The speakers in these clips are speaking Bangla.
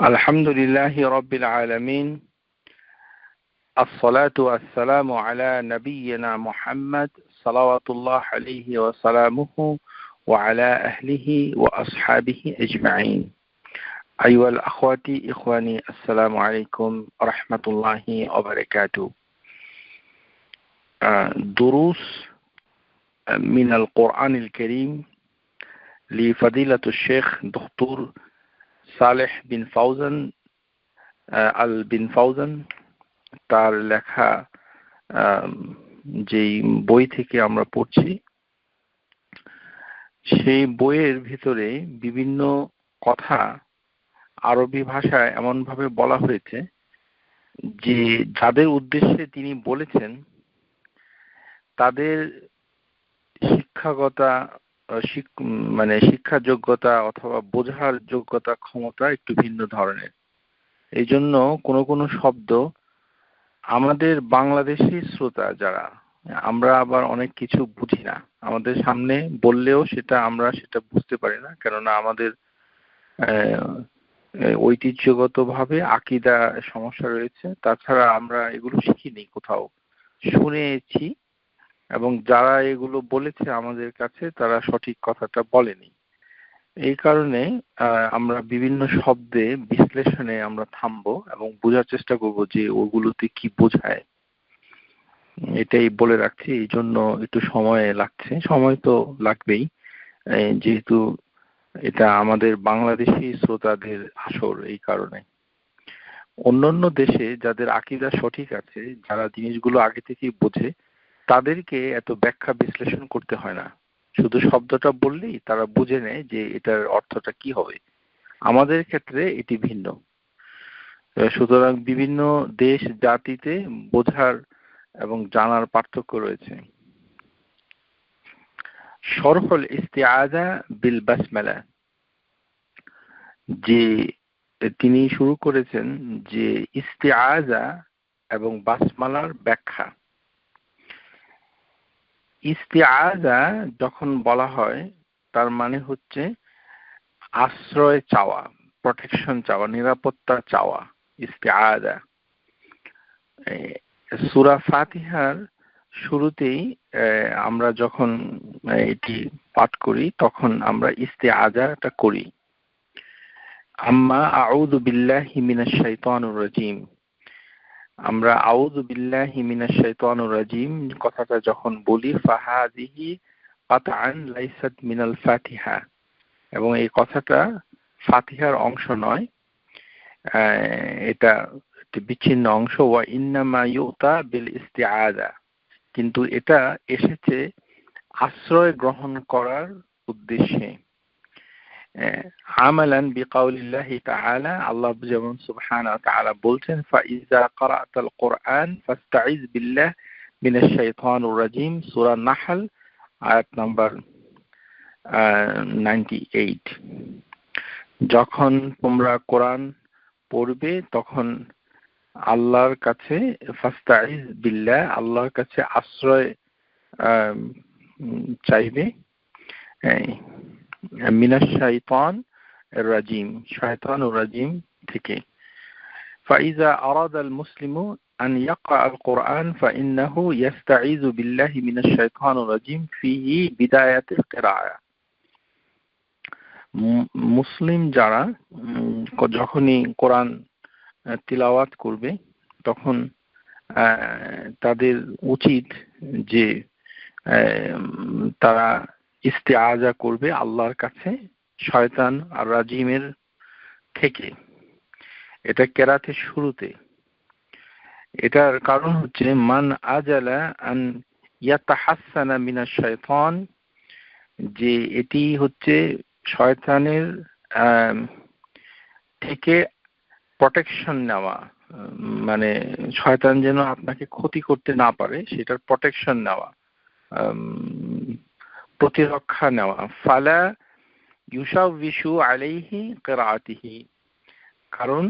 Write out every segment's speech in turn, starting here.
আলহামদুলিল্লাহি রাব্বিল আলামিন আসসালাতু ওয়াসসালামু আলা নাবিয়্যিনা মুহাম্মদ সাল্লাল্লাহু আলাইহি ওয়া সাল্লামুহু ওয়া আলা আহলিহি ওয়া আসহাবিহি আজমাইন। আইয়ুহাল আখওয়াতি ইখওয়ানি আসসালামু আলাইকুম ওয়া রাহমাতুল্লাহি ওয়া বারাকাতুহু। দুরুস মিনাল কোরআনিল কারীম লিফাদিলাতুশ শেখ ডক্টর সালেহ বিন ফাউজান আল বিন ফাউজান তার লেখা যেই বই থেকে আমরা পড়ছি, সেই বইয়ের ভিতরে বিভিন্ন কথা আরবি ভাষায় এমনভাবে বলা হয়েছে যে যাদের উদ্দেশ্যে তিনি বলেছেন তাদের শিক্ষা যোগ্যতা অথবা বোঝার যোগ্যতা ক্ষমতা একটু ভিন্ন ধরনের। এই জন্য কোনো কোনো শব্দ আমাদের বাংলাদেশি শ্রোতা যারা, আমরা আবার অনেক কিছু বুঝি না, আমাদের সামনে বললেও আমরা সেটা বুঝতে পারি না, কেননা আমাদের ঐতিহ্যগতভাবে আকীদা সমস্যা রয়েছে। তাছাড়া আমরা এগুলো শিখিনি, কোথাও শুনেছি, এবং যারা এগুলো বলেছে আমাদের কাছে তারা সঠিক কথাটা বলেনি। এই কারণে আমরা বিভিন্ন শব্দে বিশ্লেষণে আমরা থামবো এবং বোঝার চেষ্টা করব যে ওগুলোতে কি বোঝায়। এটাই বলে রাখছি। এই জন্য একটু সময় লাগছে, সময় তো লাগবেই, যেহেতু এটা আমাদের বাংলাদেশি শ্রোতাদের আসর। এই কারণে অন্যান্য দেশে যাদের আকীদা সঠিক আছে, যারা জিনিসগুলো আগে থেকেই বোঝে, তাদেরকে এত ব্যাখ্যা বিশ্লেষণ করতে হয় না, শুধু শব্দটা বললেই তারা বুঝে নেয় যে এটার অর্থটা কি হবে। আমাদের ক্ষেত্রে এটি ভিন্ন। সুতরাং বিভিন্ন দেশ জাতিতে বোঝার এবং জানার পার্থক্য রয়েছে। শরহুল ইস্তিআযা বিল বাসমালা, যে তিনি শুরু করেছেন যে ইস্তিআযা এবং বাসমালার ব্যাখ্যা। ইস্তিআযা যখন বলা হয় তার মানে হচ্ছে আশ্রয় চাওয়া, প্রোটেকশন চাওয়া, নিরাপত্তা চাওয়া, ইস্তিআযা। সূরা ফাতিহার শুরুতেই আমরা যখন এটি পাঠ করি তখন আমরা ইস্তিআযাটা করি। আম্মা আউযু বিল্লাহি মিনাশ শাইতানির রাজীম, আমরা আউযু বিল্লাহি মিনাশ শাইতানির রাজীম কথাটা যখন বলি, ফাহাযিহি কাতআন লাইসাত মিনাল ফাতিহা, এবং এই কথাটা ফাতিহার অংশ নয়, এটা বিচ্ছিন্ন অংশ। ওয়া ইন্নামা ইউতা বিল ইস্তিআযা, কিন্তু এটা এসেছে আশ্রয় গ্রহণ করার উদ্দেশ্যে। আমালান বিকাউলিল্লাহি তাআলা, আল্লাহ যেমন সুবহানাহু ওয়া তাআলা বলছেন, ফাইজা ক্বরাতাল কুরআন ফাস্তাইজ বিল্লাহ মিনাশ শাইতানির রাজীম, সূরা নাহল আয়াত নাম্বার 98। যখন তোমরা কোরআন পড়বে তখন আল্লাহর কাছে ফাস্তাইজ বিল্লাহ, আল্লাহর কাছে আশ্রয় চাইবে, মিনাশ শাইতান রাজিম, শয়তানুর রাজিম থেকে। ফাইজা আরাদাল মুসলিমু আন ইয়াকরাআল কুরআন ফাইন্নাহু ইস্তাঈযু বিল্লাহি মিনাশ শাইতানির রাজিম ফিহি বিদায়াতুল কিরাআহ। মুসলিম যারা যখনই কোরআন তিলাওয়াত করবে তখন তাদের উচিত যে তারা ইস্তিআযা করবে আল্লাহর কাছে শয়তান আর রাজিমের থেকে। এটা কেরাতের শুরুতে। এটার কারণ হচ্ছে মান আজালা আন ইয়াতাহাসসানা মিনাশ শাইতান, যে এটি হচ্ছে শয়তানের থেকে প্রোটেকশন নেওয়া, মানে শয়তান যেন আপনাকে ক্ষতি করতে না পারে সেটার প্রোটেকশন নেওয়া, প্রতিরক্ষা নেওয়া। ফালা ইউশাউবিশু আলাইহি কিরাআতিহি, কারণ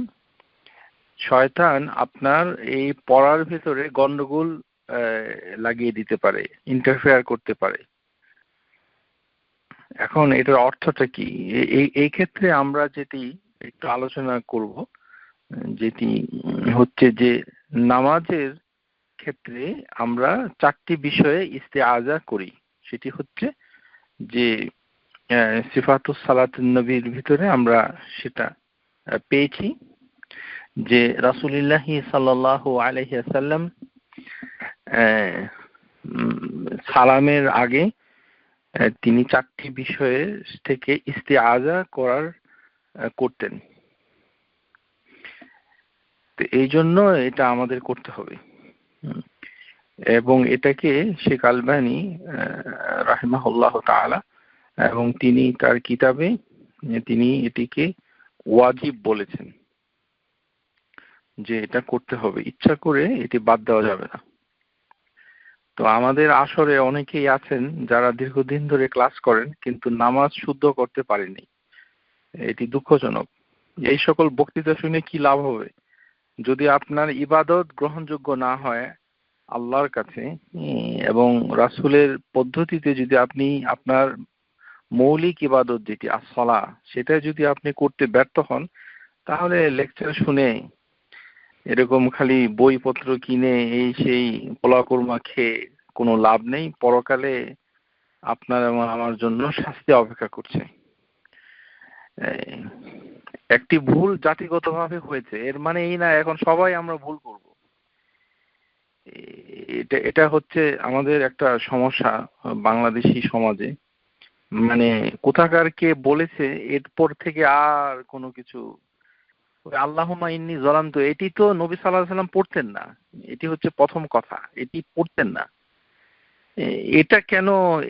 শয়তান আপনার এই পড়ার ভিতরে গন্ডগোল লাগিয়ে দিতে পারে, ইন্টারফেয়ার করতে পারে। এখন এটার অর্থটা কি? এই ক্ষেত্রে আমরা যেটি একটু আলোচনা করব, যেটি হচ্ছে যে নামাজের ক্ষেত্রে আমরা 4টি বিষয়ে ইস্তেআজা করি। সেটি হচ্ছে যে সিফাতুস সালাতুন নবীর ভিতরে আমরা সেটা পেয়েছি যে রাসূলুল্লাহ সাল্লাল্লাহু আলাইহি ওয়াসাল্লাম সালামের আগে তিনি 4টি বিষয়ে থেকে ইস্তেআজা করতেন। তো এই জন্য এটা আমাদের করতে হবে, এবং এটাকে শেখ আলবানী রাহিমাহুল্লাহ তাআলা এবং তিনি তার কিতাবে তিনি এটিকে ওয়াজিব বলেছেন, যে এটা করতে হবে, ইচ্ছা করে এটি বাদ দেওয়া যাবে না। তো আমাদের আসরে অনেকেই আছেন যারা দীর্ঘদিন ধরে ক্লাস করেন কিন্তু নামাজ শুদ্ধ করতে পারেনি। এটি দুঃখজনক। এই সকল বক্তৃতা শুনে কি লাভ হবে যদি আপনার ইবাদত গ্রহণযোগ্য না হয় আল্লাহর কাছে, এবং রাসূলের পদ্ধতিতে যদি আপনি আপনার মৌলিক ইবাদত যেটি as-সালাহ সেটা যদি আপনি করতে ব্যর্থ হন, তাহলে লেকচার শুনে এরকম খালি বইপত্র কিনে এই সেই পোলাকুরমা খেয়ে কোনো লাভ নেই। পরকালে আপনার এবং আমার জন্য শাস্তি অপেক্ষা করছে। একটি ভুল জাতিগতভাবে হয়েছে, এর মানে এই না এখন সবাই আমরা ভুল করব। এটা হচ্ছে আমাদের একটা সমস্যা বাংলাদেশি সমাজে। মানে কোথাকার কে বলেছে এরপর থেকে আর কোনো কিছু, আল্লাহুম্মা ইন্নী যালামতু, এটি তো নবী সাল্লাল্লাহু আলাইহি ওয়াসাল্লাম পড়তেন না। এটি হচ্ছে প্রথম কথা, এটি পড়তেন না। এটা কেন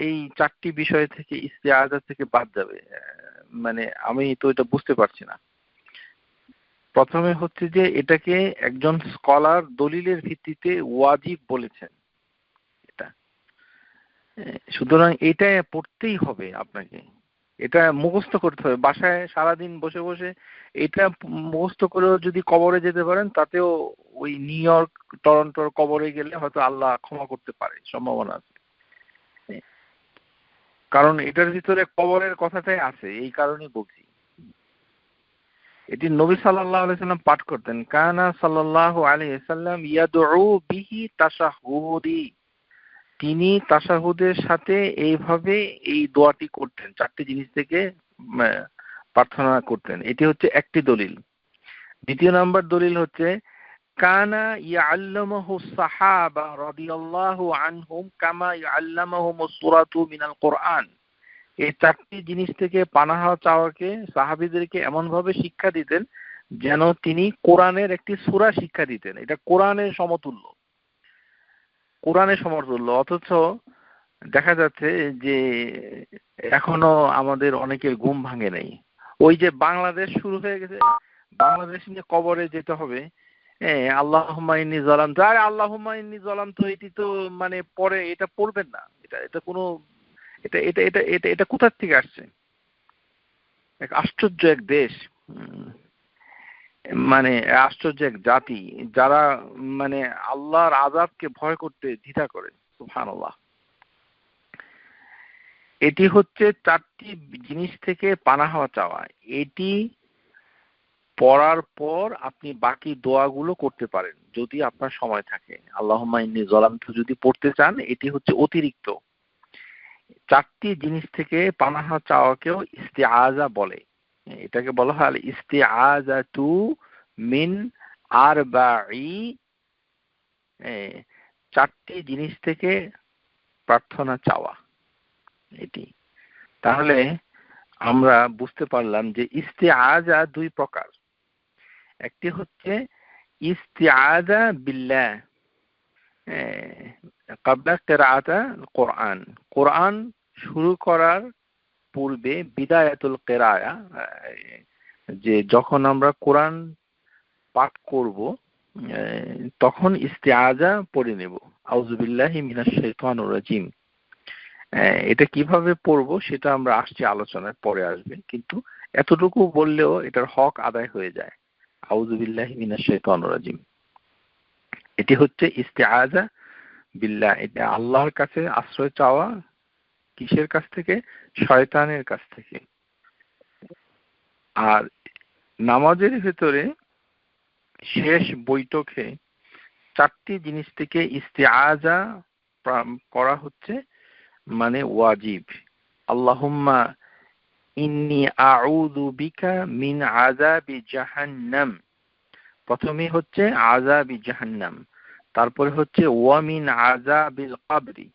এই 4টি বিষয় থেকে ইস্তেআজা থেকে বাদ যাবে? মানে আমি তো এটা বুঝতে পারছি না। প্রথমে হচ্ছে যে এটাকে একজন স্কলার দলিলের ভিত্তিতে ওয়াজিব বলেছেন। এটা সুতরাং এটা পড়তেই হবে আপনাকে, এটা মুখস্থ করতে হবে। বাসায় সারাদিন বসে বসে এটা মুখস্থ করেও যদি কবরে যেতে পারেন, তাতেও ওই নিউ ইয়র্ক টরন্টোর কবরে গেলে হয়তো আল্লাহ ক্ষমা করতে পারে, সম্ভাবনা আছে। কারণ এটার ভিতরে কবরের কথাটাই আছে, এই কারণেই বলছি। এটি নবী সাল্লাল্লাহু আলাইহি সাল্লাম পাঠ করতেন। কানা সাল্লাল্লাহু আলাইহি সাল্লাম ইয়াদউ বিহি তাশাহুদি, তিনি তাশাহুদের সাথে এইভাবে এই দোয়াটি করতেন, 4টি জিনিস থেকে প্রার্থনা করতেন। এটি হচ্ছে একটি দলিল। দ্বিতীয় নাম্বার দলিল হচ্ছে কানা ইয়াল্লামুহু সাহাবা রাদিয়াল্লাহু আনহুম কামা ইয়াল্লামুহুমুস সূরাতু মিনাল কুরআন। এই 4টি জিনিস থেকে পানাহ চাওয়াকে সাহাবীদেরকে এমন ভাবে শিক্ষা দিতেন যেন তিনি কোরআনের একটি সূরা শিক্ষা দিতেন। এটা কোরআনের সমতুল্য, কোরআনের সমতুল্য। অথচ দেখা যাচ্ছে যে এখনো আমাদের অনেকের ঘুম ভাঙে নাই। ওই যে বাংলাদেশ শুরু হয়ে গেছে, বাংলাদেশ নিয়ে কবরে যেতে হবে, আল্লাহুম্মা ইন্নী যালামতু, আরে আল্লাহুম্মা ইন্নী যালামতু এটি তো মানে পরে এটা পড়বেন না। এটা কোনো এটা এটা এটা এটা এটা কোথা থেকে আসছে? এক আশ্চর্য এক দেশ, মানে আশ্চর্য এক জাতি যারা মানে আল্লাহর আযাবকে ভয় করতে দ্বিধা করে। সুবহানাল্লাহ। এটি হচ্ছে 4টি জিনিস থেকে পানাহ চাওয়া। এটি পড়ার পর আপনি বাকি দোয়াগুলো করতে পারেন যদি আপনার সময় থাকে। আল্লাহুম্মা ইন্নী যালামতু যদি পড়তে চান, এটি হচ্ছে অতিরিক্ত। 4টি জিনিস থেকে পানাহ চাওয়াকেও ইস্তেআজা বলে। এটাকে বলা হয় ইস্তেআজাতু মিন আরবাঈ, 4টি জিনিস থেকে প্রার্থনা চাওয়া। এটি তাহলে আমরা বুঝতে পারলাম যে ইস্তেআজা 2 প্রকার। একটি হচ্ছে ইস্তেআজা বিল্লাহ ক্বাবলা কিরাআতিল কোরআন, কোরআন শুরু করার পূর্বে বিদায়াতুল কিরায়া, যে যখন আমরা কোরআন পাঠ করব তখন ইস্তেআজা পড়ে নেব, আউযু বিল্লাহি মিনাশ শাইতানির রাজিম। এটা কিভাবে পড়বো সেটা আমরা আসছি আলোচনায়, পরে আসবে, কিন্তু এতটুকু বললেও এটার হক আদায় হয়ে যায়। আউযু বিল্লাহি মিনাশ শাইতানির রাজিম, এটি হচ্ছে ইস্তেআজা বিল্লাহ। এটা আল্লাহর কাছে আশ্রয় চাওয়া। কিসের কাছ থেকে? শয়তানের কাছ থেকে। আর নামাজের ভেতরে শেষ বৈঠকে 4টি জিনিস থেকে ইস্তিআজা করা হচ্ছে মানে ওয়াজিব। আল্লাহুম্মা ইন্নী আউযু বিকা মিন আযাবি জাহান্নাম, প্রথমে হচ্ছে আযাবি জাহান্নাম, তারপরে হচ্ছে ওয়া মিন আযাবিল কবরি,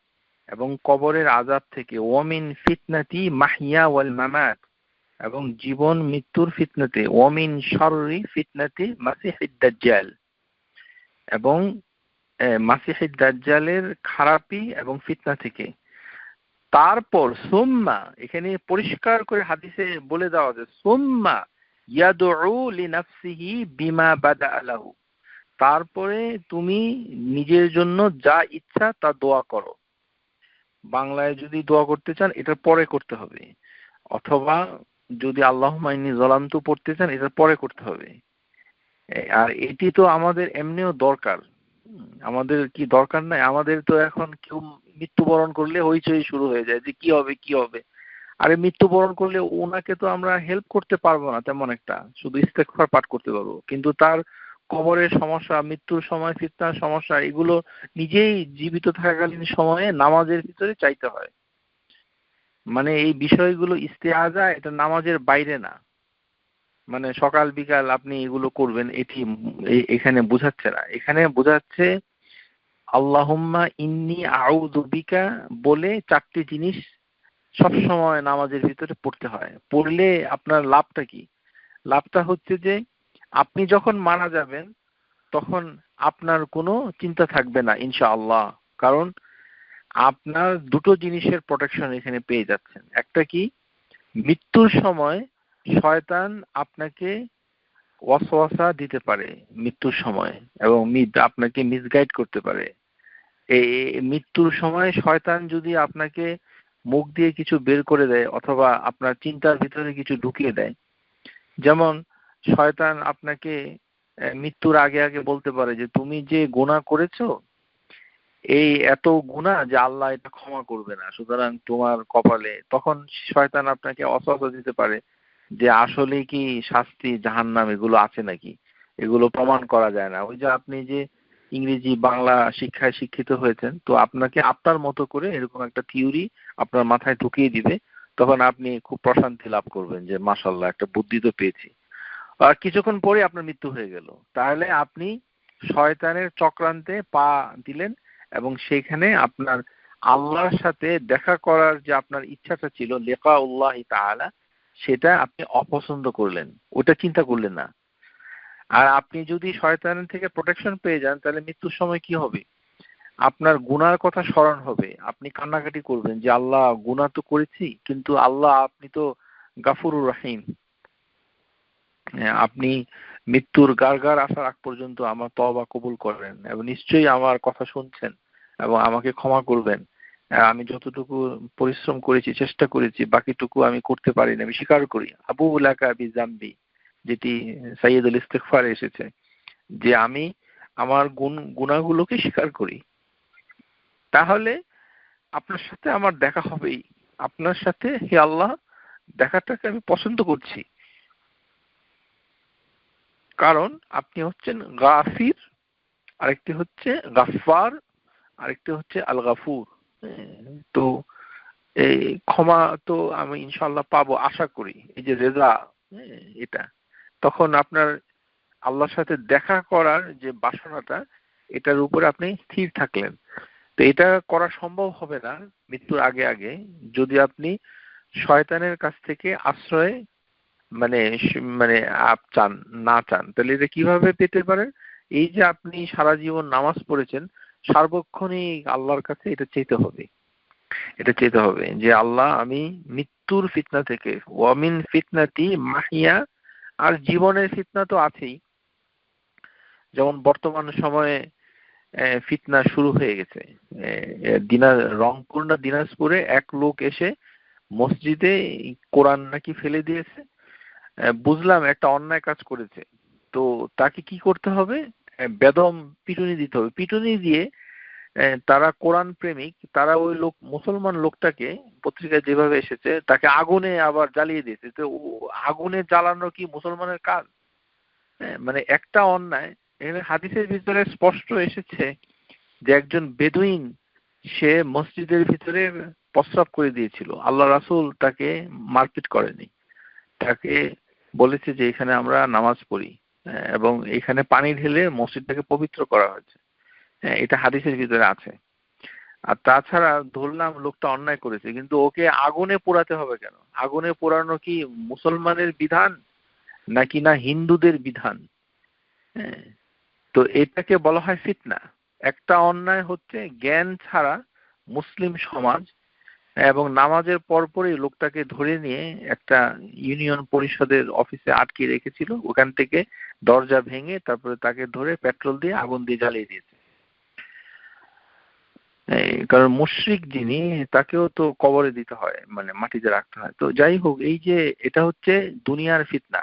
এবং কবরের আযাব থেকে, ওয়া মিন ফিতনাতি মাহইয়া ওয়াল মামাত, এবং জীবন মৃত্যুর ফিতনাতে, ওয়া মিন শাররি ফিতনাতি মাসিহিদ দাজ্জাল, এবং মাসিহিদ দাজ্জালের খারাপি এবং ফিতনা থেকে। তারপর সুম্মা, এখানে পরিষ্কার করে হাদিসে বলে দেওয়া আছে, সুম্মা ইয়াদউ লিনাফসিহি বিমা বাদা লাহু, তারপরে তুমি নিজের জন্য যা ইচ্ছা তা দোয়া করো। বাংলায় যদি দোয়া করতে চান এটার পরে করতে হবে, অথবা যদি আল্লাহুম্মা ইন্নী যালামতু পড়তে চান এটার পরে করতে হবে। আর এটি তো আমাদের এমনিও দরকার। আমাদের কি দরকার নাই? আমাদের তো এখন কেউ মৃত্যুবরণ করলে হইচই শুরু হয়ে যায় যে কি হবে কি হবে। আরে মৃত্যুবরণ করলে ওনাকে তো আমরা হেল্প করতে পারবো না তেমন একটা, শুধু ইস্তেগফার পাঠ করতে পারবো, কিন্তু তার কবরের সমস্যা, মৃত্যুর সময় ফিতনার সমস্যা, এগুলো নিজেই জীবিত থাকাকালীন সময়ে নামাজের ভিতরে চাইতে হয়। মানে এই বিষয়গুলো ইস্তেআজা, এটা নামাজের বাইরে না। মানে সকাল বিকাল আপনি এগুলো করবেন, এটি এখানে বোঝাচ্ছে না। এখানে বোঝাচ্ছে আল্লাহুম্মা ইন্নী আউযু বিকা বলে 4টি জিনিস সবসময় নামাজের ভিতরে পড়তে হয়। পড়লে আপনার লাভটা কি? লাভটা হচ্ছে যে আপনি যখন মারা যাবেন তখন আপনার কোনো চিন্তা থাকবে না ইনশাআল্লাহ। কারণ আপনার দুটো জিনিসের প্রোটেকশন এখানে পেয়ে যাচ্ছেন। একটা কি, মৃত্যুর সময় শয়তান আপনাকে ওয়াসওয়াসা দিতে পারে মৃত্যুর সময়, এবং আপনাকে মিসগাইড করতে পারে। এই মৃত্যুর সময় শয়তান যদি আপনাকে মুখ দিয়ে কিছু বের করে দেয় অথবা আপনার চিন্তার ভিতরে কিছু ঢুকিয়ে দেয়, যেমন শয়তান আপনাকে মৃত্যুর আগে আগে বলতে পারে যে তুমি যে গুনাহ করেছো এই এত গুনাহ যে আল্লাহ এটা ক্ষমা করবে না, সুতরাং তোমার কপালে, তখন শয়তান আপনাকে ওয়াসওয়াসা দিতে পারে যে আসলে কি শাস্তি জাহান্নাম এগুলো আছে নাকি, এগুলো প্রমাণ করা যায় না। ওই যে আপনি যে ইংরেজি বাংলা শিক্ষায় শিক্ষিত হয়েছেন, তো আপনাকে আপনার মতো করে এরকম একটা থিওরি আপনার মাথায় ঢুকিয়ে দিবে, তখন আপনি খুব প্রশান্তি লাভ করবেন যে মাশাআল্লাহ একটা বুদ্ধি তো পেয়েছি। আর কিছুক্ষণ পরে আপনার মৃত্যু হয়ে গেল, তাহলে আপনি শয়তানের চক্রান্তে পা দিলেন, এবং সেখানে আপনার আল্লাহর সাথে দেখা করার যে আপনার ইচ্ছাটা ছিল লিকাউল্লাহি তাআলা, সেটা আপনি অপছন্দ করলেন, ওটা চিন্তা করলেন না। আর আপনি যদি শয়তানের থেকে প্রোটেকশন পেয়ে যান, তাহলে মৃত্যুর সময় কি হবে? আপনার গুনার কথা স্মরণ হবে, আপনি কান্নাকাটি করবেন যে আল্লাহ গুনাহ তো করেছি, কিন্তু আল্লাহ আপনি তো গাফুরুর রহিম, আপনি মৃত্যুর গারগার আসার আগ পর্যন্ত আমার তওবা কবুল করেন এবং নিশ্চয়ই আমার কথা শুনছেন এবং আমাকে ক্ষমা করবেন। আমি যতটুকু পরিশ্রম করেছি, চেষ্টা করেছি, বাকিটুকু আমি করতে পারিনি, আমি স্বীকার করি। আবু লাকা বিজাম্বি, যেটি সাইয়্যিদুল ইস্তিগফারে এসেছে, যে আমি আমার গুনাহগুলোকে স্বীকার করি। তাহলে আপনার সাথে আমার দেখা হবেই। আপনার সাথে হে আল্লাহ দেখাটাকে আমি পছন্দ করছি, কারণ আপনি হচ্ছেন গাফির, আরেকটি হচ্ছে গাফফার, আরেকটি হচ্ছে আল গাফুর। তো এই ক্ষমা তো আমি ইনশাআল্লাহ পাবো আশা করি, এই যে রেজা, এটা তখন আপনার আল্লাহর সাথে দেখা করার যে বাসনাটা, এটার উপরে আপনি স্থির থাকলেন। তো এটা করা সম্ভব হবে না মৃত্যুর আগে আগে যদি আপনি শয়তানের কাছ থেকে আশ্রয় মানে মানে চান না চান। তাহলে এটা কিভাবে পেতে পারেন? এই যে আপনি সারা জীবন নামাজ পড়েছেন, সার্বক্ষণিক আল্লাহর কাছে এটা চেতে হবে, এটা চেতে হবে যে আল্লাহ আমি মৃত্যুর ফিতনা থেকে, ওয়ামিন ফিতনাতি মাহিয়া, আর জীবনের ফিতনা তো আছেই। যেমন বর্তমান সময়ে ফিতনা শুরু হয়ে গেছে। রংপুর না দিনাজপুরে এক লোক এসে মসজিদে কোরআন নাকি ফেলে দিয়েছে। বুঝলাম একটা অন্যায় কাজ করেছে, তো তাকে কি করতে হবে? বেদম পিটুনি দিতে হবে। পিটুনি দিয়ে তারা কোরআন প্রেমিক, তারা ওই লোক মুসলমান লোকটাকে, পত্রিকায় যেভাবে এসেছে, তাকে আগুনে আবার জ্বালিয়ে দিয়েছে। তো আগুনে জ্বালানো কি মুসলমানের কাজ? মানে একটা অন্যায়, এখানে হাদিসের ভিতরে স্পষ্ট এসেছে যে একজন বেদুইন সে মসজিদের ভিতরে প্রস্রাব করে দিয়েছিল, আল্লাহ রাসূল তাকে মারপিট করেনি, তাকে বলেছে যে এখানে আমরা নামাজ পড়ি এবং এখানে পানি ঢেলে মসজিদটাকে পবিত্র করা হয়েছে। এটা হাদিসের ভিতরে আছে। আর তাছাড়া ধরলাম লোকটা অন্যায় করেছে, কিন্তু ওকে আগুনে পোড়াতে হবে কেন? আগুনে পোড়ানো কি মুসলমানের বিধান নাকি না হিন্দুদের বিধান? হ্যাঁ, তো এটাকে বলা হয় ফিতনা। একটা অন্যায় হচ্ছে জ্ঞান ছাড়া মুসলিম সমাজ এবং নামাজের পরপরই লোকটাকে ধরে নিয়ে একটা ইউনিয়ন পরিষদের অফিসে আটকে রেখেছিল, ওখান থেকে দরজা ভেঙে তারপরে তাকে ধরে পেট্রোল দিয়ে আগুন দিয়ে জ্বালিয়ে দিয়েছে। কারণ মুশরিক যিনি, তাকেও তো কবরে দিতে হয়, মানে মাটিতে রাখতে হয়। তো যাই হোক, এই যে এটা হচ্ছে দুনিয়ার ফিতনা।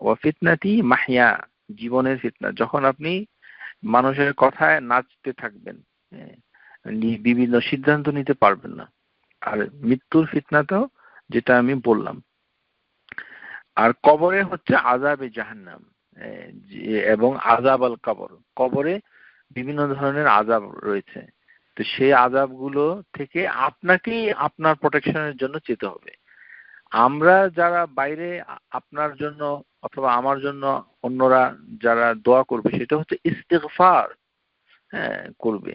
ও ফিতনাটি মাহিয়া, জীবনের ফিতনা। যখন আপনি মানুষের কথায় নাচতে থাকবেন, বিভিন্ন সিদ্ধান্ত নিতে পারবেন না। আর মৃত্যুর ফিতনাটাও যেটা আমি বললাম। আর কবরে হচ্ছে আযাবে জাহান্নাম এবং আযাব আল কবর। কবরে বিভিন্ন ধরনের আযাব রয়েছে। তো সেই আযাবগুলো থেকে আপনাকেই আপনার প্রোটেকশনের জন্য যেতে হবে। আমরা যারা বাইরে আপনার জন্য অথবা আমার জন্য অন্যরা যারা দোয়া করবে, সেটা হচ্ছে ইস্তিগফার করবে,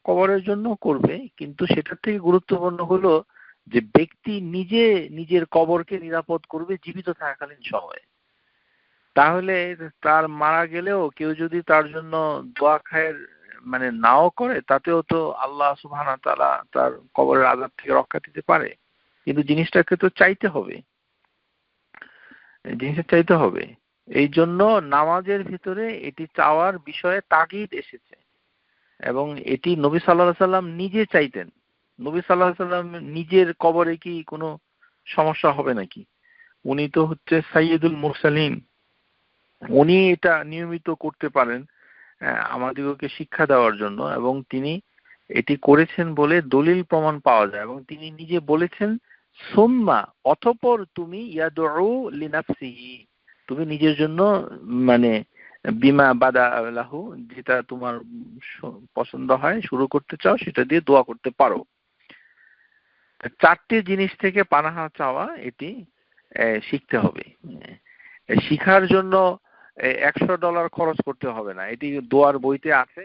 কবরের জন্য করবে। কিন্তু সেটার থেকে গুরুত্বপূর্ণ হলো যে ব্যক্তি নিজে নিজের কবরকে নিরাপদ করবে জীবিত থাকাকালীন সময়ে। তাহলে তার মারা গেলেও কেউ যদি তার জন্য দোয়া খায়ের মানে নাও করে, তাতেও তো আল্লাহ সুবহানাহু ওয়া তাআলা তার কবরের আযাব থেকে রক্ষা দিতে পারে। কিন্তু জিনিসটাকে তো চাইতে হবে, জিনিসটা চাইতে হবে। এই জন্য নামাজের ভিতরে এটি চাওয়ার বিষয়ে তাগিদ এসেছে এবং এটি নবী সাল্লাল্লাহু আলাইহি সাল্লাম নিজে চাইতেন। নবী সাল্লাল্লাহু আলাইহি সাল্লাম নিজের কবরে কি কোনো সমস্যা হবে নাকি? উনি তো হচ্ছে সাইয়্যিদুল মুরসালিন, উনি এটা নিয়মিত করতে পারেন আমাদিগকে শিক্ষা দেওয়ার জন্য, এবং তিনি এটি করেছেন বলে দলিল প্রমাণ পাওয়া যায়। এবং তিনি নিজে বলেছেন, সুম্মা অতঃপর তুমি ইয়াদউ লিনাফসিহি, তুমি নিজের জন্য মানে বিমা বাদা লাহু, যেটা তোমার পছন্দ হয় শুরু করতে চাও সেটা দিয়ে দোয়া করতে পারো। চারটি জিনিস থেকে পানাহা চাওয়া এটি শিখতে হবে। শিখার জন্য $100 খরচ করতে হবে না, এটি দোয়ার বইতে আছে।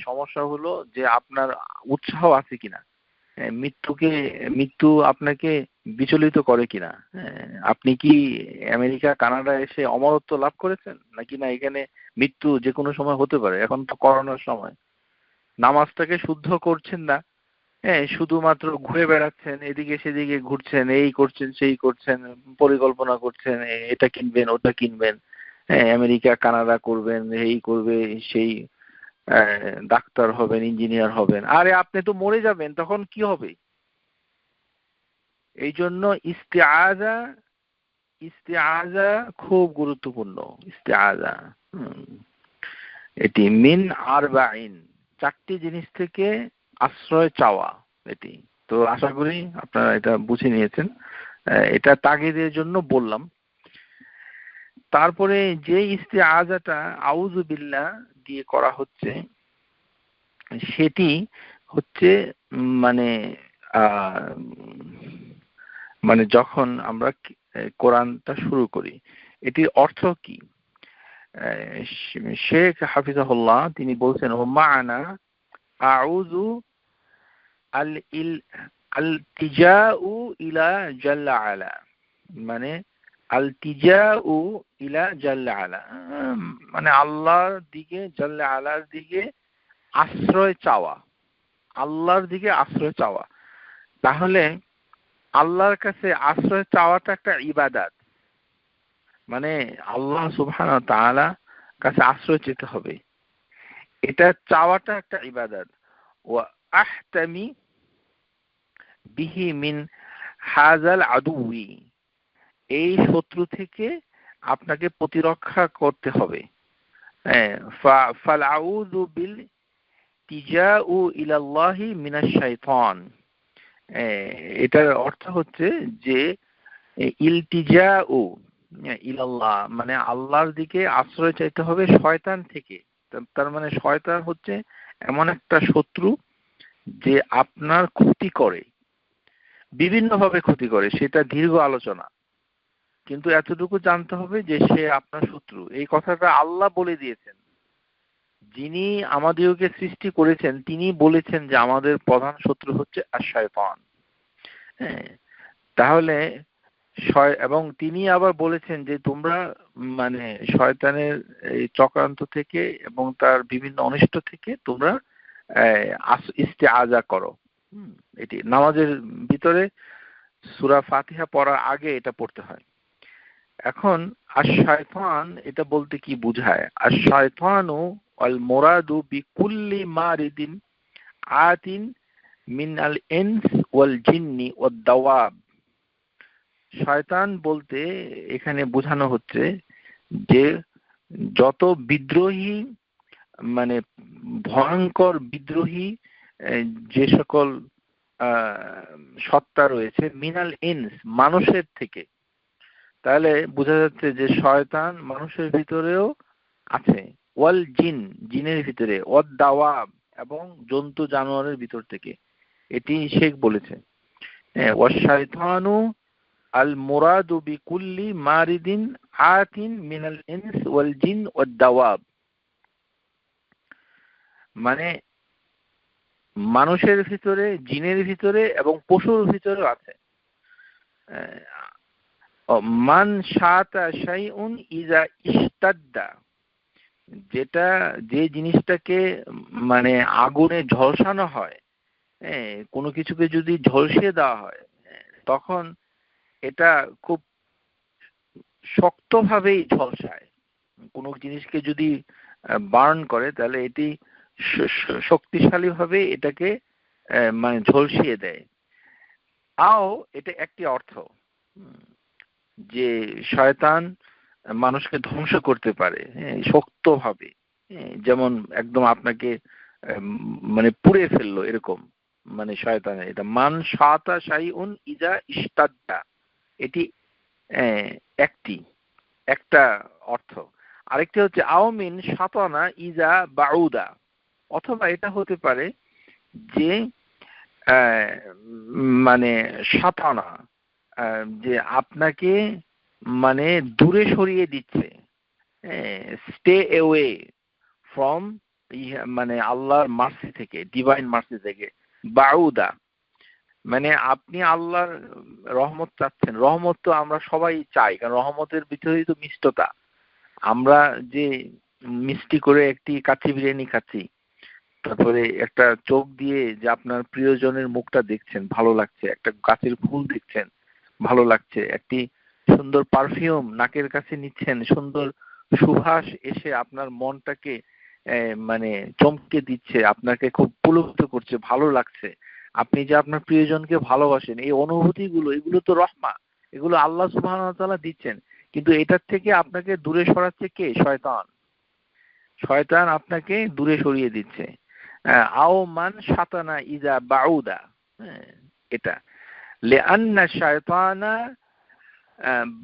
সমস্যা হলো যে আপনার উৎসাহ আছে কিনা, মৃত্যু আপনাকে বিচলিত করে কিনা। আপনি কি আমেরিকা কানাডা এসে অমরত্ব লাভ করেছেন নাকি না এখানে মৃত্যু যে কোনো সময় হতে পারে? এখন তো করোনার সময়, নামাজটাকে শুদ্ধ করছেন না, শুধুমাত্র ঘুরে বেড়াচ্ছেন, এদিকে সেদিকে ঘুরছেন, এই করছেন সেই করছেন, পরিকল্পনা করছেন, এটা কিনবেন ওটা কিনবেন, আমেরিকা কানাডা করবেন, এই করবে সেই, ডাক্তার হবেন, ইঞ্জিনিয়ার হবেন। আরে আপনি তো মরে যাবেন, তখন কি হবে? এই জন্য ইস্তেআজা, ইস্তেআজা খুব গুরুত্বপূর্ণ। ইস্তেআজা এটি মিন আরবাইন, চারটি জিনিস থেকে আশ্রয় চাওয়া এটি। তো আশা করি আপনারা এটা বুঝে নিয়েছেন, এটা তাগিদের জন্য বললাম। তারপরে যে ইস্তেআজাটা আউযু বিল্লাহ দিয়ে করা হচ্ছে, সেটি হচ্ছে মানে মানে যখন আমরা কোরআনটা শুরু করি, এটির অর্থ কি? শেখ হাফিজাহুল্লাহ তিনি বলছেন, ও মা'না আউযু আলতিজাউ ইলা জাল্লা আলা, মানে আলতিজাউ ইলা জাল্লা আলা, মানে আল্লাহর দিকে, জাল্লা আলার দিকে আশ্রয় চাওয়া, আল্লাহর দিকে আশ্রয় চাওয়া। তাহলে আল্লাহর কাছে আশ্রয় চাওয়াটা একটা ইবাদত, মানে আল্লাহ সুবহানাহু ওয়া তাআলা কাছে আশ্রয় চেতে হবে, এটা চাওয়াটা একটা ইবাদত। ওয়া আহতামি বিহি মিন হাযাল আদুই, এই শত্রু থেকে আপনাকে প্রতিরক্ষা করতে হবে। ফাল আউযু বিল তিজাউ ইলাল্লাহি মিনাশ শাইতান, এটার অর্থ হচ্ছে যে ইলতিজাউ ইলাল্লাহ মানে আল্লাহর দিকে আশ্রয় চাইতে হবে শয়তান থেকে। তার মানে শয়তান হচ্ছে এমন একটা শত্রু যে আপনার ক্ষতি করে, বিভিন্নভাবে ক্ষতি করে, সেটা দীর্ঘ আলোচনা। কিন্তু এতটুকু জানতে হবে যে সে আপনার শত্রু। এই কথাটা আল্লাহ বলে দিয়েছেন। যিনি আমাদেরকে সৃষ্টি করেছেন তিনি বলেছেন যে আমাদের প্রধান শত্রু হচ্ছে আশ-শায়তান। হ্যাঁ, তাহলে এবং তিনি আবার বলেছেন যে তোমরা মানে শয়তানের এই চক্রান্ত থেকে এবং তার বিভিন্ন অনিষ্ট থেকে তোমরা ইস্তেআজা করো। এটি নামাজের ভিতরে সূরা ফাতিহা পড়ার আগে এটা পড়তে হয়। এখন আশ-শায়তান এটা বলতে কি বোঝায়? আশ-শায়তানু আল মুরাদু বিকুল্লি মারিদিন আতিন মিন আল ইনস ওয়াল জিন্নি ওয়াদ দাওয়াব। শয়তান বলতে এখানে বোঝানো হচ্ছে যে যত বিদ্রোহী মানে ভয়ঙ্কর বিদ্রোহী যে সকল সত্তা রয়েছে মিনাল ইনস মানুষের থেকে, তাহলে বোঝা যাচ্ছে যে শয়তান মানুষের ভিতরেও আছে, ওয়াল জিন জিনের ভিতরে, ওয়াদ দাওয়াব এবং জন্তু জানোয়ারের ভিতর থেকে। এটি শেখ বলেছে। ওয়াশ শায়তানু আল মুরাদু বিকুল্লি মারিদিন আতিন মিনাল ইনস ওয়াল জিন ওয়াদ দাওয়াব, মানে মানুষের ভিতরে, জিনের ভিতরে এবং পশুর ভিতরেও আছে। মান শাতা শাইউন ইজা ইশতাদ্দা, যেটা যে জিনিসটাকে মানে আগুনে ঝলসানো হয়, কোনো কিছুকে যদি ঝলসিয়ে দেওয়া হয় তখন এটা খুব শক্তভাবেই ঝলসায়। কোনো জিনিসকে যদি বার্ন করে তাহলে এটি শক্তিশালীভাবে এটাকে মানে ঝলসিয়ে দেয়। আও এটা একটি অর্থ যে শয়তান মানুষকে ধ্বংস করতে পারে শক্তভাবে, যেমন একদম আপনাকে মানে পুড়ে ফেললো এরকম, মানে শয়তান। এটা মান শাতা শাইউন ইজা ইশতাদ্দা, এটি একটা অর্থ। আরেকটি হচ্ছে আওমিন শাতানা ইজা বাউদা, অথবা এটা হতে পারে যে মানে শাতানা যে আপনাকে মানে দূরে সরিয়ে দিচ্ছে, স্টে অ্যাওয়ে ফ্রম মানে আল্লাহর মার্সি থেকে, ডিভাইন মার্সি থেকে। বাউদা মানে আপনি আল্লাহর রহমত চাচ্ছেন, রহমত তো আমরা সবাই চাই, কারণ রহমতের ভিতরেই তো মিষ্টতা। আমরা যে মিষ্টি করে একটি কাচ্চি বিরিয়ানি খাচ্ছি, তারপরে একটা চোখ দিয়ে যে আপনার প্রিয়জনের মুখটা দেখছেন ভালো লাগছে, একটা গাছের ফুল দেখছেন ভালো লাগছে, একটি সুন্দর পারফিউম নাকের কাছে নিচ্ছেন, সুন্দর সুবাস এসে আপনার মনটাকে মানে চমকে দিচ্ছে, আপনাকে খুব পুলকিত করছে, ভালো লাগছে, আপনি যে আপনার প্রিয়জনকে ভালোবাসেন, এই অনুভূতিগুলো এগুলো তো রহমা, এগুলো আল্লাহ সুবহানাহু ওয়া তাআলা দিচ্ছেন। কিন্তু এটার থেকে আপনাকে দূরে সরাচ্ছে কে? শয়তান। শয়তান আপনাকে দূরে সরিয়ে দিচ্ছে। আও মান শাতানা ইজা বাউদা, এটা লিআন্না শায়তানা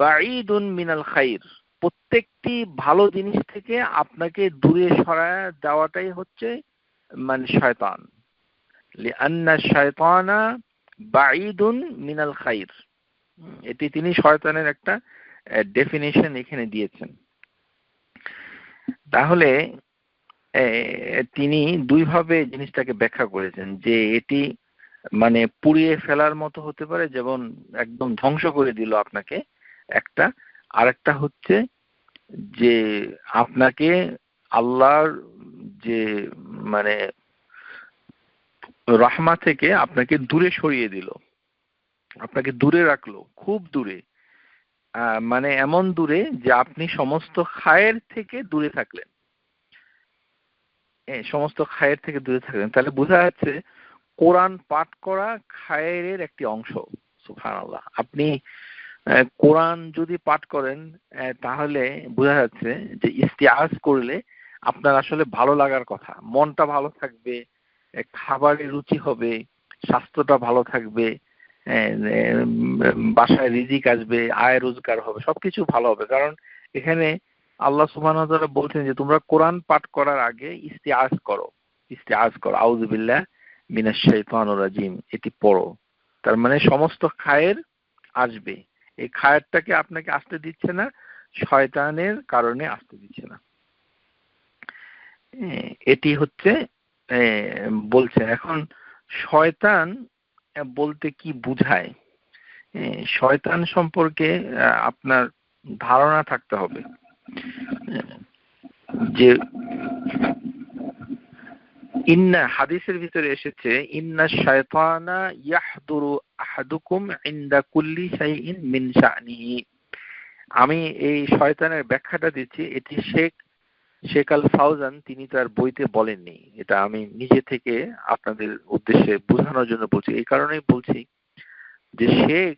বাঈদুন মিনাল খাইর, প্রত্যেকটি ভালো জিনিস থেকে আপনাকে দূরে সরায় দেওয়াটাই হচ্ছে মানে শয়তান। লিআন্না শায়তানা বাঈদুন মিনাল খাইর, এটি তিনি শয়তানের একটা ডেফিনিশন এখানে দিয়েছেন। তাহলে তিনি দুইভাবে জিনিসটাকে ব্যাখ্যা করেছেন যে এটি মানে পুড়িয়ে ফেলার মতো হতে পারে, যেমন একদম ধ্বংস করে দিল আপনাকে একটা, আরেকটা হচ্ছে যে আপনাকে আল্লাহর যে মানে রাহমা থেকে আপনাকে দূরে সরিয়ে দিল, আপনাকে দূরে রাখলো, খুব দূরে, মানে এমন দূরে যে আপনি সমস্ত খায়ের থেকে দূরে থাকলেন, সমস্ত খায়ের থেকে দূরে থাকলেন। তাহলে বোঝা যাচ্ছে কোরআন পাঠ করা খায়েরের একটি অংশ। সুবহানাল্লাহ। আপনি কোরআন যদি পাঠ করেন তাহলে বোঝা যাচ্ছে যে ইস্তিআজ করলে আপনার আসলে ভালো লাগার কথা, মনটা ভালো থাকবে, খাবারের রুচি হবে, স্বাস্থ্যটা ভালো থাকবে, বাসায় রিজিক আসবে, আয় রোজগার হবে, সবকিছু ভালো হবে। কারণ এখানে আল্লাহ সুবহানাহু ওয়া তাআলা বলছেন যে তোমরা কোরআন পাঠ করার আগে ইস্তিআজ করো, আউযু বিল্লাহ মিনাশ শাইতানির রাজিম, এটি পড়ো। তার মানে সমস্ত খায়ের আসবে। এই খায়েরটাকে আপনাকে আসতে দিচ্ছে না, শয়তানের কারণে আসতে দিচ্ছে না। এটি হচ্ছে বলছেন। এখন শয়তান বলতে কি বুঝায়, শয়তান সম্পর্কে আপনার ধারণা থাকতে হবে যে ইন্না, হাদিসের ভিতরে এসেছে ইন্না শায়তানা ইয়াহদুরু আহাদুকুম ইনদা কুল্লি শাইইন মিন শা'নিহি। আমি এই শয়তানের ব্যাখ্যাটা দিচ্ছি, এটি শেখ আল ফাউজান তিনি তার বইতে বলেননি, এটা আমি নিজে থেকে আপনাদের উদ্দেশ্যে বোঝানোর জন্য বলছি। এই কারণেই বলছি যে শেখ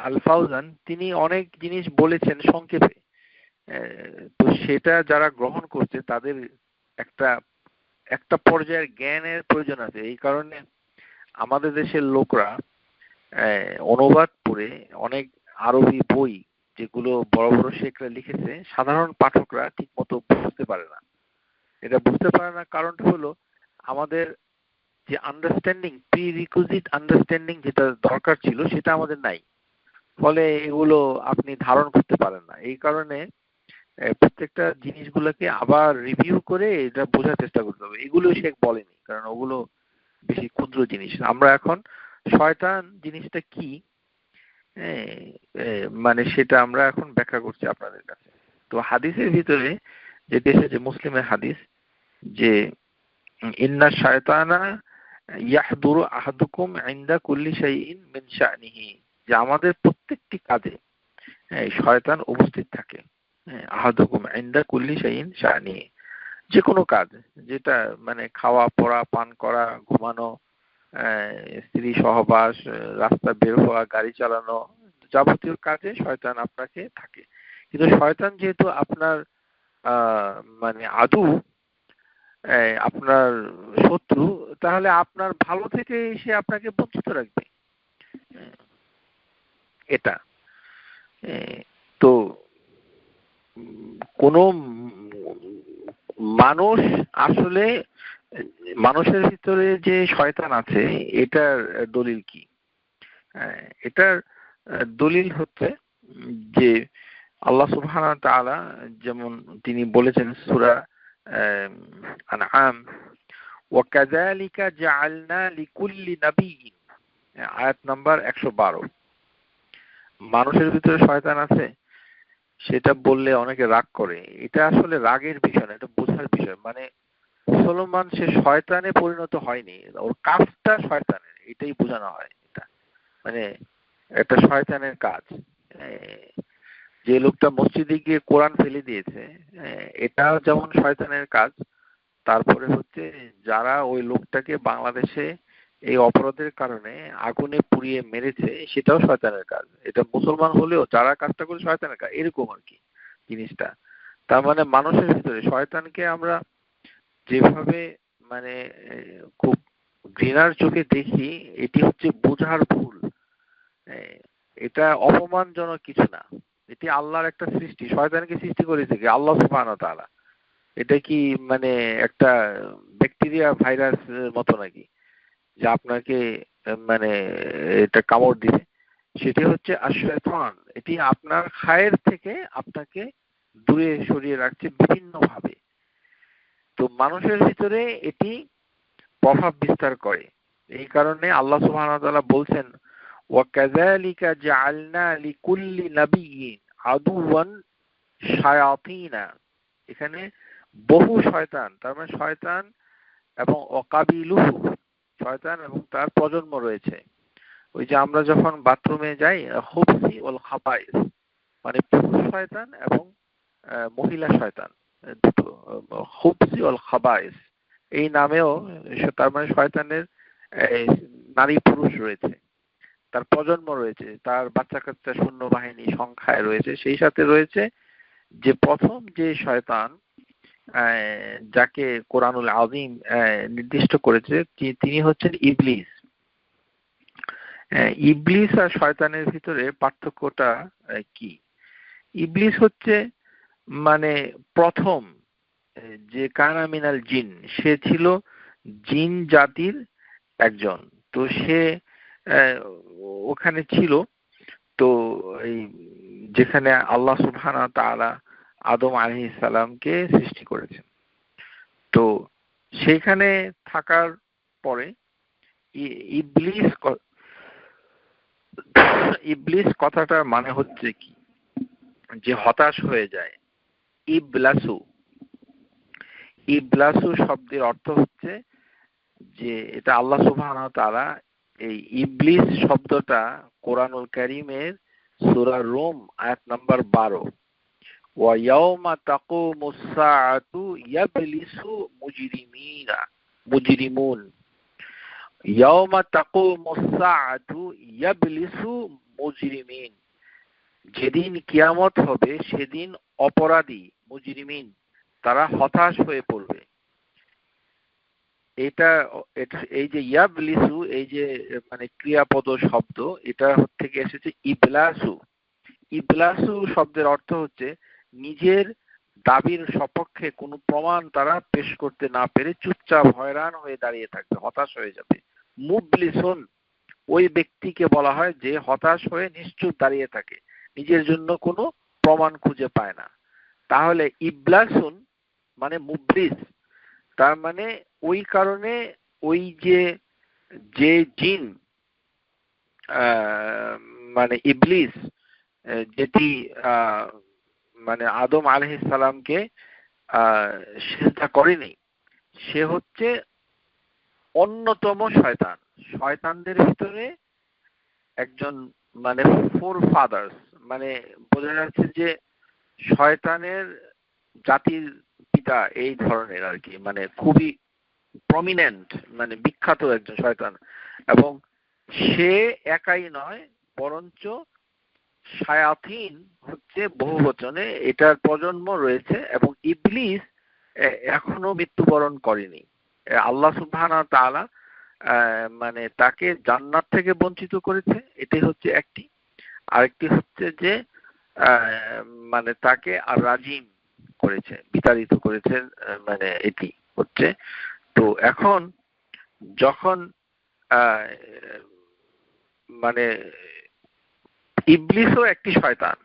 আল ফাউজান তিনি অনেক জিনিস বলেছেন সংক্ষেপে, তো সেটা যারা গ্রহণ করছে তাদের একটা একটা পর্যায়ের জ্ঞানের প্রয়োজন আছে। এই কারণে আমাদের দেশের লোকরা অনুবাদ পড়ে অনেক আরবি বই যেগুলো বড় বড় শেখরা লিখেছে, সাধারণ পাঠকরা ঠিক মতো বুঝতে পারে না। এটা বুঝতে পারে না কারণটা হলো আমাদের যে আন্ডারস্ট্যান্ডিং, প্রি রিকুইজিট আন্ডারস্ট্যান্ডিং যেটা দরকার ছিল সেটা আমাদের নাই। ফলে এগুলো আপনি ধারণ করতে পারেন না। এই কারণে প্রত্যেকটা জিনিসগুলোকে আবার রিভিউ করে এটা বোঝার চেষ্টা করতে হবে। এগুলো শেখ বলেনি, কারণ ওগুলো বেশি ক্ষুদ্র জিনিস। আমরা এখন শয়তান জিনিসটা কি মানে সেটা আমরা এখন ব্যাখ্যা করছি আপনাদের কাছে। তো হাদিসের ভিতরে যেটা এসেছে, মুসলিমের হাদিস, যে ইন্না শায়তানা ইয়াহদুরু আহাদুকুম ইনদা কুল্লি শাইইন মিন শা'নিহি, যে আমাদের প্রত্যেকটি কাজে শয়তান উপস্থিত থাকে। আহাদুকুম ইনদা কুল্লি শাইইন শা'নিহি, যে কোনো কাজ, যেটা মানে খাওয়া, পড়া, পান করা, ঘুমানো, স্ত্রী সহবাস, রাস্তা বের হওয়া, গাড়ি চালানো, যাবতীয় কাজে শয়তান আপনাকে থাকে। কিন্তু শয়তান যেহেতু আপনার মানে আদু, আপনার শত্রু, তাহলে আপনার ভালো থেকে সে আপনাকে বঞ্চিত রাখবে। এটা তো কোন মানুষ আসলে, মানুষের ভিতরে যে শয়তান আছে এটার দলিল কি? এটার দলিল হচ্ছে যে আল্লাহ সুবহানাহু ওয়া তাআলা যেমন তিনি বলেছেন সূরা আনআম, ওয়া কাযালিকা জাআলনা লিকুল্লি নাবিয়্যিন, আয়াত নাম্বার 112। মানুষের ভিতরে শয়তান আছে সেটা বললে অনেকে রাগ করে। এটা আসলে রাগের বিষয় না, এটা বোঝার বিষয়। মানে মুসলমান সে শয়তানে পরিণত হয়নি, ওর কাজটা শয়তানের, এটাই বোঝানো হয়। এটা মানে একটা শয়তানের কাজ। যে লোকটা মসজিদে গিয়ে কোরআন ফেলে দিয়েছে, এটাও যেমন শয়তানের কাজ। তারপরে হচ্ছে যারা ওই লোকটাকে বাংলাদেশে এই অপরাধের কারণে আগুনে পুড়িয়ে মেরেছে, সেটাও শয়তানের কাজ। এটা মুসলমান হলেও যারা কাজটা করে শয়তানের কাজ, এরকম আর কি জিনিসটা। তার মানে মানুষের ভিতরে শয়তানকে আমরা যেভাবে মানে খুব ঘৃণার চোখে দেখি, এটি হচ্ছে বোঝার ভুল। এটা অপমানজনক কিছু না, এটি আল্লাহর একটা সৃষ্টি। শয়তানকে সৃষ্টি করেছে কি? আল্লাহ সুবহানাহু ওয়া তাআলা। এটা কি মানে একটা ব্যাকটেরিয়া ভাইরাস মতো নাকি যে আপনাকে মানে এটা কামড় দিবে? সেটি হচ্ছে আশ-শায়তান। এটি আপনার খায়ের থেকে আপনাকে দূরে সরিয়ে রাখছে বিভিন্ন ভাবে। তো মানুষের ভিতরে এটি প্রভাব বিস্তার করে। এই কারণে আল্লাহ সুবহানাহু ওয়া তাআলা বলছেন, ওয়া কাযালিকা জাআলনা লিকুল্লি নাবিয়্যিন আদুওয়ান শায়াতিনা। এখানে বহু শয়তান, তার মানে শয়তান এবং অকাবিলুহু, শয়তান এবং তার প্রজন্ম রয়েছে। ওই যে আমরা যখন বাথরুমে যাই, খুবসি ওয়াল খাবাইস, মানে পুরুষ শয়তান এবং মহিলা শয়তান দুটো, খুবসি ওয়াল খাবাইস এই নামেও, তার মানে শয়তানের নারী পুরুষ রয়েছে, তার প্রজন্ম রয়েছে, তার বাচ্চা কাচ্চা সৈন্য বাহিনী সংখ্যায় রয়েছে। সেই সাথে রয়েছে যে প্রথম যে শয়তান যাকে কোরআনুল আযীম নির্দিষ্ট করেছে, তিনি হচ্ছেন ইবলিস। ইবলিস আর শয়তানের ভিতরে পার্থক্যটা কি? ইবলিস হচ্ছে মানে প্রথম যে কানা মিনাল জিন, সে ছিল জিন জাতির একজন। তো সে ওখানে ছিল। তো এই যেখানে আল্লাহ সুবহানাহু ওয়া তাআলা আদম আলাইহিস সালামকে সৃষ্টি করেছেন, তো সেখানে থাকার পরে ইবলিস ইবলিস কথাটার মানে হচ্ছে কি, যে হতাশ হয়ে যায়। ইবলাসু, ইবলাসু শব্দের অর্থ হচ্ছে যে এটা আল্লাহ সুবহানাহু ওয়া তাআলা এই ইবলিস শব্দটা কোরআনুল কারীমের সূরা রুম আয়াত নাম্বার 12, ওয়া ইয়াউমা তাকুমুস সাআতু ইয়াবলিসু মুজরিমুন, ইয়াউমা তাকুমুস সাআতু ইয়াবলিসু মুজরিমিন, যেদিন কিয়ামত হবে সেদিন অপরাধী মুজরিমিন তারা হতাশ হয়ে পড়বে। এটা এই যে ইয়াবলিসু, এই যে মানে ক্রিয়াপদ শব্দ, এটা থেকে এসেছে ইবলাসু। ইবলাসু শব্দের অর্থ হচ্ছে নিজের দাবির সপক্ষে কোনো প্রমাণ তারা পেশ করতে না পেরে চুপচাপ হয়রান হয়ে দাঁড়িয়ে থাকবে, হতাশ হয়ে যাবে। মুবলিসুন, ওই ব্যক্তিকে বলা হয় যে হতাশ হয়ে নিশ্চুপ দাঁড়িয়ে থাকে, নিজের জন্য কোনো প্রমাণ খুঁজে পায় না। তাহলে ইবলাসুন মানে মুবলিস, তার মানে ওই কারণে ওই যে যে জিন মানে ইবলিস যেটি মানে আদম আলাইহিস সালামকে সিজদা করেনি, সে হচ্ছে অন্যতম শয়তান। শয়তানদের ভিতরে একজন, মানে ফোর ফাদার্স, মানে বোঝা যাচ্ছে যে শয়তানের জাতির পিতা এই ধরনের আর কি, মানে খুবই প্রমিনেন্ট, মানে বিখ্যাত একজন শয়তান। এবং সে একাই নয়, বরঞ্চ শায়াতিন হচ্ছে বহুবচনে, এটার প্রজন্ম রয়েছে। এবং ইবলিস এখনো মৃত্যুবরণ করেনি। আল্লাহ সুবহানাহু ওয়া তাআলা মানে তাকে জান্নাত থেকে বঞ্চিত করেছে, এটাই হচ্ছে একটি। আরেকটি হচ্ছে যে মানে তাকে আর রাজিম করেছে, বিতাড়িত করেছেন, মানে এটি হচ্ছে। তো এখন যখন মানে ইবলিসও একটি শয়তান,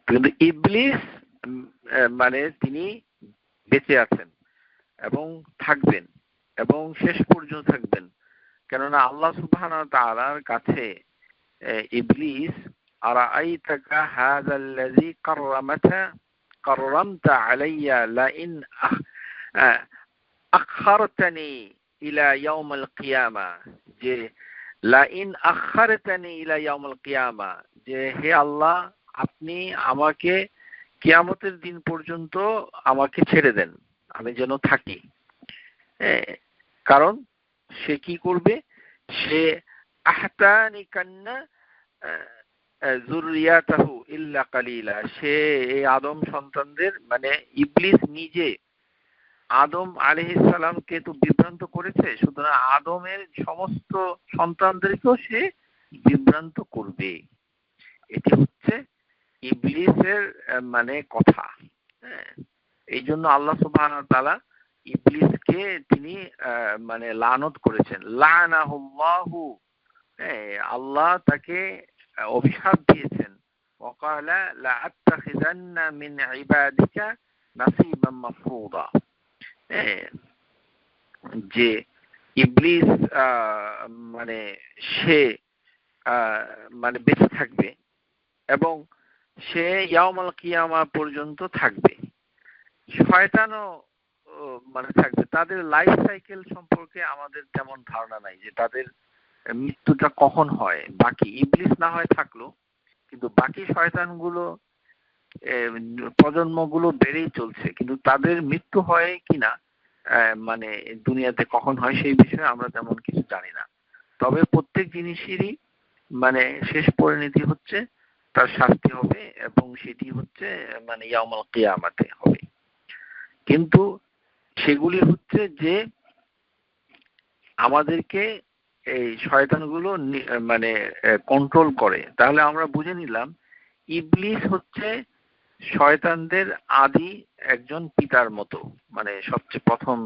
কিন্তু ইবলিস মানে তিনি বেঁচে আছেন এবং থাকবেন এবং শেষ পর্যন্ত থাকবেন। কেননা আল্লাহ সুবহানাহু ওয়া তাআলার কাছে ইবলিস, আরাআইতাকা হাযাল্লাযী কাররামতা আলাইয়া লাইন আখখারতানি ইলা ইয়াউমিল কিয়ামা, যে লাইন আখখারতানি ইলা ইয়াউমিল কিয়ামা, যে হে আল্লাহ আপনি আমাকে কিয়ামতের দিন পর্যন্ত আমাকে ছেড়ে দেন, আমি যেন থাকি। কারণ সে কি করবে, সে আহতানিকান্না যুররিয়াতাহু ইল্লা কালিলা, সে এই আদম সন্তানদের, মানে ইবলিস নিজে আদম আলাইহিস সালামকে তো বিভ্রান্ত করেছে, সুতরাং আদমের সমস্ত সন্তানদেরকেও সে বিভ্রান্ত করবে। এটি হচ্ছে ইবলিসের মানে কথা। এই জন্য আল্লাহ সুবহানাহু ওয়া তাআলা ইবলিসকে তিনি মানে লানত করেছেন, লানাহুল্লাহু, আল্লাহ তাকে অভিশাপ দিয়েছেন। ওয়াকালা লাআত্তাখিযান্না মিন ইবাদিকা নাসীবাম মাফরুদা, যে ইবলিস মানে সে মানে বেঁচে থাকবে এবং সে ইয়াউমুল কিয়ামা পর্যন্ত থাকবে। শয়তানও মানে থাকবে। তাদের লাইফ সাইকেল সম্পর্কে আমাদের তেমন ধারণা নাই, যে তাদের মৃত্যুটা কখন হয়। বাকি ইবলিস না হয় থাকলো, কিন্তু বাকি শয়তানগুলো প্রজন্মগুলো বেড়েই চলছে, কিন্তু তাদের মৃত্যু হয় কিনা মানে দুনিয়াতে কখন হয় সেই বিষয়ে আমরা তেমন কিছু জানি না। তবে প্রত্যেক জিনিসেরই মানে শেষ পরিণতি হচ্ছে তার শাস্তি হবে, এবং সেটি হচ্ছে মানে ইয়াউমুল কিয়ামাতে হবে। কিন্তু সেগুলি হচ্ছে যে আমাদেরকে এই শয়তানগুলো মানে কন্ট্রোল করে। তাহলে আমরা বুঝে নিলাম ইবলিস হচ্ছে শয়তানদের আদি একজন পিতার মতো, মানে সবচেয়ে প্রথম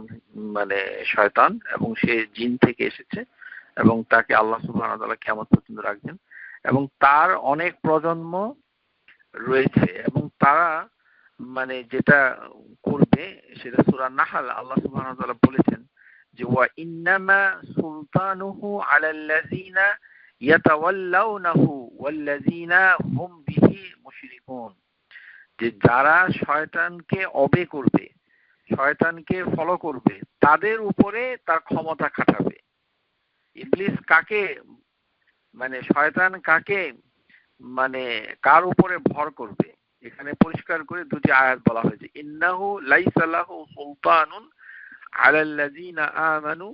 মানে শয়তান, এবং সে জিন থেকে এসেছে এবং তাকে আল্লাহ সুবহানাহু ওয়া তাআলা কিয়ামত পর্যন্ত রাখবেন এবং তার অনেক প্রজন্ম রয়েছে এবং তারা মানে যেটা করবে সেটা সূরা নাহল আল্লাহ সুবহানাহু ওয়া তাআলা বলেছেন যে ওয়া ইন্নামা সুলতানুহু আলাল্লাযিনা ইয়াতাওয়াল্লাউনাহু ওয়াল্লাযিনা হুম বিহি মুশরিকুন, যে যারা শয়তানকে অবে করবে, শয়তানকে ফলো করবে, তাদের উপরে তার ক্ষমতা খাটাবে। ইবলিস কাকে মানে শয়তান কাকে মানে কার উপরে ভর করবে, এখানে পরিষ্কার করে দুটি আয়াত বলা হয়েছে, ইন্নাহু লাইসা লাহু সুলতানুন আলাল্লাযিনা আমানু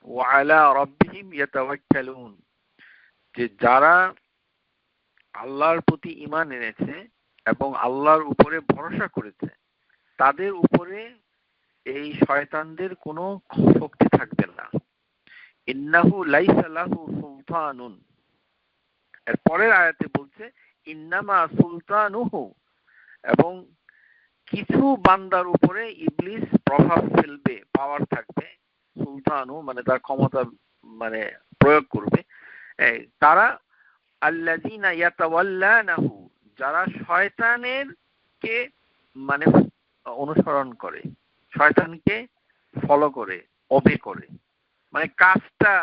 ওয়া আলা রাব্বিহিম ইয়াতাওয়াক্কালুন, যে যারা আল্লাহর প্রতি ঈমান এনেছে এবং আল্লাহর উপরে ভরসা করেছে তাদের উপরে এই শয়তানদের কোনো শক্তি থাকবে না। ইন্নাহু লাইসা লাহু সুলতানুন, এর পরের আয়াতে বলছে ইন্নামা সুলতানুহু, এবং কিছু বান্দার উপরে ইবলিস প্রভাব ফেলবে, পাওয়ার থাকবে, সুলতানু মানে তার ক্ষমতা মানে প্রয়োগ করবে, তারা আল্লাযিনা ইয়াতাওয়াল্লানাহু, যারা শয়তানের কে মানে অনুসরণ করে, শয়তানকে ফলো করে, ওবে করে, মানে কাজটা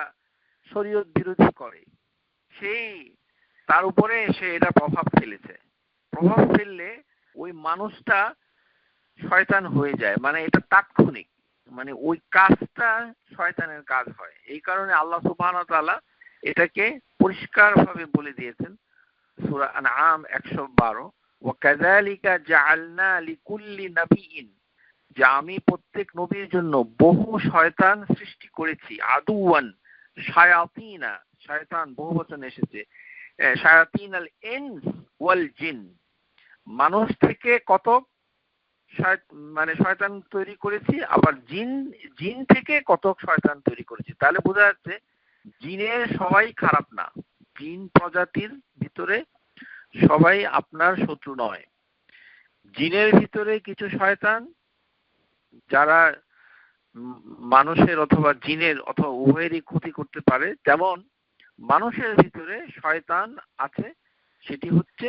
শরীয়ত বিরোধী করে, সেই তার উপরে সে এটা প্রভাব ফেলেছে। প্রভাব ফেললে ওই মানুষটা শয়তান হয়ে যায়, মানে এটা তাৎক্ষণিক, মানে ওই কাজটা শয়তানের কাজ হয়। এই কারণে আল্লাহ সুবহানাহু ওয়া তাআলা এটাকে পরিষ্কারভাবে বলে দিয়েছেন সূরা আনআম 112, ওয়া কাযালিকা জাআলনা লিকুল্লি নাবিয়্যিন, যে আমি প্রত্যেক নবীর জন্য বহু শয়তান সৃষ্টি করেছি, আদুওয়ান শায়াতিনা, শয়তান বহুবচনে এসেছে, শায়াতিনাল ইনস ওয়াল জিন, মানুষ থেকে কতক মানে শয়তান তৈরি করেছি, আবার জিন থেকে কতক শয়তান তৈরি করেছি। তাহলে বোঝা যাচ্ছে জিনের সবাই খারাপ না, জিন প্রজাতির ভিতরে সবাই আপনার শত্রু নয়। জিনের ভিতরে কিছু শয়তান যারা মানুষের অথবা জিনের অথবা উভয়েরই ক্ষতি করতে পারে, যেমন মানুষের ভিতরে শয়তান আছে, সেটি হচ্ছে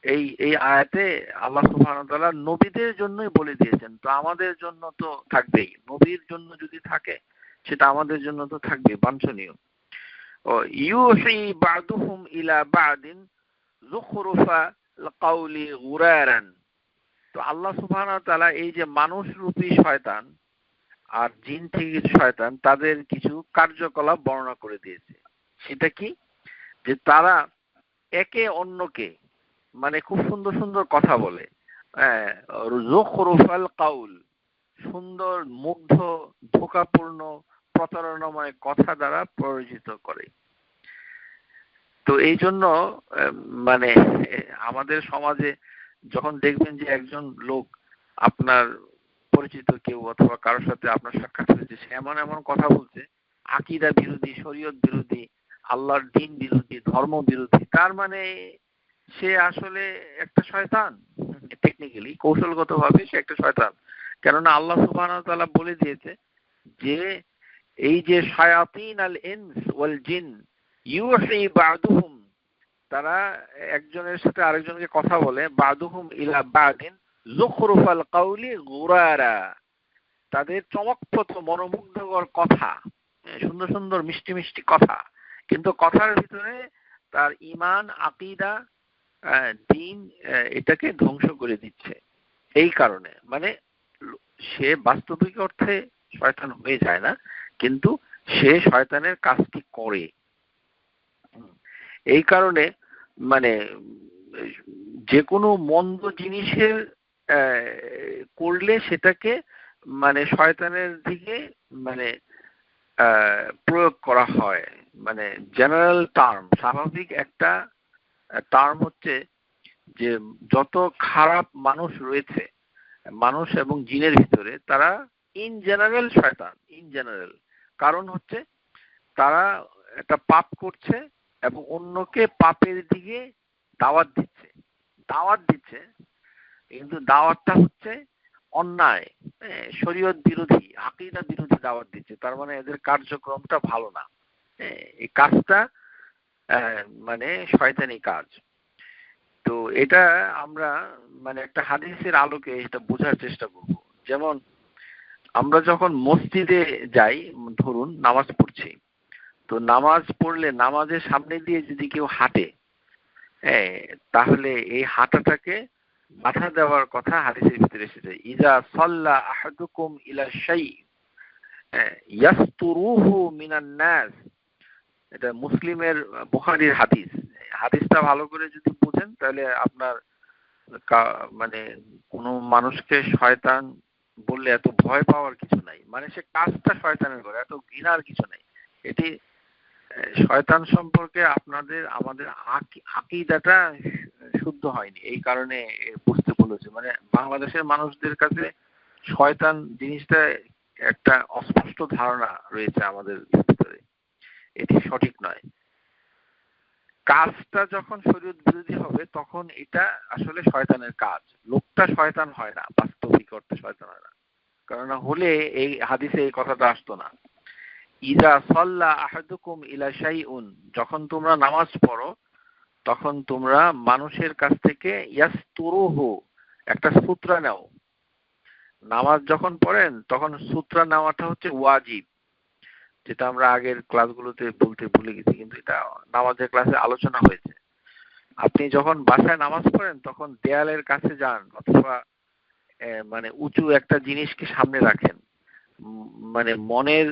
এই এই আয়াতে আল্লাহ সুবহানাহু ওয়া তাআলা নবীদের জন্যই বলে দিয়েছেন, তো আমাদের জন্য তো থাকবেই, নবীর জন্য যদি থাকে সেটা আমাদের জন্য তো থাকবে বাঞ্ছনীয়। ও ইউহি বা'দুহুম ইলা বা'দিন যুখরুফা কাউলি গুরারান, তো আল্লাহ সুবহানাহু ওয়া তাআলা এই যে মানুষ রূপী শয়তান আর জিন থেকে কিছু শয়তান, তাদের কিছু কার্যকলাপ বর্ণনা করে দিয়েছে। সেটা কি, যে তারা একে অন্যকে মানে খুব সুন্দর সুন্দর কথা বলে, যুখরুফাল কাউল, সুন্দর মুগ্ধ ধোঁকাপূর্ণ প্রতারণাময় কথা দ্বারা পরিচিত করে। তো এই জন্য মানে আমাদের সমাজে যখন দেখবেন যে একজন লোক আপনার পরিচিত কেউ অথবা কারোর সাথে আপনার সাক্ষাৎ হয়েছে, সে এমন এমন কথা বলছে আকীদা বিরোধী, শরীয়ত বিরোধী, আল্লাহর দ্বীন বিরোধী, ধর্ম বিরোধী, তার মানে সে আসলে একটা শয়তান। টেকনিক্যালি কৌশলগতভাবে সে একটা শয়তান, কেননা আল্লাহ সুবহানাহু ওয়া তাআলা বলে দিয়েছে যে এই যে শায়াতিন আল ইনস ওয়াল জিন ইউহি বা'দুহুম, তারা একজনের সাথে আরেকজনকে কথা বলে, বা'দুহুম ইলা বা'দিন যুখরুফাল কাউলি গুরারা, তাদের চমকপ্রদ মনোমুগ্ধকর কথা, সুন্দর সুন্দর মিষ্টি মিষ্টি কথা, কিন্তু কথার ভিতরে তার ঈমান, আকীদা, দ্বীন এটাকে ধ্বংস করে দিচ্ছে। এই কারণে মানে সে বাস্তবিক অর্থে শয়তান হয়ে যায় না, কিন্তু সে শয়তানের কাজটি করে। এই কারণে মানে যে কোনো মন্দ জিনিসের করলে সেটাকে মানে শয়তানের দিকে মানে প্রয়োগ করা হয়, মানে জেনারেল টার্ম, স্বাভাবিক একটা টার্ম হচ্ছে যে যত খারাপ মানুষ রয়েছে মানুষ এবং জিনের ভিতরে, তারা ইন জেনারেল শয়তান, ইন জেনারেল। কারণ হচ্ছে তারা একটা পাপ করছে এবং অন্যকে পাপের দিকে দাওয়াত দিচ্ছে, কিন্তু দাওয়াতটা হচ্ছে অন্যায়, শরীয়ত বিরোধী, আকীদা বিরোধী দাওয়াত দিচ্ছে। তার মানে এদের কার্যক্রমটা ভালো না, এই কাজটা মানে শয়তানি কাজ। তো এটা আমরা মানে একটা হাদিসের আলোকে এটা বোঝার চেষ্টা করব। যেমন আমরা যখন মসজিদে যাই, ধরুন নামাজ পড়ছি, তো নামাজ পড়লে নামাজের সামনে দিয়ে যদি কেউ হাঁটে, তাহলে এই হাঁটাটাকে বাধা দেওয়ার কথা হাদিসের ভিতরে এসেছে। ইজা সাল্লা আহাদুকুম ইলা শাই ইয়াসতুরুহু মিনান নাস, এটা মুসলিমের বুখারীর হাদিস। হাদিসটা ভালো করে যদি বুঝেন তাহলে আপনার মানে কোনো মানুষকে শয়তান বললে এত ভয় পাওয়ার কিছু নাই, মানে সে কাজটা শয়তানের করে, এত ঘৃণার কিছু নাই। এটি শয়তান সম্পর্কে আমাদের আকীদাটা শুদ্ধ হয়নি, এই কারণে বুঝতে বলেছে। মানে বাংলাদেশের মানুষদের কাছে শয়তান জিনিসটা একটা অস্পষ্ট ধারণা রয়েছে আমাদের ভিতরে, এটি সঠিক নয়। কাজটা যখন শরীয়ত বিরোধী হবে তখন এটা আসলে শয়তানের কাজ, লোকটা শয়তান হয় না, বাস্তবিক অর্থে শয়তান হয় না। কারণ হলে এই হাদিসে এই কথাটা আসতো না। ইজা সাল্লা আহাদুকুম ইলা শাইউন, যখন তোমরা নামাজ পড়ো তখন তোমরা মানুষের কাছ থেকে ইয়াসতুরুহু, একটা সূত্র নাও। নামাজ যখন পড়েন তখন সূত্র নেওয়াটা হচ্ছে ওয়াজিব, যেটা আমরা আগের ক্লাসগুলোতে বলতে ভুলে গেছি, কিন্তু এটা নামাজের ক্লাসে আলোচনা হয়েছে। আপনি যখন বাসায় নামাজ পড়েন তখন দেয়ালের কাছে যান অথবা মানে উঁচু একটা জিনিসকে সামনে রাখেন, মানে মনের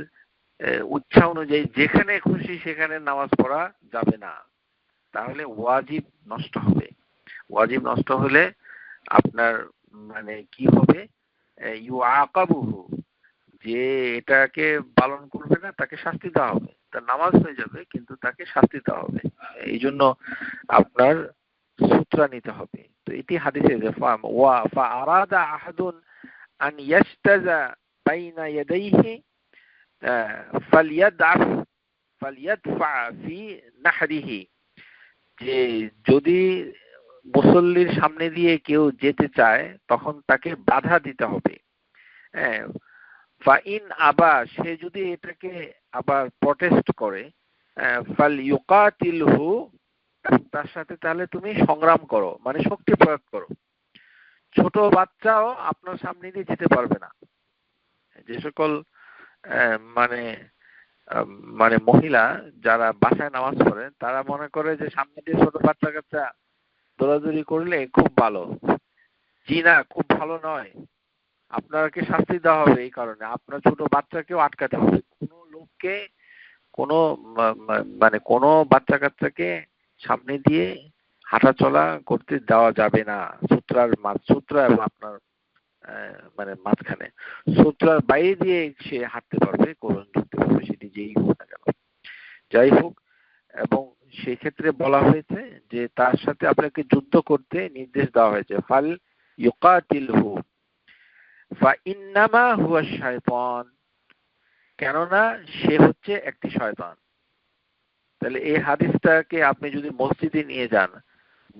ইচ্ছা অনুযায়ী যেখানে খুশি সেখানে নামাজ পড়া যাবে না, তাহলে ওয়াজিব নষ্ট হবে। ওয়াজিব নষ্ট হলে আপনার মানে কি হবে, ইউআকাবুহু, যে এটাকে পালন করবে না তাকে শাস্তি দেওয়া হবে। তার নামাজ হয়ে যাবে কিন্তু তাকে শাস্তি দেওয়া হবে। এই জন্য আপনার সূত্র নিতে হবে। তো এটি হাদিসে যে ফা আরাদা আহাদুন আন ইয়াশতাজা বাইনা ইয়াদাইহি ফালিয়াদফা ফি নাহরিহি, যে যদি মুসল্লির সামনে দিয়ে কেউ যেতে চায় তখন তাকে বাধা দিতে হবে। ফাইন আবা, সে যদি এটাকে আবার প্রটেস্ট করে, ফালইউকাতিলহু, তার সাথে তাহলে তুমি সংগ্রাম করো, মানে শক্তি প্রয়োগ করো। ছোট বাচ্চাও আপনার সামনে দিয়ে যেতে পারবে না। যে সকল মানে মানে মহিলা যারা বাসায় নামাজ পড়ে তারা মনে করে যে সামনে দিয়ে ছোট বাচ্চা কাচ্চা দৌড়াদৌড়ি করলে খুব ভালো। জি না, খুব ভালো নয়। আপনাকে শাস্তি দেওয়া হবে এই কারণে, আপনার ছোট বাচ্চাকেও আটকাতে হবে। কোনো লোককে মানে কোনো বাচ্চা কাচ্চাকে সামনে দিয়ে হাঁটা চলা করতে দেওয়া যাবে না। সূত্র এবং আপনার মানে মাঝখানে, সূত্রার বাইরে দিয়ে সে হাঁটতে পারবে, কোরআন ঢুকতে পারবে, সেটি যেই হোক না কেন। যাই হোক, এবং সেই ক্ষেত্রে বলা হয়েছে যে তার সাথে আপনাকে যুদ্ধ করতে নির্দেশ দেওয়া হয়েছে। ফাল ইউকাতিলহু ফাইন্নামা হুয়া শায়তান, কেননা সে হচ্ছে একটি শয়তান। তাহলে এই হাদিসটাকে আপনি যদি মসজিদে নিয়ে যান,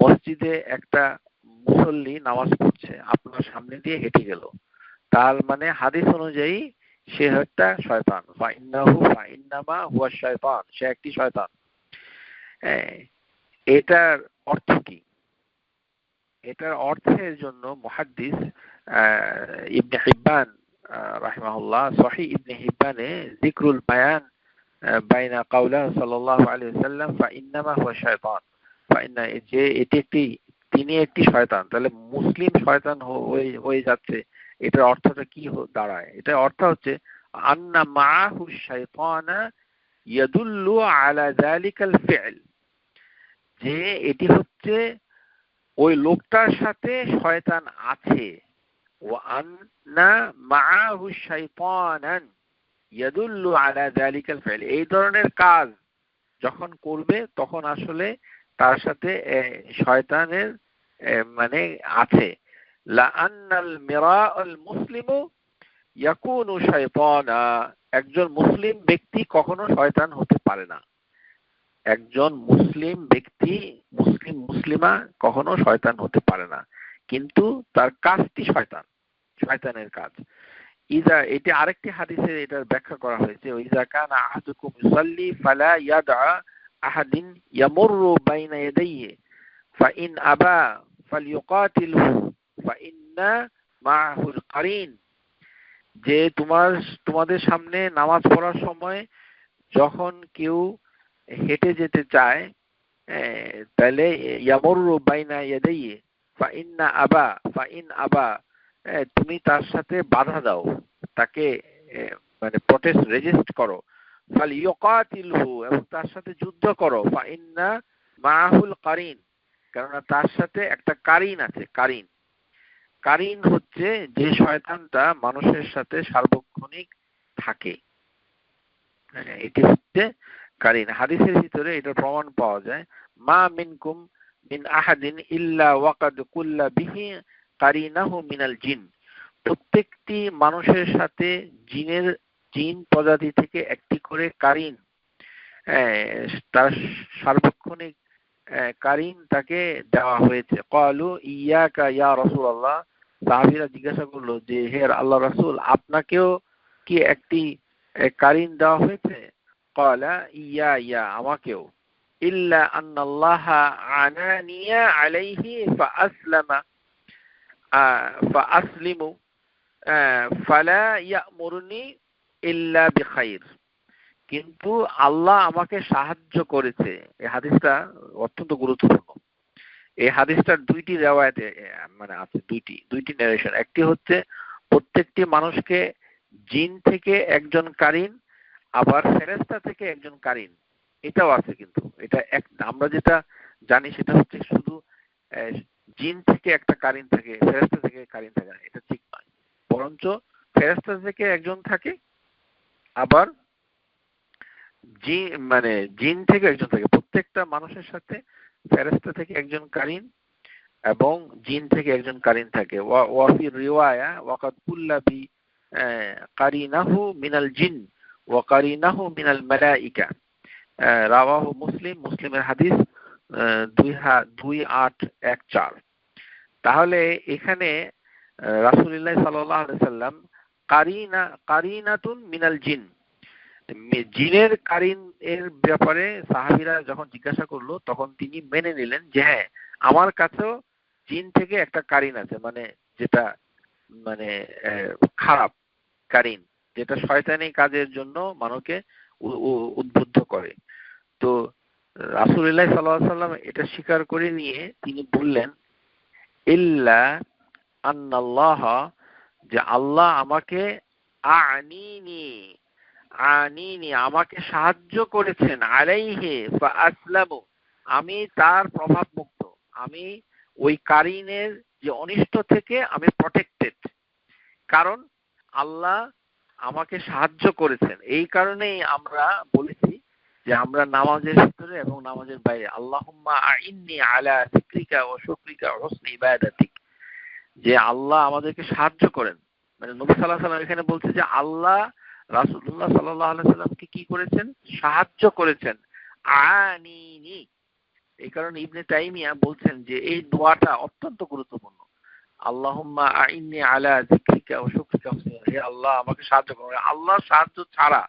মসজিদে একটা মুসল্লি নামাজ পড়ছে, আপনার সামনে দিয়ে হেঁটে গেল, তার মানে হাদিস অনুযায়ী সে একটা শয়তান। ফাইন্নামা হুয়া শায়তান, সে একটি শয়তান। এটার অর্থ কি? এটার অর্থের জন্য মুহাদ্দিস ইবনে হিব্বান রাহিমাহুল্লাহ সহিহ ইবনে হিব্বানে যিকরুল বায়ান বাইনা কাওলা সাল্লাল্লাহু আলাইহি ওয়াসাল্লাম ফাইন্নামা হুয়া শায়তান, যে তিনি একটি শয়তান, তাহলে মুসলিম শয়তান হয়ে যাচ্ছে। এটার অর্থটা কি দাঁড়ায়? এটার অর্থ হচ্ছে আন্না মাআহু শায়তানা ইয়াদুল্লু আলা যালিকাল ফি'ল, যে এটি হচ্ছে ওই লোকটার সাথে শয়তান আছে। ওয়া আন্না মাআহু শায়তানান ইয়াদুল্লু আলা যালিকাল ফি'ল, এই ধরনের কাজ যখন করবে তখন আসলে তার সাথে শয়তানের মানে আছে। লা আন্নাল মিরাআল মুসলিমু ইয়াকুনু শায়তানা, একজন মুসলিম ব্যক্তি কখনো শয়তান হতে পারে না। একজন মুসলিম ব্যক্তি, মুসলিমা কখনো শয়তান হতে পারে না, কিন্তু তার কাজটি শয়তানের কাজ। এটি আরেকটি হাদিসে এটার ব্যাখ্যা করা হয়েছে, ইযা কানা আহাদুকুম ইউসাল্লি ফালা ইয়াদা আহাদিন ইয়ামুররু বাইনা ইয়াদাইহি ফাইন আবা ফালইউকাতিলহু ফাইন্না মাআহুল কারিন। যে তোমাদের সামনে নামাজ পড়ার সময় যখন কেউ হেঁটে যেতে চায়, তাহলে ইয়ামুররু বাইনা ইয়াদাইহি ফাইন আবা, তুমি তার সাথে বাধা দাও, তাকে মানে প্রটেস্ট রেজিস্ট করো। ফালইউকাতিলহু, এবং তার সাথে যুদ্ধ করো। ফাইন্না মাআহুল কারিন, কেননা তার সাথে একটা কারিন আছে। কারিন হচ্ছে যে শয়তানটা মানুষের সাথে সার্বক্ষণিক থাকে, এটি হচ্ছে কারিন। হাদিসের ভিতরে এটা প্রমাণ পাওয়া যায়, মা মিনকুম মিন আহাদিন ইল্লা ওয়াকাদ কুল্লা বিহি কারিনাহু মিনাল জিন। প্রত্যেকটি মানুষের সাথে জিন প্রজাতি থেকে একটি করে কারিন, তার সার্বক্ষণিক কারিন তাকে দেওয়া হয়েছে। ক্বালু ইয়াকা ইয়া রাসূলুল্লাহ, সাহাবীরা জিজ্ঞাসা করলো যে হে আল্লাহর রাসূল, আপনাকেও কি একটি কারিন দেওয়া হয়েছে? ক্বালা ইয়া, আমাকেও। ইল্লা আন্নাল্লাহা আনানিয়া আলাইহি ফাআসলিমু ফালা ইয়ামুরনি ইল্লা বিখাইর। কিন্তু আল্লাহ আমাকে সাহায্য করেছে। এই হাদিসটা অত্যন্ত গুরুত্বপূর্ণ। এই হাদিসটার দুইটি রিওয়ায়াতে মানে আছে, দুইটি নারেশন। একটি হচ্ছে প্রত্যেকটি মানুষকে জিন থেকে একজন কারিন, আবার ফেরেশতা থেকে একজন কারিন, এটাও আছে। কিন্তু এটা আমরা যেটা জানি সেটা হচ্ছে শুধু জিন থেকে একটা কারিন থাকে, ফেরেশতা থেকে কারিন থাকে না, এটা ঠিক নয়। বরঞ্চ ফেরেশতা থেকে একজন থাকে, আবার জিন থেকে একজন থাকে। প্রত্যেকটা মানুষের সাথে ফেরেশতা থেকে একজন কারিন এবং জিন থেকে একজন কারিন থাকে। ওয়াফি রিওয়ায়া ওয়াকাদ কুল্লা বি কারিনাহু মিনাল জিন ওয়া কারিনাহু মিনাল মালাইকা, রাওয়াহু মুসলিমের হাদিস 2814। তাহলে এখানে রাসূলুল্লাহ সাল্লাল্লাহু আলাইহি সাল্লাম কারিনাতুন মিনাল জিন, জিনের কারিন এর ব্যাপারে সাহাবীরা যখন জিজ্ঞাসা করলো তখন তিনি মেনে নিলেন যে হ্যাঁ, আমার কাছেও জিন থেকে একটা কারিন আছে, মানে যেটা মানে খারাপ কারিন, যেটা শয়তানি কাজের জন্য মানুষকে উদ্বুদ্ধ করে। তো রাসূলুল্লাহ সাল্লাল্লাহু আলাইহি সাল্লাম এটা স্বীকার করে নিয়ে তিনি বললেন ইল্লা আন্নাল্লাহ, যে আল্লাহ আমাকে আনিনি আমাকে সাহায্য করেছেন, আলাইহি ফাআসলামু, আমি তার প্রভাব মুক্ত, আমি ওই কারিনের যে অনিষ্ট থেকে আমি প্রটেক্টেড, কারণ আল্লাহ আমাকে সাহায্য করেছেন। এই কারণেই আমরা বলেছি যে আমরা নামাজের ভিতরে এবং নামাজের বাইরে আল্লাহুম্মা আইন্নি আলা যিকরিকা ওয়া শুকরিকা ওয়া হুসনি ইবাদাতিক, যে আল্লাহ আমাদেরকে সাহায্য করেন। মানে নবী সাল্লাল্লাহু আলাইহি ওয়াসাল্লাম এখানে বলছে যে আল্লাহ রাসূলুল্লাহ সাল্লাল্লাহু আলাইহি ওয়াসাল্লামকে কি করেছেন? সাহায্য করেছেন। আনিনি। এই কারণে ইবনে তাইমিয়া বলছেন যে এই দোয়াটা অত্যন্ত গুরুত্বপূর্ণ। আল্লাহুম্মা আইন্নি আলা যিকরিকা ওয়া শুকরিকা, হে আল্লাহ আমাকে সাহায্য করুন। আল্লাহর সাহায্য ছাড়া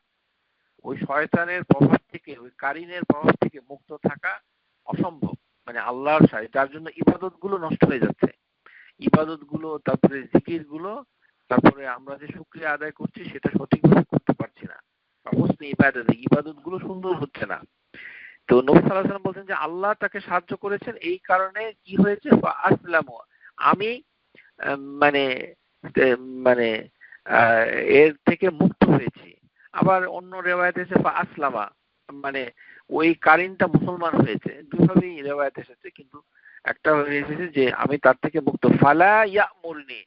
ওই শয়তানের প্রভাব থেকে, ওই কারিনের প্রভাব থেকে মুক্ত থাকা অসম্ভব। মানে আল্লাহর সাহায্য, যার জন্য ইবাদত গুলো নষ্ট হয়ে যাচ্ছে, ইবাদত গুলো, তারপরে জিকির গুলো, তারপরে আমরা যে শুকরিয়া আদায় করছি সেটা সঠিকভাবে করতে পারছি না, হুসনি ইবাদত গুলো সুন্দর হচ্ছে না। তো নবী সাল্লাল্লাহু আলাইহি ওয়াসাল্লাম বলছেন যে আল্লাহ তাকে সাহায্য করেছেন, এই কারণে কি হয়েছে? আসলামু, আমি মানে মানে এর থেকে মুক্ত হয়েছি। আবার অন্য রিওয়ায়াত এসেছে আসলামা, মানে ওই কারিনটা মুসলমান হয়েছে। দুইভাবেই রিওয়ায়াত এসেছে, কিন্তু একটা এসেছে যে আমি তার থেকে মুক্ত। ফালা ইয়ামুরনি,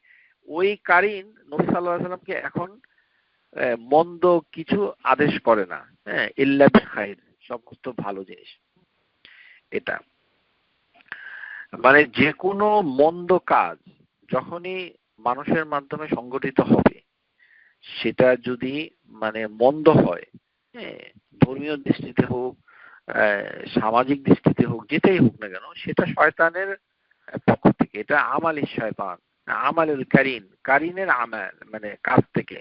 ওই কারিন নবী সাল্লাল্লাহু আলাইহি ওয়াসাল্লামকে এখন মন্দ কিছু আদেশ করে না, হ্যাঁ, ইল্লা বিখাইর, সমস্ত ভালো জিনিস। এটা মানে যে কোনো মন্দ কাজ যখনই মানুষের মাধ্যমে সংগঠিত হবে সেটা যদি মানে মন্দ হয়, হ্যাঁ, ধর্মীয় দৃষ্টিতে হোক, সামাজিক দৃষ্টিতে হোক, যেটাই হোক না কেন, সেটা শয়তানের পক্ষ থেকে, এটা আমালি শয়তান, আমালুল কারিনের আমাল মানে কাজ থেকে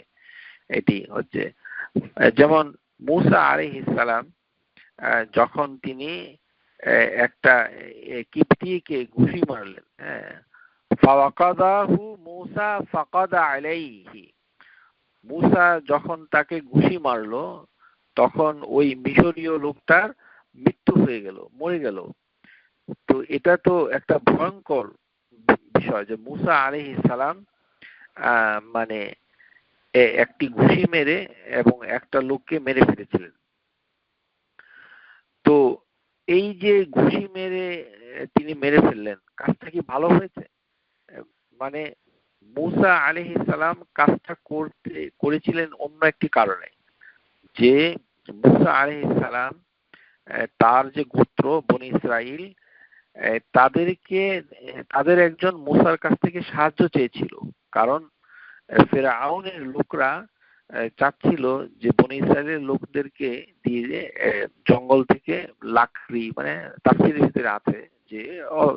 এটি হচ্ছে। যেমন মূসা আলাইহিস সালাম যখন তিনি একটা কিবতীকে ঘুষি মারলেন, হ্যাঁ, ফাওয়াকাদাহু মূসা ফাকাদা আলাইহি, মূসা যখন তাকে ঘুষি মারলো তখন ওই মিশরীয় লোকটার মৃত্যু হয়ে গেল, মরে গেল। তো এটা তো একটা ভয়ঙ্কর বিষয় যে মূসা আলাইহিস সালাম মানে একটি ঘুষি মেরে এবং একটা লোককে মেরে ফেলেছিলেন। তো এই যে ঘুষি মেরে তিনি মেরে ফেললেন, কাজটা কি ভালো হয়েছে? মানে মূসা আলাইহিস সালাম কাজটা করেছিলেন অন্য একটি কারণে, যে মূসা আলাইহিস সালাম তার যে গোত্র বনি ইসরাইল, তাদের একজন মূসার কাছ থেকে সাহায্য চেয়েছিল। কারণ ফেরাউনের লোকরা চাচ্ছিল যে বনি ইসরাইলের লোকদেরকে দিয়ে জঙ্গল থেকে লাকড়ি, মানে তাফসীরের ভিতরে আছে যে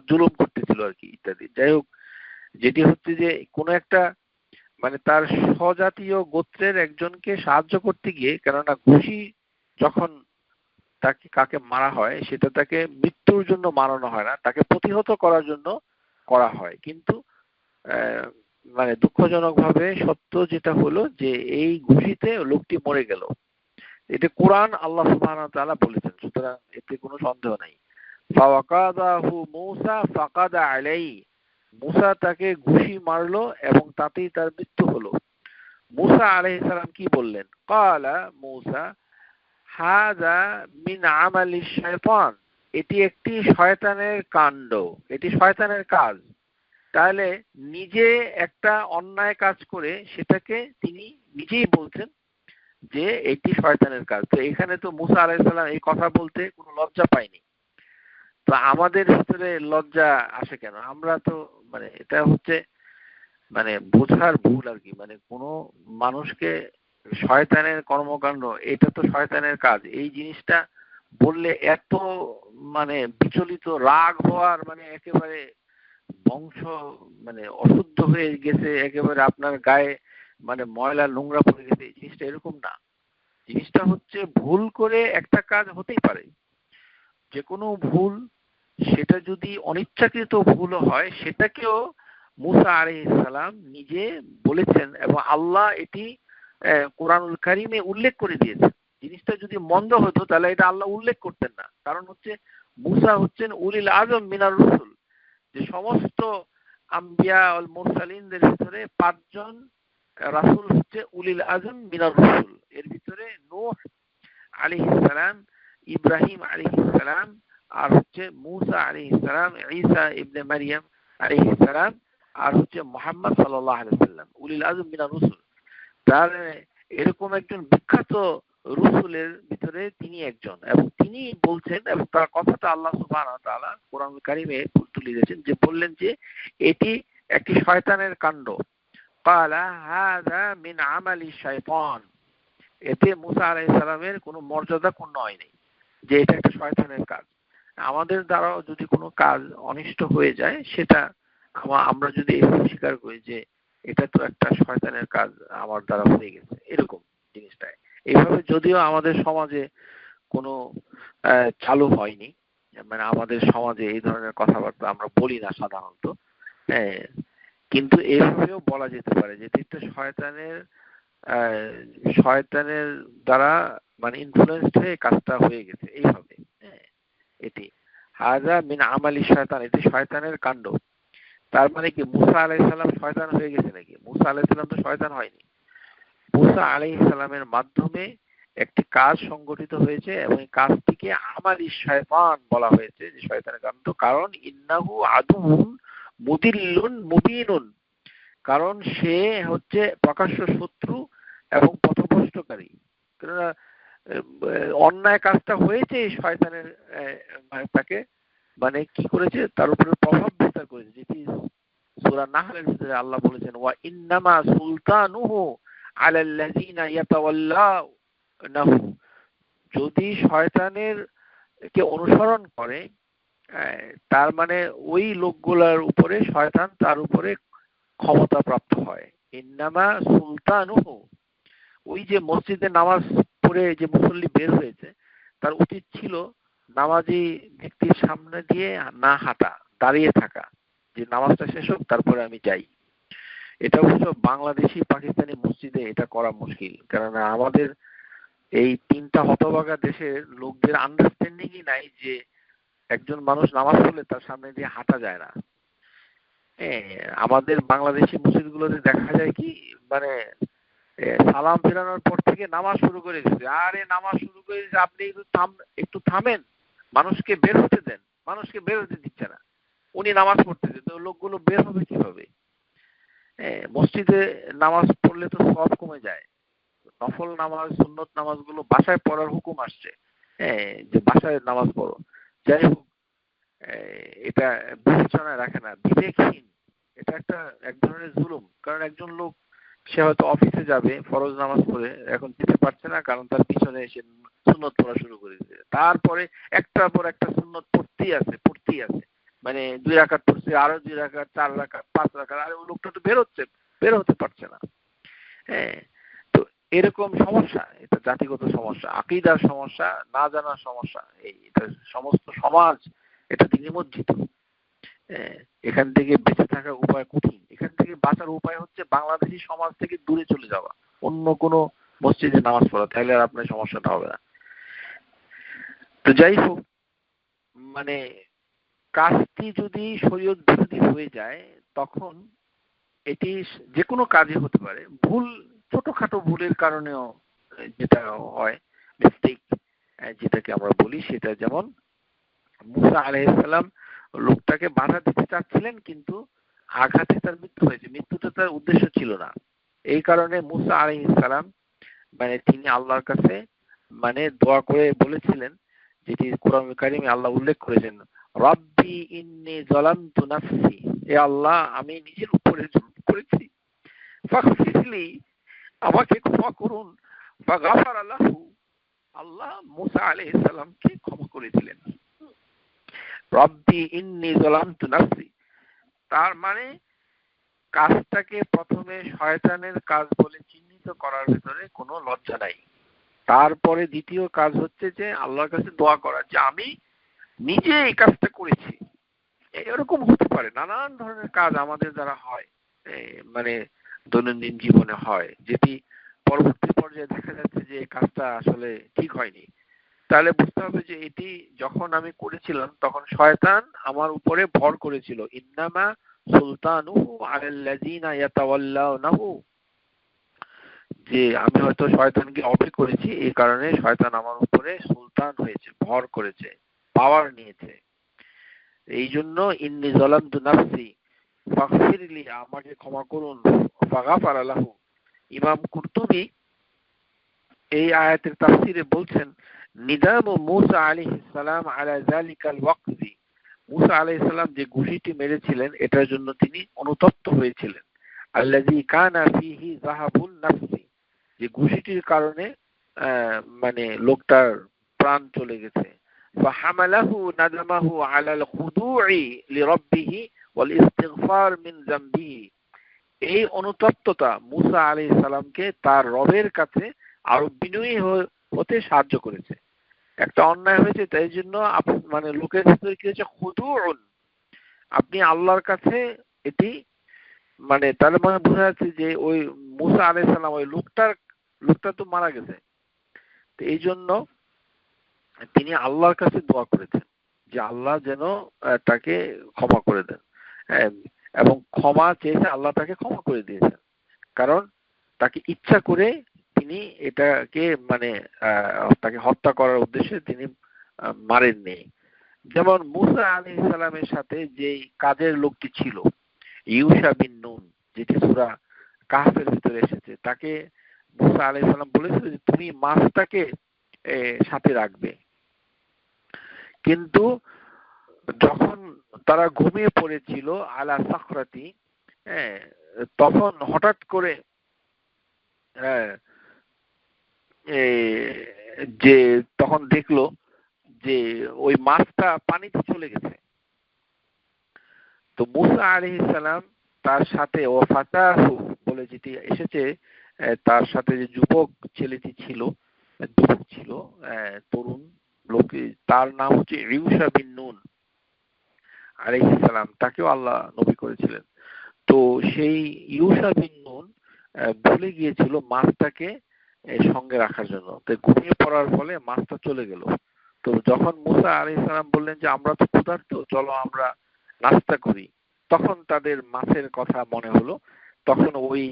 জুলুম করতেছিল আর কি, ইত্যাদি। যাই হোক, যেটি হচ্ছে যে কোনো একটা মানে তার স্বজাতীয় গোত্রের একজনকে সাহায্য করতে গিয়ে, কেননা ঘুষি যখন তাকে কাকে মারা হয় সেটা তাকে মৃত্যুর জন্য মারানো হয় না, তাকে প্রতিহত করার জন্য করা হয়। কিন্তু মানে দুঃখজনকভাবে সত্য যেটা হলো যে এই ঘুষিতে লোকটি মরে গেল। এটা কোরআন আল্লাহ সুবহানাহু ওয়া তাআলা বলেছেন, সুতরাং এতে কোনো সন্দেহ নাই। ফাওয়াকাদাহু মূসা ফাকাদা আলাইহি, মূসা তাকে ঘুষি মারলো এবং তাতেই তার মৃত্যু হলো। মূসা আলাইহিস সালাম কি বললেন? ক্বালা মূসা হাযা মিন আমালিশ শায়তান, এটি একটি শয়তানের কাণ্ড, এটি শয়তানের কাজ। তাহলে নিজে একটা অন্যায় কাজ করে সেটাকে তিনি নিজেই বলছেন যে এটি শয়তানের কাজ। তো এখানে তো মূসা আলাইহিস সালাম এই কথা বলতে কোনো লজ্জা পায়নি। তো আমাদের ভিতরে লজ্জা আসে কেন? আমরা তো মানে এটা হচ্ছে মানে বোঝার ভুল আর কি। মানে কোনো মানুষকে শয়তানের কর্মকাণ্ড, এটা তো শয়তানের কাজ, এই জিনিসটা বললে এত মানে বিচলিত, রাগ হওয়ার মানে একেবারে বংশ মানে অশুদ্ধ হয়ে গেছে, একেবারে আপনার গায়ে মানে ময়লা নোংরা পড়ে গেছে, এই জিনিসটা এরকম না। জিনিসটা হচ্ছে ভুল করে একটা কাজ হতেই পারে, যে কোনো ভুল, সেটা যদি অনিচ্ছাকৃত ভুল হয় সেটাকেও মূসা আলাইহিস সালাম নিজে বলেছেন এবং আল্লাহ এটি কোরআনুল কারীমে উল্লেখ করে দিয়েছেন। জিনিসটা যদি মন্দ হতো তাহলে এটা আল্লাহ উল্লেখ করতেন না। কারণ হচ্ছে মূসা হচ্ছেন উলিল আযম মিনার রসুল, যে সমস্ত আম্বিয়া ওয়াল মুরসালিনদের ভিতরে 5 জন রাসূল হচ্ছে উলিল আযম মিনার রসুল। এর ভিতরে নূহ আলাইহিস সালাম, ইব্রাহিম আলাইহিস সালাম, আর হচ্ছে মূসা আলাইহিস সালাম, ঈসা ইবনে মারইয়াম আলাইহিস সালাম, আর হচ্ছে মুহাম্মদ সাল্লাল্লাহু আলাইহি ওয়াসাল্লাম, উলিল আযম মিনার রসুল। তার এরকম একজন বিখ্যাত রসুলের ভিতরে তিনি একজন, এবং তিনি বলছেন এবং তার কথাটা আল্লাহ সুবহানাহু ওয়া তাআলা কোরআনুল কারীমে তুলে দিয়েছেন, যে বললেন যে এটি একটি শয়তানের কাণ্ড। ক্বালা হাযা মিন আমালি শাইতান, এতে মূসা আলাইহিস সালামের কোনো মর্যাদা ক্ষুণ্ণ হয়নি, যে এটা একটা শয়তানের কাজ। আমাদের দ্বারাও যদি কোনো কাজ অনিষ্ট হয়ে যায়, সেটা আমরা যদি এভাবে স্বীকার করি যে এটা তো একটা শয়তানের কাজ আমার দ্বারা হয়ে গেছে, এরকম জিনিসটা এইভাবে যদিও আমাদের সমাজে কোনো চালু হয়নি, মানে আমাদের সমাজে এই ধরনের কথাবার্তা আমরা বলি না সাধারণত, হ্যাঁ, কিন্তু এইভাবেও বলা যেতে পারে যে এটা শয়তানের দ্বারা মানে ইনফ্লুয়েন্সড হয়ে কাজটা হয়ে গেছে এইভাবে। হ্যাঁ, এটি হাযা মিন আমালি শয়তান, এটি শয়তানের কাণ্ড। তার মানে কি মূসা আলাইহিস সালাম শয়তান হয়ে গেছে নাকি? মূসা আলাইহিস সালাম তো শয়তান হয়নি। মূসা আলাইহিস সালামের মাধ্যমে একটি কাজ সংগঠিত হয়েছে এবং এই কাজটিকে আমালি শয়তান বলা হয়েছে, যে শয়তানের কাণ্ড। কারণ ইন্নাহু আদুউন মুদিল্লুন মুবিনুন, কারণ সে হচ্ছে প্রকাশ্য শত্রু এবং পথভ্রষ্টকারী। কেননা অন্যায় কাজটা হয়েছে এই শয়তানের তাকে মানে কি করেছে, তার উপরে প্রভাব বিস্তার করেছে। যেটি সূরা নাহলের ভিতরে আল্লাহ বলেছেন ওয়া ইন্নামা সুলতানুহু আলাল্লাযিনা ইয়াতাওয়াল্লাউনাহু, যদি শয়তানের কে অনুসরণ করে, তার মানে ওই লোকগুলোর উপরে শয়তান তার উপরে ক্ষমতা প্রাপ্ত হয়। ইন্নামা সুলতানুহু, ওই যে মসজিদে নামাজ পড়ে যে মুসল্লি বের হয়েছে, তার উচিত ছিল নামাজি ব্যক্তির সামনে দিয়ে না হাঁটা, দাঁড়িয়ে থাকা, যে নামাজটা শেষ হোক তারপরে আমি যাই। এটা অবশ্য বাংলাদেশি পাকিস্তানি মসজিদে এটা করা মুশকিল, কারণ আমাদের এই তিনটা হতভাগা দেশের লোকদের আন্ডারস্ট্যান্ডিংই নাই যে একজন মানুষ নামাজ পড়লে তার সামনে দিয়ে হাঁটা যায় না। আমাদের বাংলাদেশি মসজিদগুলোতে দেখা যায় কি, মানে সালাম ফেরানোর পর থেকে নামাজ শুরু করে দিচ্ছে। আরে নামাজ শুরু করে দিচ্ছে, আপনি একটু থামেন, মানুষকে বের হতে দেন। মানুষকে বের হতে দিচ্ছে না, উনি নামাজ পড়তেছে, তো লোকগুলো বের হবে কিভাবে? মসজিদে নামাজ পড়লে তো সব কমে যায়। নফল নামাজ, সুন্নত নামাজগুলো বাসায় পড়ার হুকুম আসছে, যে বাসায় নামাজ পড়ো। যাই হোক, এটা বিবেচনায় রাখে না, বিবেকহীন। এটা এক ধরনের জুলুম। কারণ একজন লোক, সে হয়তো অফিসে যাবে, ফরজ নামাজ পড়ে এখন যেতে পারছে না, কারণ তার পিছনে এসে সুন্নত পড়া শুরু করে দিয়েছে। তারপরে একটার পর একটা সুন্নত পড়তেই আছে। মানে 2 রাকাত পড়ছে, আরো 2 রাকাত, 4 রাকাত, 5 রাকাত, আর ওই লোকটা তো বের হতে পারছে না। তো এরকম সমস্যা, এটা জাতিগত সমস্যা, আকীদার সমস্যা, না জানার সমস্যা। এটা সমস্ত সমাজ এটাতে নিমজ্জিত। এখান থেকে বেঁচে থাকার উপায় কঠিন। এখান থেকে বাঁচার উপায় হচ্ছে বাংলাদেশি সমাজ থেকে দূরে চলে যাওয়া, অন্য কোনো মসজিদে নামাজ পড়া, তাহলে আর আপনার সমস্যাটা হবে না। তো যাই হোক, মানে কাজটি যদি শরীয়ত বিরোধী হয়ে যায়, তখন এটি যে কোনো কাজে হতে পারে। ভুল, ছোটখাটো ভুলের কারণেও যেটা হয়, মিস্টেক যেটাকে আমরা বলি, সেটা যেমন মুসা আলাইহিস সালাম লোকটাকে বাধা দিতে চাচ্ছিলেন, কিন্তু আঘাতে তার মৃত্যু হয়েছে। মৃত্যুটা তার উদ্দেশ্য ছিল না। এই কারণে মুসা আলাইহিস সালাম মানে তিনি আল্লাহর কাছে মানে দোয়া করে বলেছিলেন, যেটি কোরআন কারিমে আল্লাহ উল্লেখ করেছেন, রব্বি ইন্নী যালামতু নাফসি, হে আল্লাহ আমি নিজের উপরে জুলুম করেছি, ফাগফিরলি, আমাকে ক্ষমা করুন। ফাগাফারা লাহু, আল্লাহ মুসা আলাইহিস সালামকে ক্ষমা করে দিলেন। রব্বি ইন্নী যালামতু নাফসি, তার মানে কাজটাকে প্রথমে শয়তানের কাজ বলে চিহ্নিত করার ভিতরে কোনো লজ্জা নাই। তারপরে দ্বিতীয় কাজ হচ্ছে যে আল্লাহর কাছে দোয়া করা, যে আমি নিজে এই কাজটা করেছি। এরকম হতে পারে, নানান ধরনের কাজ আমাদের দ্বারা হয়, মানে দৈনন্দিন জীবনে হয়, যেটি পরবর্তী পর্যায়ে দেখা যাচ্ছে যে এই কাজটা আসলে ঠিক হয়নি। তাহলে বুঝতে হবে যে এটি যখন আমি করেছিলাম তখন শয়তান আমার উপরে ভর করেছিল। ইন্নামা সুলতানুহু আলাল্লাযিনা ইয়াতাওয়াল্লাউনাহু, যে আমি হয়তো শয়তানকে অবে করেছি, এই কারণে শয়তান আমার উপরে সুলতান হয়েছে, ভর করেছে, পাওয়ার নিয়েছে। এই জন্য ইন্নী যালামতু নাফসি ফাগফিরলি, আমাকে ক্ষমা করুন। ফাগাফারা লাহু। ইমাম কুরতুবী এই আয়াতের তাফসিরে বলছেন, নিদামু মুসা আলাইহিস সালাম আলা যালিকাল ওয়াকতি, মুসা আলাইহিস সালাম যে ঘুষিটি মেরেছিলেন এটার জন্য তিনি অনুতপ্ত হয়েছিলেন। আল্লাযী কানা ফীহি যাহাবুন নাফসি, যে ঘুষিটির কারণে মানে লোকটার প্রাণ চলে গেছে। ফাহামালাহু নাদামাহু আলাল খুদুই লিরাব্বিহি ওয়াল ইস্তিগফার মিন যামবিহি, এই অনুতপ্ততা মুসা আলাইহিস সালামকে তার রবের কাছে আরো বিনয়ী হতে সাহায্য করেছে। একটা অন্যায় হয়েছে, তাই জন্য মানে লোকের ভিতরে কি হচ্ছে, খুদুউন, আপনি আল্লাহর কাছে এটি, মানে তাহলে মানে বোঝা যাচ্ছে যে ওই মুসা আলাইহিস সালাম ওই লোকটা তো মারা গেছে, তো এই জন্য তিনি আল্লাহর কাছে দোয়া করেছেন যে আল্লাহ যেন তাকে ক্ষমা করে দেন, এবং ক্ষমা চেয়েছে, আল্লাহ তাকে ক্ষমা করে দিয়েছেন। কারণ তাকে ইচ্ছা করে তিনি এটাকে মানে তাকে হত্যা করার উদ্দেশ্যে তিনি মারেননি। যেমন মুসা আলাইহিস সালামের সাথে যে কাজের লোকটি ছিল ইউশা বিন নুন, যেটি সূরা কাহফের ভিতরে এসেছে, তাকে মুসা আলাইহিস সালাম বলেছিল যে তুমি মাছটাকে সাথে রাখবে। কিন্তু যখন তারা ঘুমিয়ে পড়েছিল আলা সাখরাতি, তখন হঠাৎ করে হ্যাঁ, যে তখন দেখলো যে ওই মাছটা পানিতে চলে গেছে। তো মুসা আলাইহিস সালাম তার সাথে ও ফাতাহু বলে যেটি এসেছে, তার সাথে যে যুবক ছেলেটি ছিল, তরুণ লোক, তার নাম হচ্ছে ইউশা বিন নুন আলাইহিস সালাম, তাকেও আল্লাহ নবী করেছিলেন। তো সেই ইউশা বিন নুন ভুলে গিয়েছিল মাছটাকে সঙ্গে রাখার জন্য। তো ঘুমিয়ে পড়ার ফলে মাছটা চলে গেল। তো যখন মুসা আলাইহিস সালাম বললেন যে আমরা তো ক্ষুধার্ত, চলো আমরা নাস্তা করি, তখন তাদের মাছের কথা মনে হলো। তখন ওই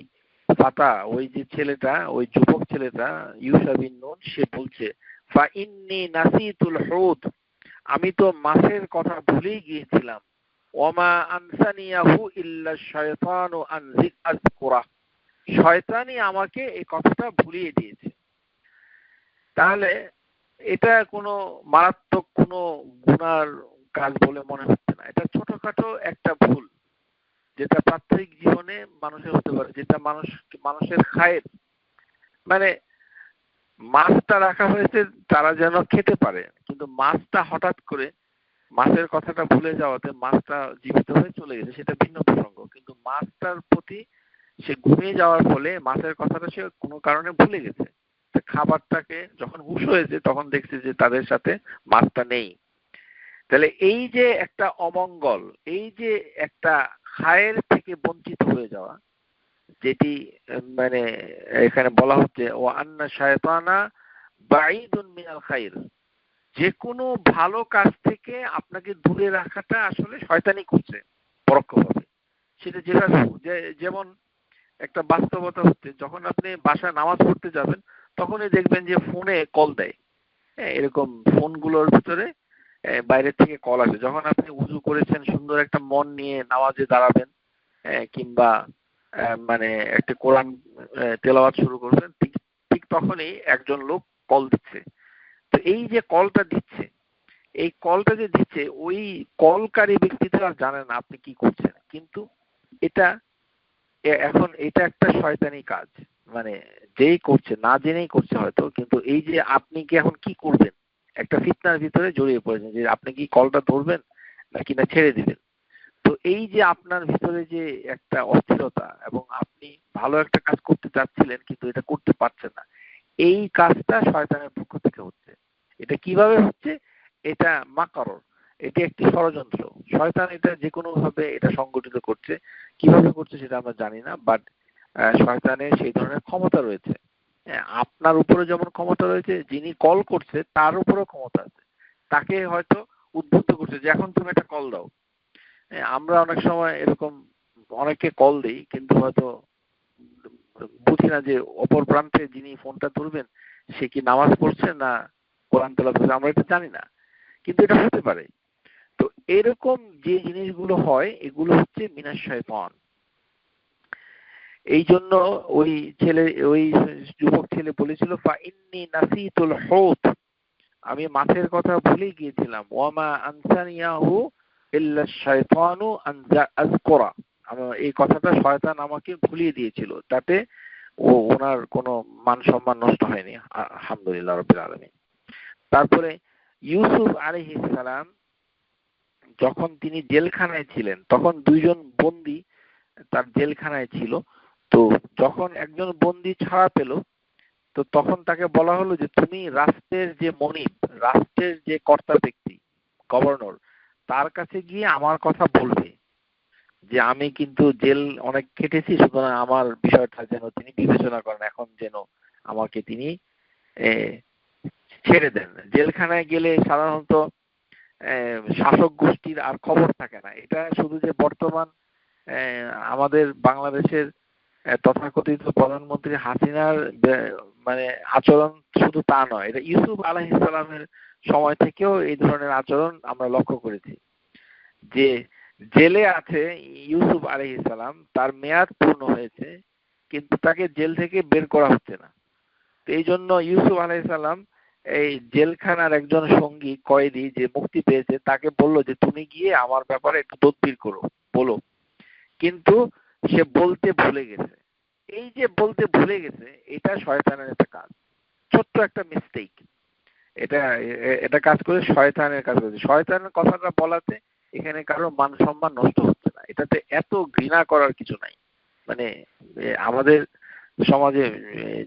ওই যে ছেলেটা, ওই যুবক ছেলেটা ইউশা বিন নুন, সে বলছে ফা ইন্নী নাসিতুল হুত, আমি তো মাছের কথা ভুলেই গিয়েছিলাম। ওমা আনসানিয়াহু ইল্লা শায়তানু আন আযকুরা, শয়তানই আমাকে এই কথাটা ভুলিয়ে দিয়েছে। তাহলে এটা কোনো মারাত্মক কোনো গুনার কাজ বলে মনে হচ্ছে না। এটা ছোটখাটো একটা ভুল, যেটা প্রাত্যহিক জীবনে মানুষের হতে পারে, যেটা মানুষের খায়ের, মানে মাছটা রাখা হয়েছে তারা যেন খেতে পারে, কিন্তু মাছটা হঠাৎ করে মাছের কথাটা ভুলে যাওয়াতে মাছটা জীবিত হয়ে চলে গেছে, সেটা ভিন্ন প্রসঙ্গ। কিন্তু মাছটার প্রতি সে ঘুমিয়ে যাওয়ার ফলে মাছের কথাটা সে কোনো কারণে ভুলে গেছে। খাবারটাকে যখন হুঁশ হয়েছে তখন দেখছে যে তাদের সাথে মাছটা নেই। তাহলে এই যে একটা অমঙ্গল, এই যে একটা খায়ের থেকে বঞ্চিত হয়ে যাওয়া, যেটি মানে এখানে বলা হচ্ছে ও আন্না শায়তানা বাঈদুন মিনাল খাইর, যে কোনো ভালো কাজ থেকে আপনাকে দূরে রাখাটা আসলে শয়তানি করছে পরোক্ষভাবে। সেটা যেমন একটা বাস্তবতা হচ্ছে, যখন আপনি বাসায় নামাজ পড়তে যাবেন তখনই দেখবেন যে ফোনে কল দেয়। এরকম ফোনগুলোর ভিতরে বাইরে থেকে কল আসে। যখন আপনি উজু করেছেন, সুন্দর একটা মন নিয়ে নামাজে দাঁড়াবেন, কিংবা মানে একটা কোরআন তেলাওয়াত শুরু করবেন, ঠিক ঠিক তখনই একজন লোক কল দিচ্ছে। তো এই যে কলটা দিচ্ছে, এই কলটা যে দিচ্ছে, ওই কলকারী ব্যক্তি তো আর জানে না আপনি কি করছেন, কিন্তু এটা এখন এটা একটা শয়তানি কাজ, মানে যেই করছে না জেনেই করছে হয়তো, কিন্তু এই যে আপনি কি এখন কি করবেন, একটা ফিতনার ভিতরে জড়িয়ে পড়েছেন যে আপনি কি কলটা ধরবেন নাকি না ছেড়ে দিবেন। তো এই যে আপনার ভিতরে যে একটা অস্থিরতা, এবং আপনি ভালো একটা কাজ করতে চাচ্ছিলেন কিন্তু এটা করতে পারছেন না, এই কাজটা শয়তানের পক্ষ থেকে হচ্ছে। এটা কিভাবে হচ্ছে? এটা মাকারর, এটি একটি ষড়যন্ত্র। শয়তান এটা যে কোনো ভাবে এটা সংগঠিত করছে, কিভাবে করছে সেটা আমরা জানি না, বাট শয়তানের সেই ধরনের ক্ষমতা রয়েছে। আপনার উপরে যেমন ক্ষমতা রয়েছে, যিনি কল করছে তার উপরেও ক্ষমতা আছে। তাকে হয়তো উদ্বুদ্ধ করছে যে এখন তুমি একটা কল দাও। আমরা অনেক সময় এরকম অনেককে কল দিই, কিন্তু হয়তো বুঝি না যে অপর প্রান্তে যিনি ফোনটা ধরবেন সে কি নামাজ পড়ছে না কোরআন তেলাওয়াত করছে, আমরা এটা জানি না, কিন্তু এটা হতে পারে। তো এরকম যে জিনিসগুলো হয় এগুলো হচ্ছে মিনাশ শয়তান। এই জন্য ওই ওই যুবক ছেলে বলেছিল ফা ইন্নী নাসিতুল হুত, আমি মাছের কথা ভুলে গিয়েছিলাম। ওয়ামা আনসানিয়াহু ইল্লা শাইতানু আন আযকুরা, এই কথাটা শয়তান আমাকে ভুলিয়ে দিয়েছিল, তাতে ওনার কোনো মান সম্মান নষ্ট হয়নি, আলহামদুলিল্লাহ রাব্বিল আলামিন। তারপরে ইউসুফ আলাইহিস সালাম যখন তিনি জেলখানায় ছিলেন, তখন দুইজন বন্দী তার জেলখানায় ছিল। তো যখন একজন বন্দী ছাড়া পেল, তো তখন তাকে বলা হলো যে তুমি রাষ্ট্রের যে মনিব, রাষ্ট্রের যে কর্তা ব্যক্তি, গভর্নর, তার কাছে গিয়ে আমার কথা বলবে যে আমি কিন্তু জেল অনেক খেটেছি, সুতরাং আমার বিষয়টা যেন তিনি বিবেচনা করেন, এখন যেন আমাকে তিনি ছেড়ে দেন। জেলখানায় গেলে সাধারণত শাসক গোষ্ঠীর আর খবর থাকে না। এটা শুধু যে বর্তমান আমাদের বাংলাদেশের তথাকথিত প্রধানমন্ত্রী হাসিনার মানে আচরণ শুধু তা নয়, এটা ইউসুফ আলাইহিস সালামের সময় থেকেও এই ধরনের আচরণ আমরা লক্ষ্য করেছি। যে জেলে আছে ইউসুফ আলাইহিস সালাম, তার মেয়াদ পূর্ণ হয়েছে কিন্তু তাকে জেল থেকে বের করা হচ্ছে না। তো এই জন্য ইউসুফ আলাইহিস সালাম এই জেলখানার একজন সঙ্গী কয়েদি যে মুক্তি পেয়েছে তাকে বলল যে তুমি গিয়ে আমার ব্যাপারে একটু তদবির করো, বলো। কিন্তু সে বলতে ভুলে গেছে। এই যে বলতে ভুলে গেছে, এটা শয়তানের একটা কাজ, ছোট্ট একটা মিস্টেক। এটা এটা কাজ করে শয়তানের কাজ করছে। শয়তানের কথাটা বলাতে এখানে কারো মান সম্মান নষ্ট হচ্ছে না, এটাতে এত ঘৃণা করার কিছু নাই। মানে আমাদের সমাজে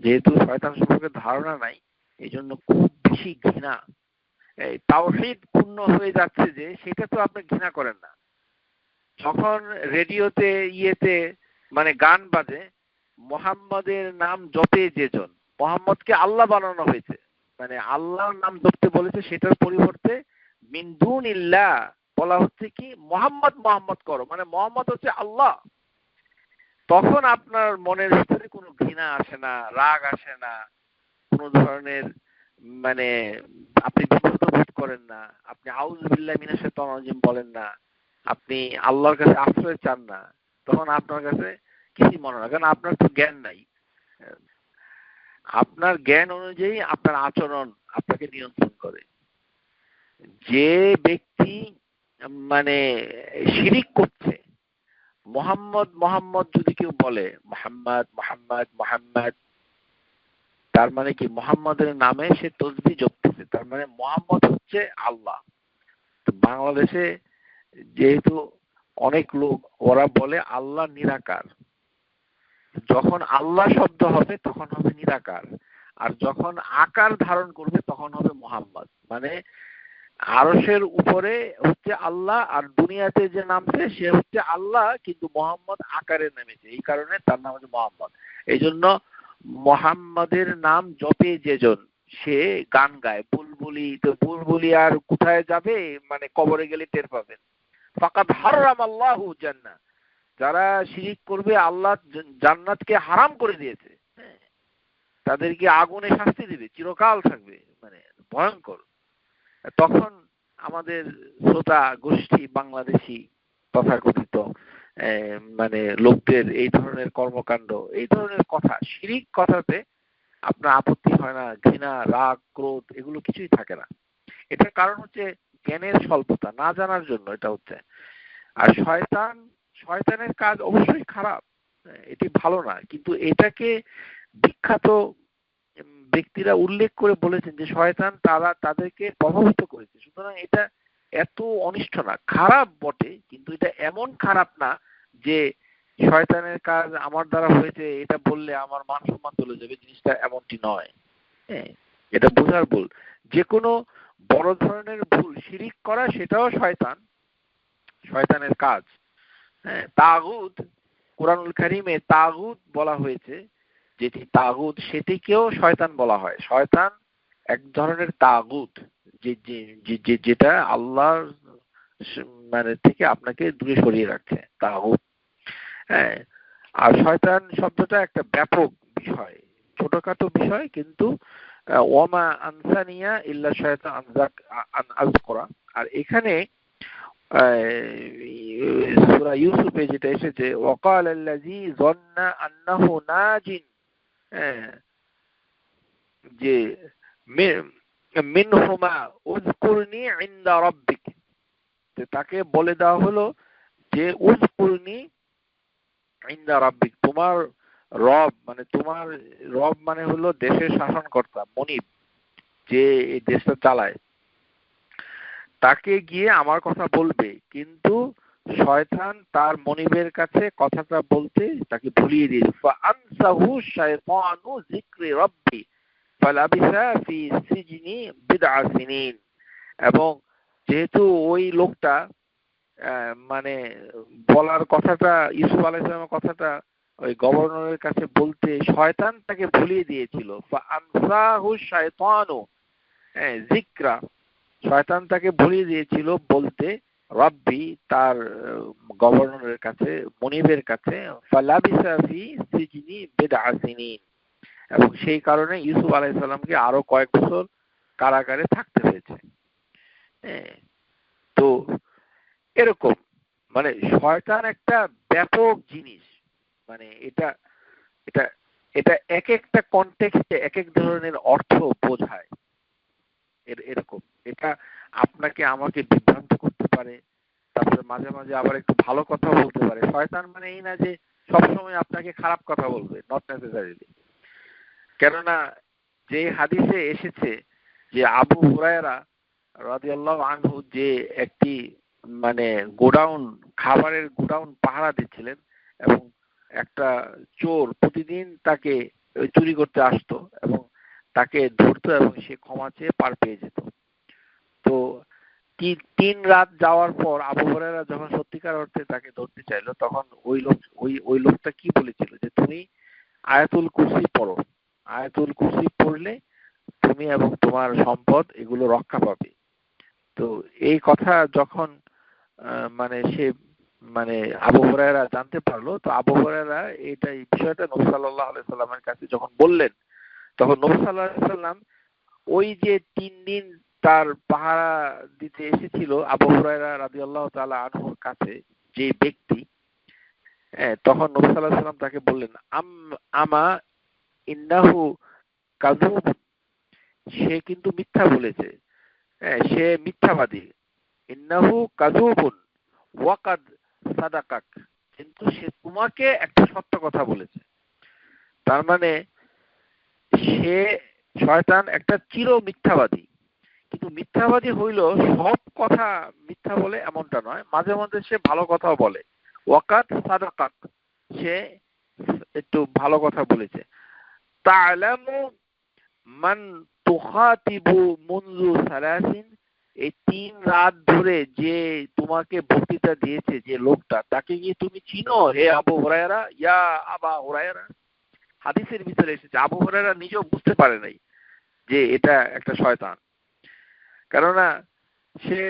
যেহেতু শয়তান সম্পর্কে ধারণা নাই, এই জন্য খুব বেশি ঘৃণা, তাওহীদ পূর্ণ হয়ে যাচ্ছে যে সেটা তো আপনি ঘৃণা করেন না। যখন রেডিওতে ইয়েতে মানে গান বাজে, মোহাম্মদের নাম জপে যেজন, মোহাম্মদকে আল্লাহ বানানো হয়েছে, মানে আল্লাহর নাম জপতে বলেছে, সেটার পরিবর্তে মিন দুনিল্লাহ বলা হচ্ছে কি মোহাম্মদ মোহাম্মদ করো, মানে মোহাম্মদ হচ্ছে আল্লাহ। তখন আপনার মনের ভিতরে কোনো ঘৃণা আসে না, রাগ আসে না, কোনো ধরনের মানে আপনি বিব্রত বোধ করেন না, আপনি আউযু বিল্লাহি মিনাশ শাইতানির রাজিম বলেন না, আপনি আল্লাহর কাছে আশ্রয় চান না। তখন আপনার কাছে কিছুই মনে হয়, কারণ আপনার তো জ্ঞান নাই। আপনার জ্ঞান অনুযায়ী আপনার আচরণ আপনাকে নিয়ন্ত্রণ করে। যে ব্যক্তি মানে শিরিক করছে, মোহাম্মদ মোহাম্মদ যদি কেউ বলে, মোহাম্মদ মোহাম্মদ মোহাম্মদ, তার মানে কি মোহাম্মদের নামে সে তসবিহ জপতেছে, তার মানে মোহাম্মদ হচ্ছে আল্লাহ। তো বাংলাদেশে যেহেতু অনেক লোক ওরা বলে আল্লাহ নিরাকার, যখন আল্লাহ শব্দ হবে তখন হবে নিরাকার, আর যখন আকার ধারণ করবে তখন হবে মোহাম্মদ। মানে আরশের উপরে হচ্ছে আল্লাহ, আর দুনিয়াতে যে নামছে সে হচ্ছে আল্লাহ, কিন্তু মোহাম্মদ আকারে নেমেছে, এই কারণে তার নাম হচ্ছে মোহাম্মদ। এই জন্য মোহাম্মদের নাম জপে যেজন সে গান গায়, বুলবুলি, তো বুলবুলি আর কোথায় যাবে, মানে কবরে গেলে টের পাবেন। ফাকাদ হারাম আল্লাহু জান্নাহ, যারা শিরিক করবে আল্লাহ জান্নাতকে হারাম করে দিয়েছে, তাদেরকে আগুনে শাস্তি দিবে, চিরকাল থাকবে, মানে ভয়ঙ্কর। তখন আমাদের শ্রোতা গোষ্ঠী বাংলাদেশি তথাকথিত মানে লোকদের এই ধরনের কর্মকাণ্ড, এই ধরনের কথা, শিরিক কথাতে আপনার আপত্তি হয় না, ঘৃণা রাগ ক্রোধ এগুলো কিছুই থাকে না। এটার কারণ হচ্ছে জ্ঞানের স্বল্পতা, না জানার জন্য এটা হচ্ছে। আর শয়তানের কাজ অবশ্যই খারাপ, এটি ভালো না, কিন্তু এটাকে বিখ্যাত ব্যক্তিরা উল্লেখ করে বলেছেন যে শয়তান তাদেরকে প্রভাবিত করেছে, সুতরাং এটা এত অনিষ্ট না, খারাপ বটে, কিন্তু এটা এমন খারাপ না যে শয়তানের কাজ আমার দ্বারা হয়েছে এটা বললে আমার মান সম্মান চলে যাবে, জিনিসটা এমনটি নয়। হ্যাঁ, এটা বোঝার ভুল। যে কোনো বড় ধরনের ভুল শিরিক করা সেটাও শয়তানের কাজ। হ্যাঁ, তাগুত, কোরআনুল কারীমে তাগুত বলা হয়েছে, যেটি তাগুত সেটিকেও শয়তান বলা হয়। শয়তান এক ধরনের তাগুত, যেটা আল্লাহর মানে থেকে আপনাকে দূরে সরিয়ে রাখছে, তাগুত। হ্যাঁ, আর শয়তান শব্দটা একটা ব্যাপক বিষয়, ছোটখাটো বিষয়, কিন্তু ওয়ামা আনসানিয়া ইল্লা শায়তান আন আযকুরা। আর এখানে সূরা ইউসুফে যেটা এসেছে, ওয়াকাল আল্লাযী যান্না আন্নাহু নাজিন, যে মিনহুমা উযকুরনি ইনদা রাব্বিক, তাকে বলে দেওয়া হলো যে উযকুরনি ইনদা রাব্বিক, তোমার রব মানে হলো দেশের শাসনকর্তা, মনিব, যে এই দেশটা চালায়, তাকে গিয়ে আমার কথা বলবে। কিন্তু শয়তান তার মনিবের কাছে কথাটা বলতে তাকে ভুলিয়ে দিয়েছে। ফাআনসাহু শায়তানু যিকরি রাব্বি ফালাবিসা ফি সিজনি বিদআ সিনিন। এবং যেহেতু ওই লোকটা মানে বলার কথাটা, ইউসুফ আলাইহিস সালামের কথাটা ওই গভর্নরের কাছে বলতে শয়তান তাকে ভুলিয়ে দিয়েছিল। ফাআনসাহু শায়তানু যিকরা, শয়তান তাকে ভুলিয়ে দিয়েছিল বলতে রাব্বি, তার গভর্নরের কাছে, মনিবের কাছে, ফালাবিসা ফি সিজনি বিদআ সিনিন, এবং সেই কারণে ইউসুফ আলাইহিস সালামকে আরো কয়েক বছর কারাগারে থাকতে হয়েছে। তো এরকম মানে শয়তান একটা ব্যাপক জিনিস, মানে এটা এটা এটা এক একটা কনটেক্সটে এক এক ধরনের অর্থ বোঝায়। এরকম এটা আপনাকে আমাকে বিভ্রান্ত করতে পারে, তারপরে মাঝে মাঝে আবার একটু ভালো কথা বলতে পারে। শয়তান মানে এই না যে সবসময় আপনাকে খারাপ কথা বলবে, নট নেসেসারিলি। কেননা যে হাদিসে এসেছে যে আবু হুরায়রা রাদিয়াল্লাহু আনহু যে একটি মানে গোডাউন, খাবারের গোডাউন পাহারা দিচ্ছিলেন এবং একটা চোর প্রতিদিন তাকে চুরি করতে আসতো এবং তাকে ধরতো এবং সে ক্ষমা চেয়ে পার পেয়ে যেত। তো 3 রাত যাওয়ার পর আবু হুরায়রা যখন সত্যিকার অর্থে তাকে ধরতে চাইলো, তখন ওই লোকটা কি বলেছিল যে তুমি আয়াতুল কুরসি পড়ো, আয়াতুল কুরসি পড়লে তুমি এবং তোমার সম্পদ এগুলো রক্ষা পাবে। তো এই কথা যখন মানে সে মানে আবু হুরায়রা জানতে পারলো, তো আবু হুরায়রা এই বিষয়টা নবী সাল্লাল্লাহু আলাইহি সাল্লামের কাছে যখন বললেন, তখন নবী সাল্লাল্লাহু আলাইহি সাল্লাম ওই যে 3 দিন তার পাহারা দিতে এসেছিল আবু হুরায়রা রাদিয়াল্লাহু তাআলা আনহুর কাছে যে ব্যক্তি, তখন নবী সাল্লাল্লাহু আলাইহি সাল্লাম তাকে বললেন আমা ইন্নাহু কাযুব, সে কিন্তু মিথ্যা বলেছে, সে মিথ্যাবাদী। ইন্নাহু কাযুবুন ওয়াকাদ সাদাকাক, কিন্তু সে তোমাকে একটা সত্য কথা বলেছে। তার মানে সে শয়তান একটা চির মিথ্যাবাদী। কিন্তু মিথ্যাবাদী হইল সব কথা মিথ্যা বলে এমনটা নয়, মাঝে মধ্যে সে ভালো কথাও বলে। ওয়াকাদ সাদাকাক, সে একটু ভালো কথা বলেছে। তা'লামু মান তুখাতিবু মুনযু সালাসিন, এই 3 রাত ধরে যে তোমাকে বক্তৃতা দিয়েছে যে লোকটা, তাকে কি তুমি চিনো হে আবু হুরায়রা? ইয়া আবা হুরায়রা। হাদিসের ভিতরে এসেছে আবু হুরায়রা নিজেও বুঝতে পারে নাই যে এটা একটা শয়তান, কেননা সে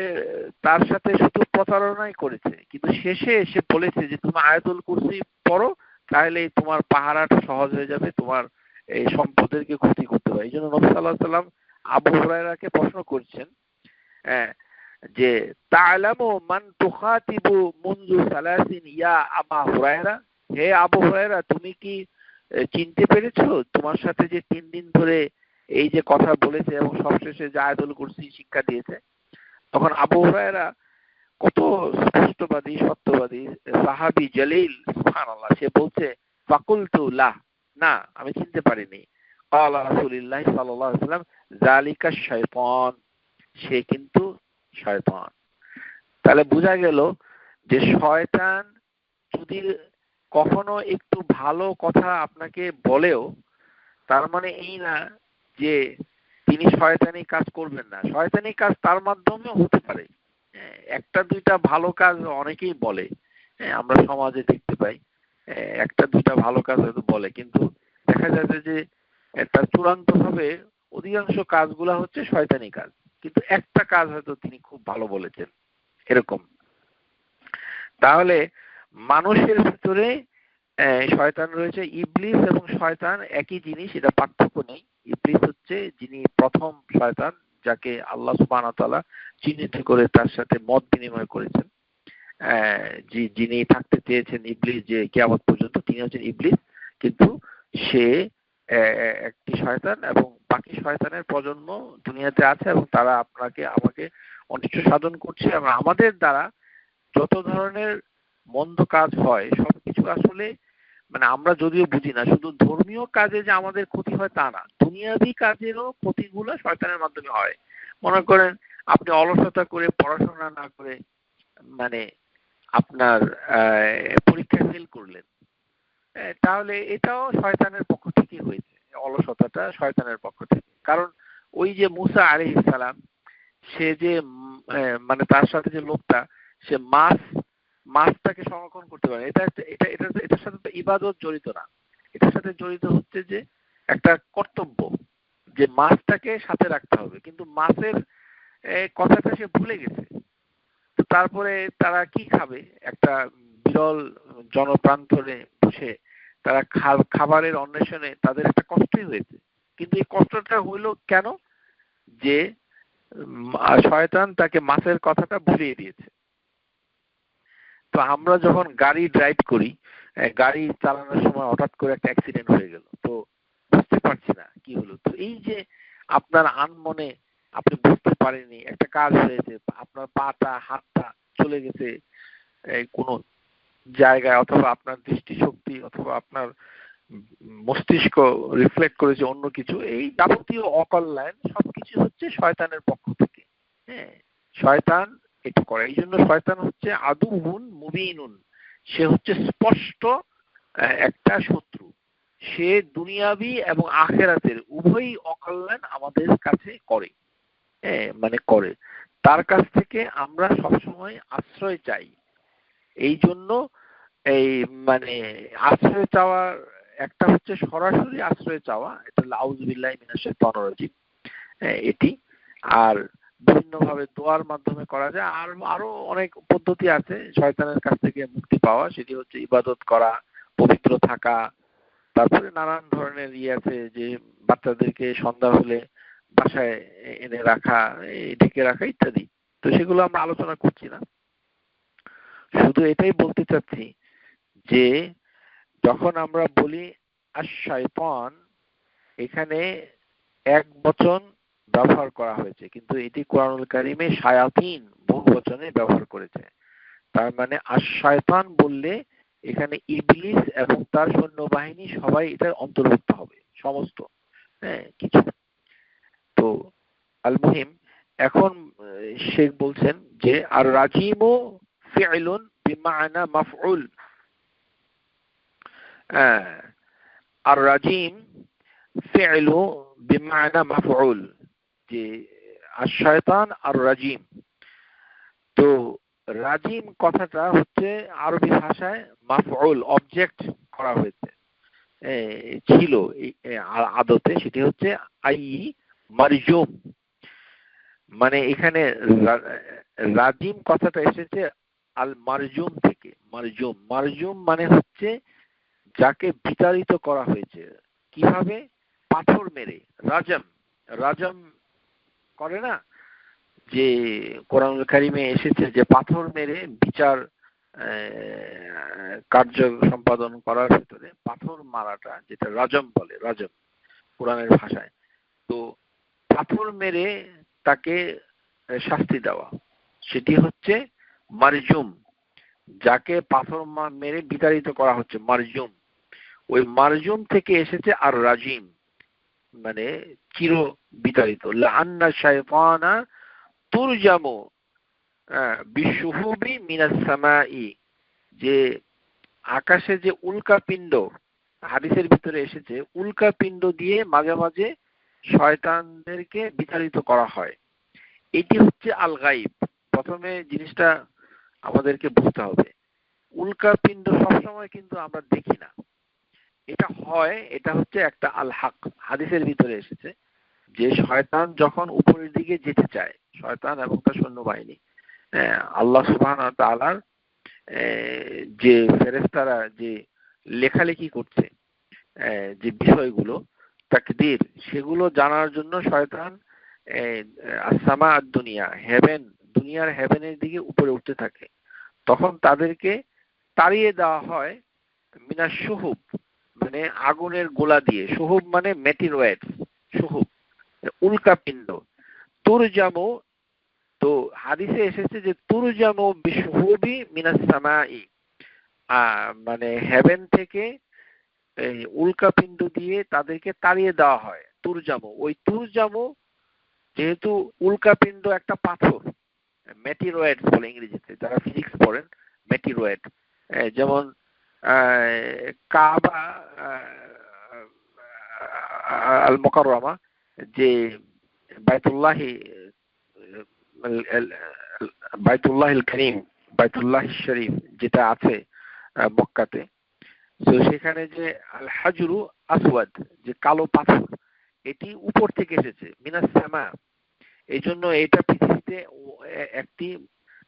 তার সাথে শুধু প্রতারণাই করেছে, কিন্তু শেষে এসে বলেছে যে তুমি আয়াতুল কুরসি পড়ো, তাহলে তোমার পাহারাটা সহজ হয়ে যাবে, তোমার এই সম্পদেরকে ক্ষতি করতে পারে। এই জন্য নবী সাল্লাল্লাহু আলাইহি সাল্লাম আবু হুরায়রাকে প্রশ্ন করছেন যে তা'লামু মান তুখাতিবু মুনযু সালাসিন ইয়া আবা হুরায়রা, হে আবু হুরায়রা তুমি কি চিনতে পেরেছো তোমার সাথে যে 3 দিন ধরে এই যে কথা বলেছে এবং সবশেষে যে আয়াতুল কুরসি শিক্ষা দিয়েছে? তখন আবু হুরায়রা কত স্পষ্টবাদী সত্যবাদী সাহাবী জলিল, সুবহানাল্লাহ, সে বলছে ফাকুলতু লা, না আমি চিনতে পারিনি। ক্বালা রাসূলুল্লাহ সাল্লাল্লাহু আলাইহি ওয়াসাল্লাম যালিকা শাইতান, সে কিন্তু শয়তান। তাহলে বোঝা গেল যে শয়তান যদি কখনো একটু ভালো কথা আপনাকে বলেও, তার মানে এই না যে তিনি শয়তানি কাজ করবেন না। শয়তানি কাজ তার মাধ্যমেও হতে পারে। একটা দুইটা ভালো কাজ অনেকেই বলে, আমরা সমাজে দেখতে পাই একটা দুইটা ভালো কাজ হয়তো বলে, কিন্তু দেখা যাচ্ছে যে তার চূড়ান্ত ভাবে অধিকাংশ কাজগুলা হচ্ছে শয়তানি কাজ, কিন্তু একটা কাজ হয়তো তিনি খুব ভালো বলেছেন এরকম। তাহলে মানুষের ভিতরে শয়তান রয়েছে। ইবলিস এবং শয়তান একই জিনিস, এটা পার্থক্য নেই। ইবলিস হচ্ছে যিনি প্রথম শয়তান, যাকে আল্লাহ সুবহানাহু ওয়া তাআলা চিহ্নিত করে তার সাথে মত বিনিময় করেছেন। যিনি থাকতে চেয়েছেন ইবলিস যে কিয়ামত পর্যন্ত, তিনি হচ্ছেন ইবলিস, কিন্তু সে একটি শয়তান এবং বাকি শয়তানের প্রজন্ম দুনিয়াতে আছে এবং তারা আপনাকে আমাকে অনিষ্ট সাধন করছে এবং আমাদের দ্বারা যত ধরনের মন্দ কাজ হয় সবকিছু আসলে মানে আমরা যদিও বুঝি না, শুধু ধর্মীয় কাজে যে আমাদের ক্ষতি হয় তা না, দুনিয়াবী কাজেরও ক্ষতিগুলো শয়তানের মাধ্যমে হয়। মনে করেন আপনি অলসতা করে পড়াশোনা না করে মানে আপনার পরীক্ষায় ফেল করলেন, তাহলে এটাও শয়তানের পক্ষ থেকে হয়েছে, অলসতাটা শয়তানের পক্ষ থেকে। কারণ ওই যে মুসা আলাইহিস সালাম, সে যে মানে তার সাথে যে লোকটা, সে মাছটাকে সংরক্ষণ করতে পারে, এটার সাথে তো ইবাদত জড়িত না, এটার সাথে জড়িত হচ্ছে যে একটা কর্তব্য যে মাছটাকে সাথে রাখতে হবে, কিন্তু মাছের কথাটা সে ভুলে গেছে। তো তারপরে তারা কি খাবে? একটা বিরল জনপ্রান্তরে বসে তারা খাবারের অন্বেষণে তাদের একটা কষ্টই হয়েছে, কিন্তু এই কষ্টটা হইলো কেন? যে শয়তান তাকে মাছের কথাটা ভুলিয়ে দিয়েছে। তো আমরা যখন গাড়ি ড্রাইভ করি, গাড়ি চালানোর সময় হঠাৎ করে একটা অ্যাক্সিডেন্ট হয়ে গেল, তো বুঝতে পারছি না কি হলো, তো এই যে আপনার আনমনে আপনি বুঝতে পারেননি একটা কাজ হয়েছে, আপনার পাটা হাতটা চলে গেছে কোনো জায়গায় অথবা আপনার দৃষ্টিশক্তি অথবা আপনার মস্তিষ্ক রিফ্লেক্ট করেছে অন্য কিছু, এই যাবতীয় অকল্যাণ সবকিছু হচ্ছে শয়তানের পক্ষ থেকে। হ্যাঁ, শয়তান এটা করে। এই জন্য শয়তান হচ্ছে আদুউন মুবিনুন, সে হচ্ছে স্পষ্ট একটা শত্রু। সে দুনিয়াবি এবং আখেরাতের উভয়ই অকল্যাণ আমাদের কাছে করে। হ্যাঁ, মানে করে। তার কাছ থেকে আমরা সবসময় আশ্রয় চাই। এই জন্য এই মানে আশ্রয় চাওয়ার একটা হচ্ছে সরাসরি আশ্রয় চাওয়া, এটা আউযুবিল্লাহি মিনাশ শাইতানির রাজিম, এটি। আর বিভিন্ন ভাবে দোয়ার মাধ্যমে করা যায়। আর আরো অনেক পদ্ধতি আছে শয়তানের কাছ থেকে মুক্তি পাওয়া, সেটি হচ্ছে ইবাদত করা, পবিত্র থাকা, তারপরে নানান ধরনের আছে যে বাচ্চাদেরকে সন্ধ্যা হলে বাসায় এনে রাখা, ঢেকে রাখা ইত্যাদি। তো সেগুলো আমরা আলোচনা করছি না, শুধু এটাই বলতে চাচ্ছি যে যখন আমরা বলি আশ-শাইতান, এখানে এক বচন ব্যবহার করা হয়েছে, কিন্তু এটি কোরআনুল কারীমে শায়াতিন বহু বচনে ব্যবহার করেছে। তার মানে আশ-শাইতান বললে এখানে ইবলিস এবং তার সৈন্যবাহিনী সবাই এটার অন্তর্ভুক্ত হবে, সমস্ত কিছু। তো আল মুহিম, এখন শেখ বলছেন যে আর রাজিমু ফি'লুন বিমানা মাফউল। আর রাজিম ফি'লু বিমানা মাফউল, যে আশ-শায়তান আর রাজিম। তো রাজিম কথাটা হচ্ছে আরবি ভাষায় মাফউল, অবজেক্ট করা হয়েছে, ছিল আদতে, সেটি হচ্ছে আই মারজুম। মানে এখানে রাজিম কথাটা এসেছে আল মারজুম থেকে। মারজুম, মারজুম মানে হচ্ছে যাকে বিতাড়িত করা হয়েছে। কিভাবে? পাথর মেরে। রাজম, রাজম করে না, যে কোরআনুল কারীমে এসেছে যে পাথর মেরে বিচার কার্য সম্পাদন করার ভিতরে পাথর মারাটা, যেটা রাজম বলে, রাজম কোরআনের ভাষায়। তো পাথর মেরে তাকে শাস্তি দেওয়া, সেটি হচ্ছে মারজুম। যাকে পাথর মেরে বিতাড়িত করা হচ্ছে মারজুম, ওই মারজুম থেকে এসেছে আর রাজিম, মানে চির বিতাড়িত। লাআন্না শাইতানা তুরজামু বিশুহুবি মিনাস সামাই, যে আকাশে যে উল্কাপিণ্ড, হাদিসের ভিতরে এসেছে উল্কাপিণ্ড দিয়ে মাঝে মাঝে শয়তানদেরকে বিতাড়িত করা হয়। এটি হচ্ছে আল গাইব। প্রথমে জিনিসটা আমাদেরকে বুঝতে হবে, উল্কাপিণ্ড সবসময় কিন্তু আমরা দেখি না, এটা হয়, এটা হচ্ছে একটা আল হক। হাদিসের ভিতরে এসেছে যে শয়তান যখন উপরের দিকে যেতে চায়, শয়তান এবং তার সৈন্যবাহিনী, আল্লাহ সুবহানাহু ওয়া তাআলার যে ফেরেশতারা যে লেখালেখি করছে, যে বিষয়গুলো তাকদীর, সেগুলো জানার জন্য শয়তান আসসামা দুনিয়া, হেভেন, দুনিয়ার হেভেনের দিকে উপরে উঠতে থাকে। তখন তাদেরকে তাড়িয়ে দেওয়া হয় মিনাশ শুহুব, মানে আগুনের গোলা দিয়ে। শুহুব মানে মেটিরয়েড, শুহুব উল্কাপিণ্ড। তুরজামু, তো হাদিসে এসেছে যে তুরজামু বিশুহুবি মিনাস সামাই, মানে হেভেন থেকে এই উল্কাপিণ্ড দিয়ে তাদেরকে তাড়িয়ে দেওয়া হয়। তুরজামু, ওই তুরজামু, যেহেতু উল্কাপিণ্ড একটা পাথর, মেটিরয়েড বলে ইংরেজিতে, যারা ফিজিক্স পড়েন, মেটিরয়েড। যেমন কাবা আল মুকাররমা, যে বাইতুল্লাহি, বাইতুল্লাহিল কারীম, বাইতুল্লাহিশ শরীফ যেটা আছে মক্কাতে, তো সেখানে যে আল হাজরু আসওয়াদ, যে কালো পাথর, এটি উপর থেকে এসেছে মিনাস সামা। এই জন্য এটা পৃথিবীতে একটি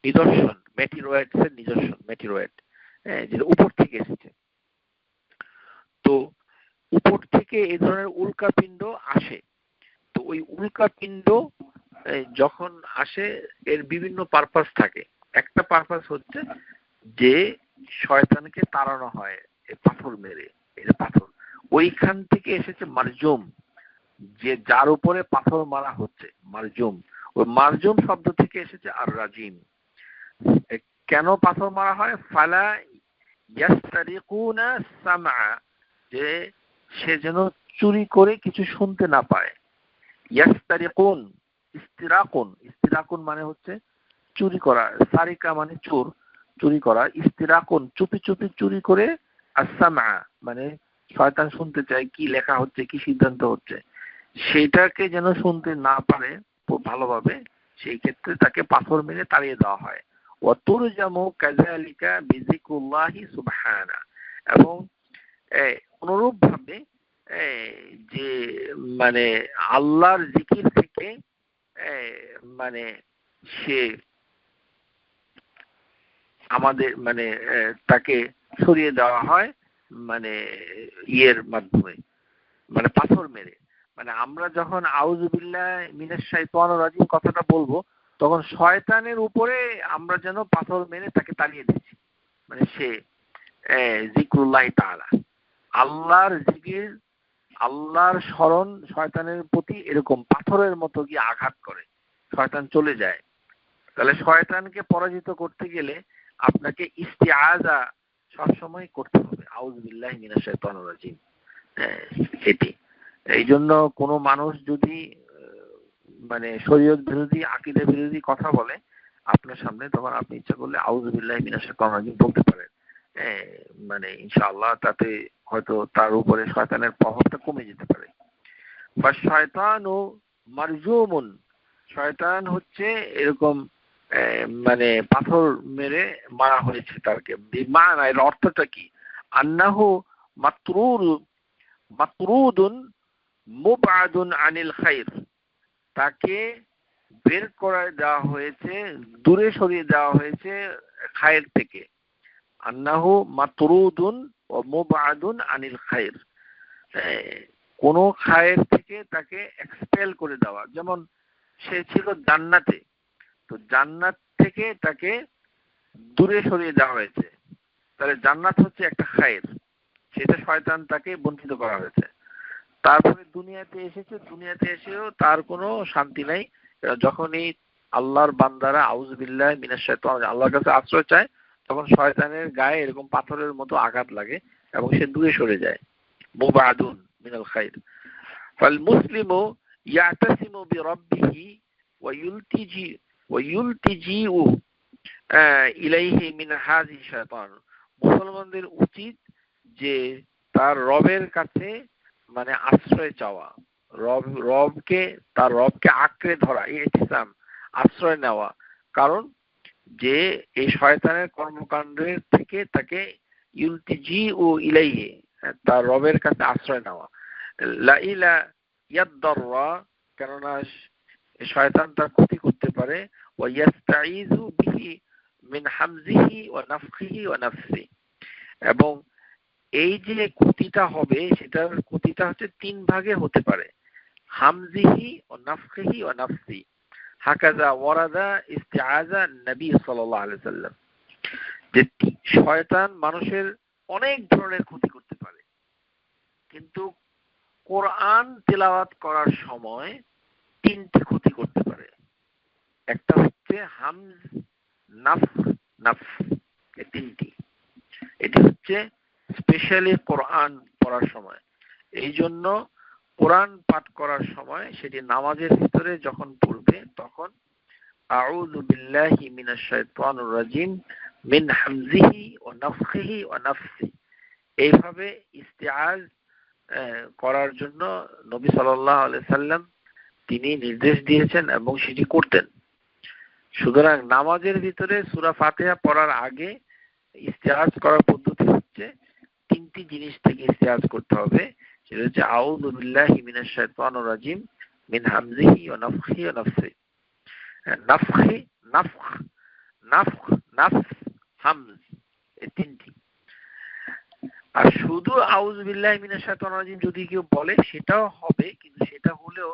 নিদর্শন, মেটিরয়েডস এর নিদর্শন, মেটিরয়েড, যেটা উপর থেকে এসেছে। তো উপর থেকে এই ধরনের উল্কাপিণ্ড আসে। তো ওই উল্কাপিণ্ড যখন আসে, এর বিভিন্ন পারপাস থাকে। একটা পারপাস হচ্ছে যে শয়তানকে তাড়ানো হয় পাথর মেরে, এই পাথর ওইখান থেকে এসেছে মারজুম, যে যার উপরে পাথর মারা হচ্ছে, মারজুম। ওই মারজুম শব্দ থেকে এসেছে আর রাজিম। কেন পাথর মারা হয়? ফালা ইয়াস্তারিকুনা সামআ, যে সে যেন চুরি করে কিছু শুনতে না পায়। ইয়াস্তারিকুন, ইস্তিরাকুন মানে হচ্ছে চুরি করা, সারিকা মানে চোর, চুরি করা, ইস্তিরাকুন চুপি চুপি চুরি করে, আস-সামআ মানে শয়তান শুনতে চায় কি লেখা হচ্ছে, কি সিদ্ধান্ত হচ্ছে, সেটাকে যেন শুনতে না পারে ভালোভাবে, সেই ক্ষেত্রে তাকে পাথর মেরে তাড়িয়ে দেওয়া হয়। ওয়াতুরজামু কাযালিকা বিযিকরিল্লাহি সুবহানা, এবং অনুরূপ ভাবে যে মানে আল্লাহর জিকির থেকে মানে সে আমাদের মানে তাকে সরিয়ে দেওয়া হয়, মানে ইয়ের মাধ্যমে, মানে পাথর মেরে। মানে আমরা যখন আউযুবিল্লাহ মিনাশ শাইতানির রাজিম কথাটা বলবো, তখন শয়তানের উপরে আমরা যেন পাথর মেরে তাকে তাড়িয়ে দিচ্ছি। মানে সে জিক্রুল্লাহ তাআলা, আল্লাহর জিকির, আল্লাহর স্মরণ শয়তানের প্রতি এরকম পাথরের মতো গিয়ে আঘাত করে, শয়তান চলে যায়। তাহলে শয়তানকে পরাজিত করতে গেলে আপনাকে ইস্তিআযা সবসময় করতে হবে, আউযু বিল্লাহি মিনাশ শাইতানির রাজিম। এটি এই জন্য কোনো মানুষ যদি মানে শরীয়ত বিরোধী, আকীদা বিরোধী কথা বলে আপনার সামনে, তখন আপনি ইচ্ছা করলে আউযু বিল্লাহি মিনাশ শাইতানির রাজিম বলতে পারেন। মানে ইনশাআল্লাহ তাতে হয়তো তার উপরে শয়তানের প্রভাবটা কমে যেতে পারে। বা শয়তানু মারজুমুন, শয়তান হচ্ছে এরকম মানে পাথর মেরে মারা হয়েছে তাকে। বিমানা, এর অর্থটা কি? আন্নাহু মাতরুদুন মুবআদুন আনিল খাইর, তাকে বের করে দেওয়া হয়েছে, দূরে সরিয়ে দেওয়া হয়েছে খায়ের থেকে। আন্নাহু মাতরুদুন ওয়া মুবআদুন আনিল খাইর, কোন খায়ের থেকে তাকে এক্সপেল করে দেওয়া। যেমন সে ছিল জান্নাতে, তো জান্নাত থেকে তাকে দূরে সরিয়ে দেওয়া হয়েছে। তাহলে জান্নাত হচ্ছে একটা খায়ের, সেটা শয়তান তাকে বঞ্চিত করা হয়েছে। তারপরে দুনিয়াতে এসেছে, দুনিয়াতে এসেও তার কোনো শান্তি নাই। যখনই আল্লাহর বান্দারা আউযু বিল্লাহি মিনাশ শাইতানির, আল্লাহর কাছে আশ্রয় চায়, তখন শয়তানের গায়ে এরকম পাথরের মতো আঘাত লাগে এবং সে দূরে সরে যায়। মুবআদুন মিনাল খাইর। ফাল মুসলিমু ইয়াতাসিমু বিরাব্বিহি ওয়া ইউলতিজিউ ইলাইহি মিন হাযিহি শাইতান। মুসলমানদের উচিত যে তার রবের কাছে মানে আশ্রয় চাওয়া, তার রবকে আঁকড়ে ধরা, ইতিসাম আশ্রয় নেওয়া। কারণ যে এই শয়তানের কর্মকাণ্ডের থেকে তাকে ইউলতিজিউ ইলাইহি, তার রবের কাছে আশ্রয় নেওয়া। লাইলা ইয়াদদাররা, কেননা শয়তান তার ক্ষতি করতে পারে। ওয়া ইয়াস্তাইযু বিহি মিন হামজিহি ওয়া নাফখিহি ওয়া নাফসি, এবং এই যে ক্ষতিটা হবে সেটার ক্ষতিটা হচ্ছে তিন ভাগে হতে পারে। হামজিহি ও নাফখিহি ও নাফসি, হাকাযা ওয়ারাদা ইস্তিআযা নবী সাল্লাল্লাহু আলাইহি সাল্লাম, যে শয়তান মানুষের অনেক ধরনের ক্ষতি করতে পারে, কিন্তু কোরআন তেলাওয়াত করার সময় তিনটি ক্ষতি করতে পারে। একটা হচ্ছে হামজ, নাফখ, নাফস, এই তিনটি। এটি হচ্ছে স্পেশালি কোরআন পড়ার সময়। এই জন্য কোরআন পাঠ করার সময় সেটি নামাজের ভিতরে যখন পড়বে, তখন আউযু বিল্লাহি মিনাশ শাইতানির রাজিম মিন হামজিহি ওয়া নাফখিহি ওয়া নাফসি, এইভাবে ইস্তিআজ করার জন্য নবী সাল্লাল্লাহু আলাইহি সাল্লাম তিনি নির্দেশ দিয়েছেন এবং সেটি করতেন। সুতরাং নামাজের ভিতরে সূরা ফাতিহা পড়ার আগে ইস্তিআজ করার পদ্ধতি হচ্ছে তিনটি জিনিস থেকে ইস্তিআজ করতে হবে। সেটা হচ্ছে আউযু বিল্লাহি মিনাশ শাইতানির রাজিম মিন হামজিহি ওয়া নাফখিহি ওয়া নাফসি। নাফখি, নাফখ, নাফখ, নাফস, হামজ, এই তিনটি। আর শুধু আউযু বিল্লাহি মিনাশ শাইতানির রাজিম যদি কেউ বলে সেটাও হবে, কিন্তু সেটা হলেও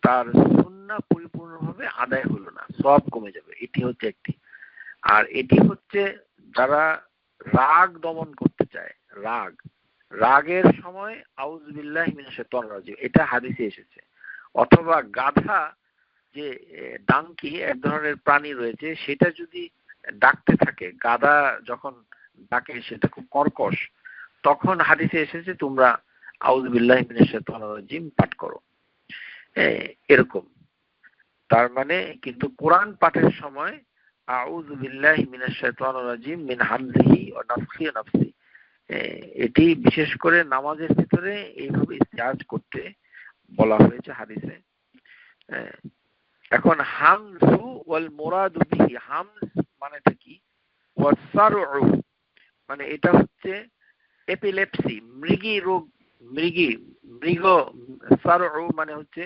তার সুন্নাহ পরিপূর্ণভাবে আদায় হলো না, সওয়াব কমে যাবে। এটি হচ্ছে একটি। আর এটি হচ্ছে যারা রাগ দমন করতে চায়, রাগের সময় আউযু বিল্লাহি মিনাশ শাইতানির রাজিম, এটা হাদিসে এসেছে। অথবা গাধা, যে ডাঙ্কি এক ধরনের প্রাণী রয়েছে, সেটা যদি ডাকতে থাকে, গাধা যখন ডাকে সেটা খুব কর্কশ, তখন হাদিসে এসেছে তোমরা আউযু বিল্লাহি মিনাশ শাইতানির রাজিম পাঠ করো। এরকম। তার মানে কিন্তু কোরআন পাঠের সময় আউযু বিল্লাহি মিনাশ শাইতানির রাজিম মিন হামজিহি ওয়া নাফখিহি ওয়া নাফসি, এটি বিশেষ করে নামাজের ভিতরে এইভাবে ইস্তেআজ করতে বলা হয়েছে হাদিসে। এখন হামজু ওয়াল মুরাদু বিহি, হামজ মানেটা কি? ওয়াসারউ মানে এটা হচ্ছে এপিলেপসি, মৃগী রোগ, মৃগ, সারউ মানে হচ্ছে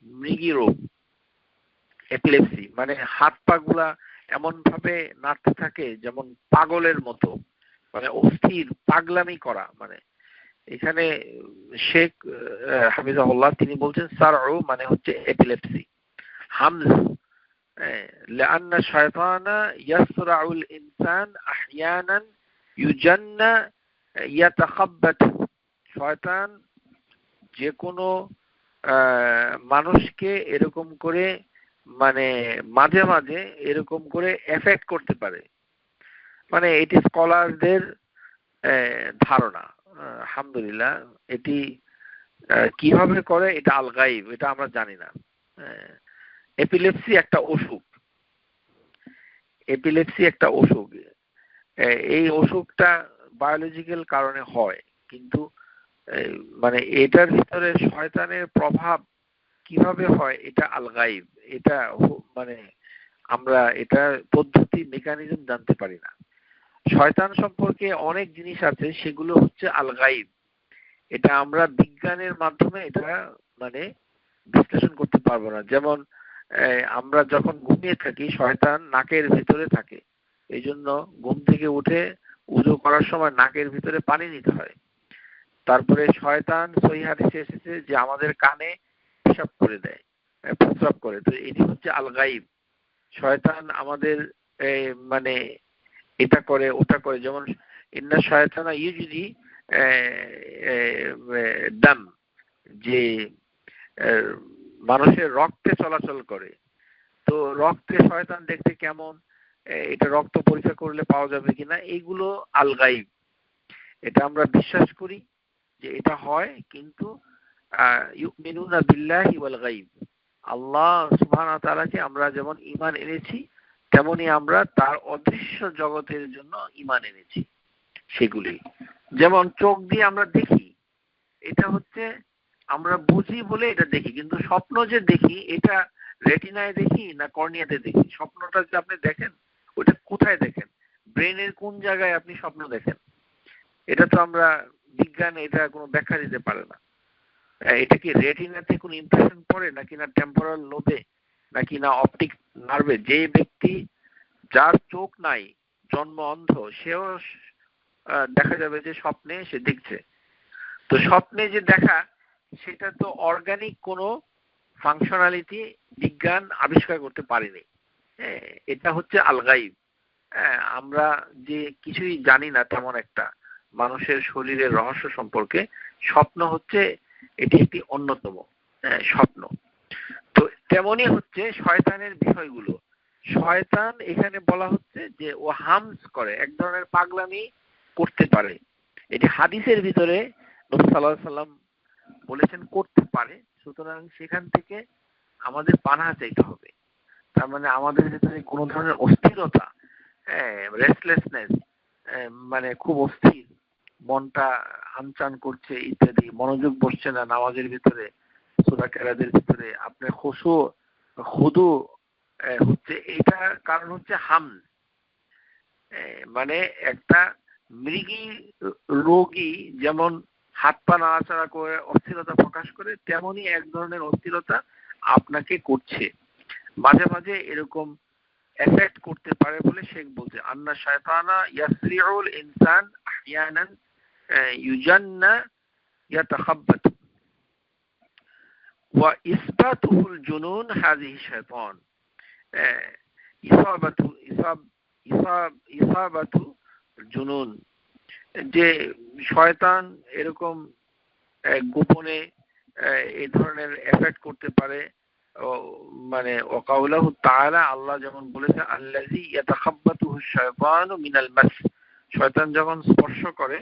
মৃগী রোগ। এপিলেপসি মানে হাত পা গুলা এমন ভাবে নাড়তে থাকে যেমন পাগলের মতো, মানে অস্থির পাগলামি করা। মানে এখানে শেখ হাফিজাহুল্লাহ তিনি বলছেন সারউ মানে হচ্ছে এপিলেপসি। হামজ لأن الشيطان يسرع الإنسان أحيانا يجن يتخبط, শয়তান যে কোনো মানুষকে এরকম করে মানে মাঝে মাঝে এরকম করে এফেক্ট করতে পারে। মানে এটি স্কলারদের ধারণা। আলহামদুলিল্লাহ, এটি কিভাবে করে এটা আল গাইব, এটা আমরা জানি না। এপিলেপসি একটা অসুখ, এপিলেপসি একটা অসুখ। এই অসুখটা বায়োলজিক্যাল কারণে হয়, কিন্তু মানে এটার ভিতরে শয়তানের প্রভাব কিভাবে হয় এটা আল গাইব, এটা মানে আমরা এটা পদ্ধতি মেকানিজম জানতে পারি না। শয়তান সম্পর্কে অনেক জিনিস আছে, সেগুলো হচ্ছে আল গাইব। এটা আমরা বিজ্ঞানের মাধ্যমে এটা মানে বিশ্লেষণ করতে পারবো না। যেমন আমরা যখন ঘুমিয়ে থাকি শয়তান নাকের ভিতরে থাকে, এই জন্য ঘুম থেকে উঠে উযু করার সময় নাকের ভিতরে পানি নিতে হয়। তারপরে শয়তান সহিহ হাদিসে এসেছে যে আমাদের কানে পেশাব করে দেয়, প্রস্রাব করে। তো এটি হচ্ছে আল গাইব। শয়তান আমাদের মানে এটা করে ওটা করে, যেমন ইন্না শয়তানা ইউজরি দাম, যে মানুষের রক্তে চলাচল করে। তো রক্তে শয়তান দেখতে কেমন, এটা রক্ত পরীক্ষা করলে পাওয়া যাবে কিনা, এইগুলো আল গাইব। এটা আমরা বিশ্বাস করি যে এটা হয়, কিন্তু ইউমিনুনা বিল্লাহি ওয়াল গাইব, আল্লাহ সুবহানাহু ওয়া তাআলাকে আমরা যেমন ঈমান এনেছি তেমনি আমরা তার অদৃশ্য জগতের জন্য ঈমান এনেছি। সেগুলি যেমন চোখ দিয়ে আমরা দেখি, এটা হচ্ছে আমরা বুঝি বলে এটা দেখি, কিন্তু স্বপ্ন যে দেখি এটা রেটিনায় দেখি না কর্নিয়াতে দেখি? স্বপ্নটা যে আপনি দেখেন ওটা কোথায় দেখেন? ব্রেনের কোন জায়গায় আপনি স্বপ্ন দেখেন? এটা তো আমরা বিজ্ঞান এটা কোনো ব্যাখ্যা দিতে পারে না। এটা কি রেটিনাতে কোনো ইমপ্রেশন পড়ে নাকি না টেম্পোরাল লোবে নাকি না অপটিক নার্ভে? যে ব্যক্তি যার চোখ নাই, জন্ম অন্ধ, সেও দেখা যাবে যে স্বপ্নে সে দেখছে। তো স্বপ্নে যে দেখা, সেটা তো অর্গানিক কোনো ফাংশনালিটি বিজ্ঞান আবিষ্কার করতে পারেনি। এটা হচ্ছে আল গাইব। আমরা যে কিছুই জানি না তেমন একটা মানুষের শরীরের রহস্য সম্পর্কে, স্বপ্ন হচ্ছে এটি একটি অন্যতম স্বপ্ন। তো তেমনি হচ্ছে শয়তানের বিষয়গুলো। শয়তান এখানে বলা হচ্ছে যে ও হামস করে, এক ধরনের পাগলামি করতে পারে। এটি হাদিসের ভিতরে নবী সাল্লাল্লাহু আলাইহি সাল্লাম বলেছেন করতে পারে। সুতরাং সেখান থেকে আমাদের পানাহ চাইতে হবে। তার মানে আমাদের ভিতরে কোনো ধরনের অস্থিরতা, রেস্টলেসনেস, মানে খুব অস্থির, মনটা আনচান করছে ইত্যাদি, মনোযোগ বসছে না নামাজের ভিতরে, সূরা কেরাতের ভিতরে, আপনার খুদু হচ্ছে, এটা কারণ হচ্ছে হামজ। মানে একটা মৃগী রোগী যেমন হাত পা নাড়াচাড়া করে অস্থিরতা প্রকাশ করে, তেমনি এক ধরনের অস্থিরতা আপনাকে করছে, মাঝে মাঝে এরকম এফেক্ট করতে পারে বলে শেখ বলছে আন্না শায়তানা ইয়াসরিউল ইনসান আহইয়ানান ইউজান্না ইয়াতাখাব্বাত ওয়া ইসবাতুল জুনুন হাযিহি শায়তান ইসাবাতু জুনুন, যে শয়তান এরকম গোপনে এই ধরনের এফেক্ট করতে পারে। মানে ওয়াকাউলাহু তাআলা, আল্লাহ যেমন বলেছে আল্লাযী ইয়াতাখাব্বাতুহু শায়তানু মিনাল মাস, শয়তান যখন স্পর্শ করে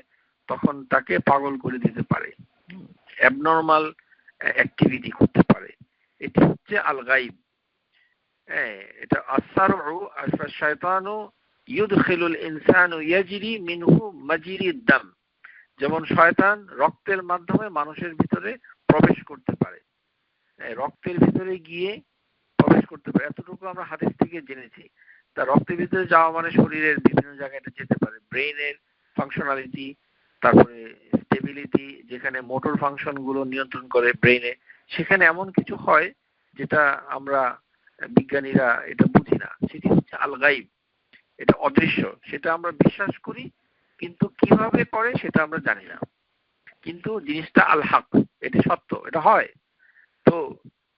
তখন তাকে পাগল করে দিতে পারে, অ্যাবনর্মাল অ্যাক্টিভিটি করতে পারে। এটি হচ্ছে আল গাইব। এটা আসসারউ আশ-শায়তানু ইউদখিলুল ইনসানু ইয়াজরি মিনহু মাজিরিদ দাম, যেমন শয়তান রক্তের মাধ্যমে মানুষের ভিতরে প্রবেশ করতে পারে, রক্তের ভিতরে গিয়ে প্রবেশ করতে পারে। এতটুকু আমরা হাদিস থেকে জেনেছি। তা রক্তের ভিতরে যাওয়া মানে শরীরের বিভিন্ন জায়গায় এটা যেতে পারে, ব্রেইনের ফাংশনালিটি, তারপরে স্টেবিলিটি, যেখানে মোটর ফাংশন গুলো নিয়ন্ত্রণ করে ব্রেইনে, সেখানে এমন কিছু হয় যেটা আমরা বিজ্ঞানীরা এটা বুঝি না। সেটি হচ্ছে আল গাইব, এটা অদৃশ্য, সেটা আমরা বিশ্বাস করি, কিন্তু কিভাবে করে সেটা আমরা জানি না। কিন্তু জিনিসটা আল হক, এটি সত্য, এটা হয়। তো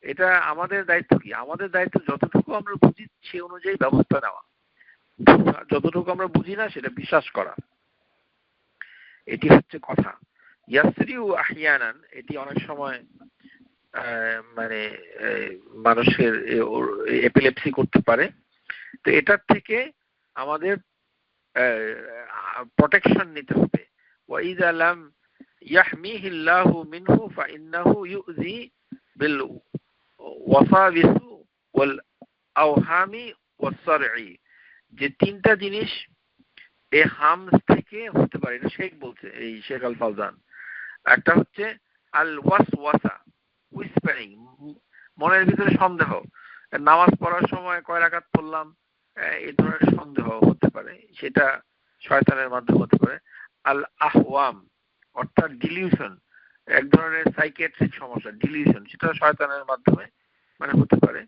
এটা আমাদের দায়িত্ব কি? আমাদের দায়িত্ব যতটুকু আমরা বুঝি সে অনুযায়ী ব্যবস্থা নেওয়া, যতটুকু আমরা বুঝি না সেটা বিশ্বাস করা, এটি হচ্ছে কথা। ইয়াসরিউ আহইয়ানান, এটি অনেক সময় মানে মানুষের এপিলেপসি করতে পারে। তো এটার থেকে আমাদের প্রোটেকশন নিতে হবে। ওয়াইযা লাম ইয়াহমিহিল্লাহু মিনহু ফাইন্নাহু ইউযি বিল ওয়াসাবিস ওয়াল আওহামি ওয়াসসারঈ, যে তিনটা জিনিস এই হামস থেকে হতে পারে, এটা শেখ বলছে, এই শেখ আল ফাওজান। একটা হচ্ছে আল ওয়াসওয়াসা, হুইসপারিং, মনের ভিতরে সন্দেহ, নামাজ পড়ার সময় কয় রাকাত পড়লাম, এই ধরনের সন্দেহ হতে পারে, সেটা শয়তানের মাধ্যমে হতে পারে। আল আহওয়াম অর্থাৎ ডিলিউশন, এক ধরনের সাইকিয়াট্রিক সমস্যা, ডিলিউশন, সেটা শয়তানের মাধ্যমে মানে হতে পারে,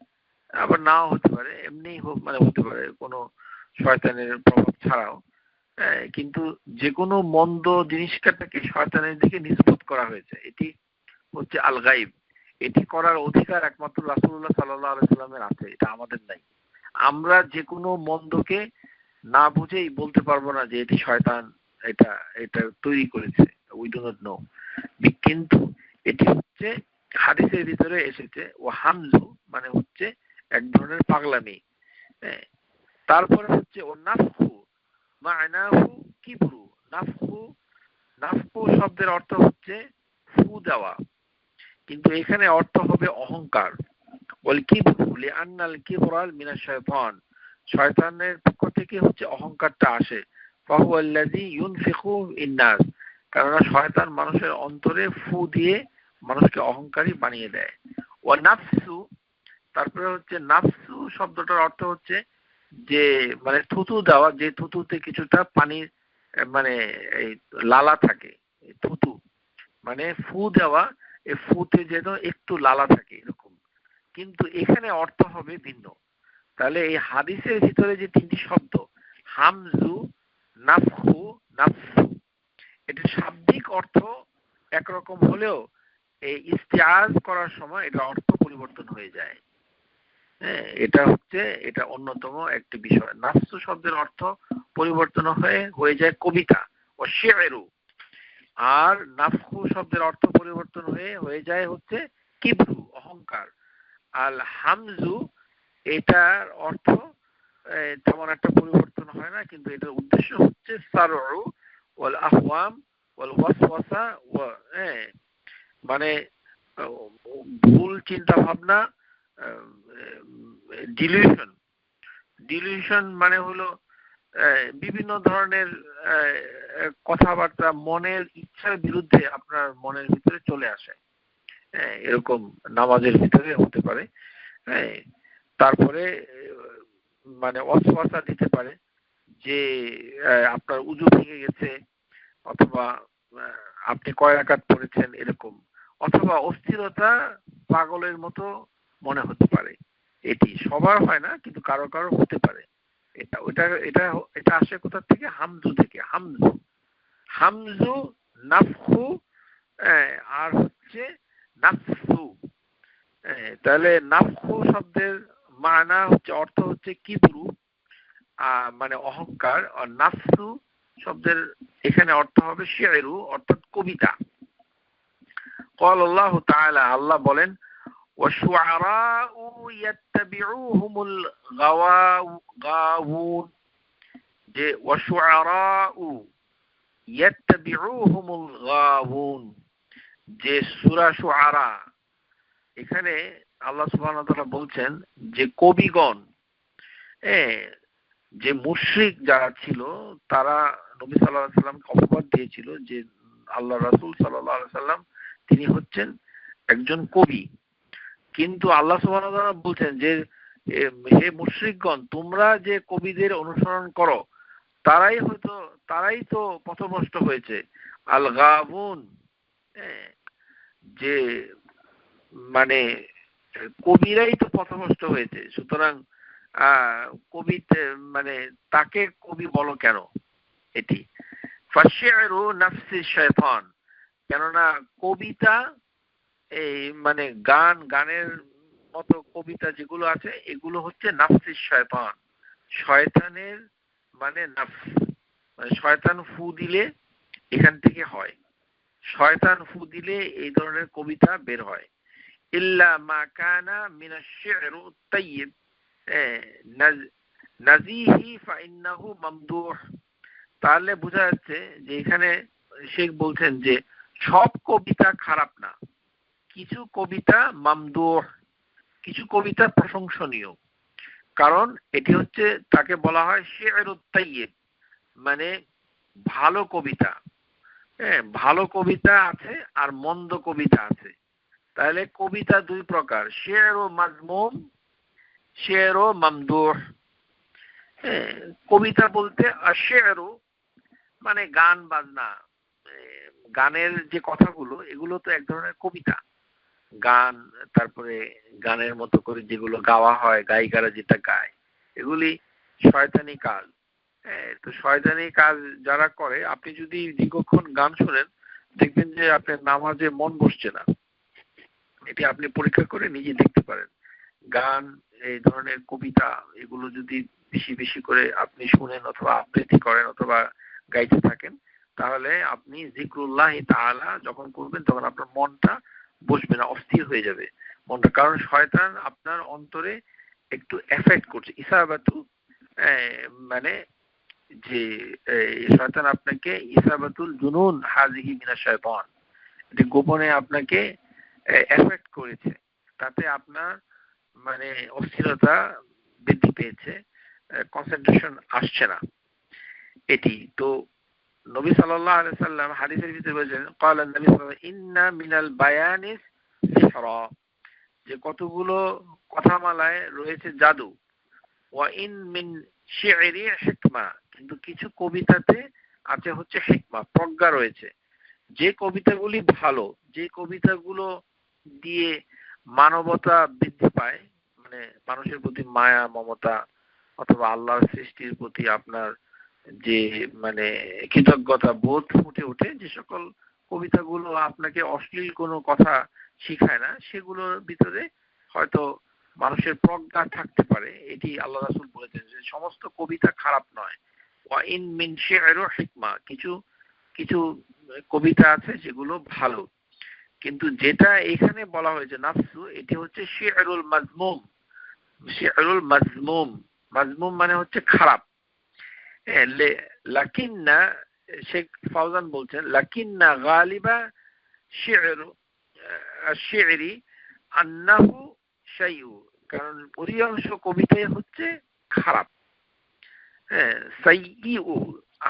আবার নাও হতে পারে, এমনি মানে হতে পারে কোনো শয়তানের প্রভাব ছাড়াও। কিন্তু যে কোনো মন্দ জিনিসটাকে শয়তানের দিকে নিসবত করা হয়েছে, এটি হচ্ছে আল গাইব। এটি করার অধিকার একমাত্র রাসূলুল্লাহ সাল্লাল্লাহু আলাইহি ওয়াসাল্লামের আছে, এটা আমাদের নাই। আমরা যে কোনো মন্দকে না বুঝেই বলতে পারবো না যে এটি শয়তান এটা এটা তৈরি করেছে, উই ডু নট নো। কিন্তু এটি হচ্ছে হাদিসের ভিতরে এসেছে, ও হামজু মানে হচ্ছে এক ধরনের পাগলামি। তারপরে হচ্ছে ও নাফখু মা'নাহু কিবরু, নাফখু, নাফখু শব্দের অর্থ হচ্ছে ফু দেওয়া, কিন্তু এখানে অর্থ হবে অহংকার। ওয়াল কিবরু লিআন্নাল কিবরা মিনাশ শায়তান, শয়তানের পক্ষ থেকে হচ্ছে অহংকারটা আসে। ফাহুয়াল্লাযী ইউনফিখু ইন-নাস, কারণ শয়তান মানুষের অন্তরে ফু দিয়ে মানুষকে অহংকারী বানিয়ে দেয়। ওয়া নাফসু, তারপরে হচ্ছে নাফসু শব্দটার অর্থ হচ্ছে যে মানে থুতু দেওয়া, যে থুতুতে কিছুটা পানির মানে এই লালা থাকে, থুতু মানে ফু দেওয়া, এই ফুতে যেন একটু লালা থাকে এরকম, কিন্তু এখানে অর্থ হবে ভিন্ন। তাহলে এই হাদিসের ভিতরে যে তিনটি শব্দ হামজু, নাফখু, নাফসু, এটির শাব্দিক অর্থ একরকম হলেও এই ইস্তেআজ করার সময় এটা অর্থ পরিবর্তন হয়ে যায়। এটা অন্যতম একটি বিষয়। নাফসু শব্দের অর্থ পরিবর্তন হয়ে যায় কবিতা ও শি'রু, আর নাফখু শব্দের অর্থ পরিবর্তন হয়ে যায় হচ্ছে কিবরু, অহংকার। আল হামজু, এটার অর্থ তেমন একটা পরিবর্তন হয় না, কিন্তু এটার উদ্দেশ্য হচ্ছে সারউ ওয়াল আহওয়াম ওয়াল ওয়াসওয়াসা, মানে ভুল চিন্তা ভাবনা, ডিলিউশন। ডিলিউশন মানে হলো বিভিন্ন ধরনের কথাবার্তা মনের ইচ্ছার বিরুদ্ধে আপনার মনের ভিতরে চলে আসে, এরকম নামাজের ভিতরে হতে পারে। তারপরে মানে ওয়াসওয়াসা দিতে পারে যে আপনার উযু ভেঙে গেছে, অথবা আপনি কয় রাকাত পড়েছেন এরকম, অথবা অস্থিরতা, পাগলের মতো মনে হতে পারে। এটি সবার হয় না, কিন্তু কারো কারো হতে পারে। এটা আসে কোথা থেকে? হামজু থেকে। হামজু, নাফখু, আর হচ্ছে নাফসু। তাহলে নাফখু শব্দের মানা হচ্ছে, অর্থ হচ্ছে কিবরু, মানে অহংকার, আর নাফসু শব্দের এখানে অর্থ হবে শি'রু, অর্থাৎ কবিতা। قال الله تعالى, আল্লাহ বলেন, والشعراء يتبعوهم الغاوون, যে ওয়াশুআরাউ ইয়াত্তাবিউহুমুল গাওয়ুন, যে সূরা শুআরা, এখানে আল্লাহ সুবহানাহু ওয়া তাআলা বলছেন যে কবিগণ, যে মুশরিক যারা ছিল তারা নবী সাল্লাল্লাহু আলাইহি সাল্লামকে অপবাদ দিয়েছিল যে আল্লাহ রাসূল সাল্লাল্লাহু আলাইহি সাল্লাম তিনি হচ্ছেন একজন কবি। কিন্তু আল্লাহ সুবহানাহু ওয়া তাআলা বলছেন যে হে মুশরিকগণ, তোমরা যে কবিদের অনুসরণ করো তারাই তো পথভ্রষ্ট হয়েছে। আল গাবুন, যে মানে কবিরাই তো পথভ্রষ্ট হয়েছে। সুতরাং কবি মানে তাকে কবি বলো কেন? এটি ফাশিরু নাফসি শয়তান, কেননা কবিতা এই মানে গানের মতো কবিতা যেগুলো আছে এগুলো হচ্ছে নাফসি শয়তান, শয়তানের মানে নাফস, মানে শয়তান ফু দিলে এখান থেকে হয়, শয়তান ফু দিলে এই ধরনের কবিতা বের হয়। ইল্লা মা কানা মিনাশ শি'রু তাইয়্যিব নাজিহি ফাইন্নাহু মামদুহ। তাহলে বোঝা যাচ্ছে যে এখানে শেখ বলছেন যে সব কবিতা খারাপ না, কিছু কবিতা মামদুহ, কিছু কবিতা প্রশংসনীয়। কারণ এটি হচ্ছে, তাকে বলা হয় শি'রুত তাইয়্যিব, মানে ভালো কবিতা। ভালো কবিতা আছে আর মন্দ কবিতা আছে। তাহলে কবিতা দুই প্রকার, শের ও মাজমুম, শের ও মামদুহ। কবিতা বলতে আশেরু মানে গান বাজনা, গানের যে কথাগুলো এগুলো তো এক ধরনের কবিতা। গান, তারপরে গানের মতো করে যেগুলো গাওয়া হয়, গায়িকারা যেটা গায়, এগুলি শয়তানি কাজ। তো শয়তানি কাজ যারা করে, আপনি যদি দীর্ঘক্ষণ গান শোনেন দেখবেন যে আপনার নামাজে মন বসছে না। এটি আপনি পরীক্ষা করে নিজে দেখতে পারেন। গান, এই ধরনের কবিতা, এগুলো যদি বেশি বেশি করে আপনি শুনেন অথবা আবৃত্তি করেন অথবা গাইতে থাকেন, তাহলে আপনি জিক্রুল্লাহ তাআলা যখন করবেন তখন আপনার মনটা বসবে না, অস্থির হয়ে যাবে মনটা। কারণ শয়তান আপনার অন্তরে একটু এফেক্ট করছে, ইসাবাতু, মানে যে শয়তান আপনাকে ইসাবাতুল জুনুন হাজিহি মিনাশ শায়তান, যে গোপনে আপনাকে এফেক্ট করেছে, তাতে আপনার মানে অস্থিরতা বৃদ্ধি পেয়েছে, কনসেন্ট্রেশন আসছে না। এটি তো নবী সাল্লাল্লাহু আলাইহি সাল্লাম হাদিসের ভিতরে বলেছেন, ক্বালা নবী সাল্লাল্লাহু আলাইহি ইন্না মিনাল বায়ানিস সিহরা, যে কতগুলো কথামালায় রয়েছে জাদু। ওয়া ইন মিন শি'রি হিকমা, কিন্তু কিছু কবিতাতে আছে হচ্ছে হিকমা, প্রজ্ঞা রয়েছে। যে কবিতাগুলি ভালো, যে কবিতাগুলো দিয়ে মানবতা বৃদ্ধি পায়, মানে মানুষের প্রতি মায়া মমতা অথবা আল্লাহর সৃষ্টির প্রতি আপনার যে মানে কৃতজ্ঞতা বোধ ফুটে ওঠে, যে সকল কবিতাগুলো আপনাকে অশ্লীল কোনো কথা শিখায় না, সেগুলোর ভিতরে হয়তো মানুষের প্রজ্ঞা থাকতে পারে। এটি আল্লাহ রাসূল বলেছেন যে সমস্ত কবিতা খারাপ নয়। ওয়া ইন মিন শি'রি হিকমা, কিছু কিছু কবিতা আছে যেগুলো ভালো। কিন্তু যেটা এখানে বলা হয়েছে নাফসু, এটি হচ্ছে শি'রুল মাজমুম। শি'রুল মাজমুম, মাজমুম মানে হচ্ছে খারাপ। লাকিন্না, শেখ ফাউজান বলছেন, লাকিন্না গালিবা শি'র শি'রি আন্নাহু শাইউ, কারণ অধিকাংশ কবিতাই হচ্ছে খারাপ। সাইয়্যিউ,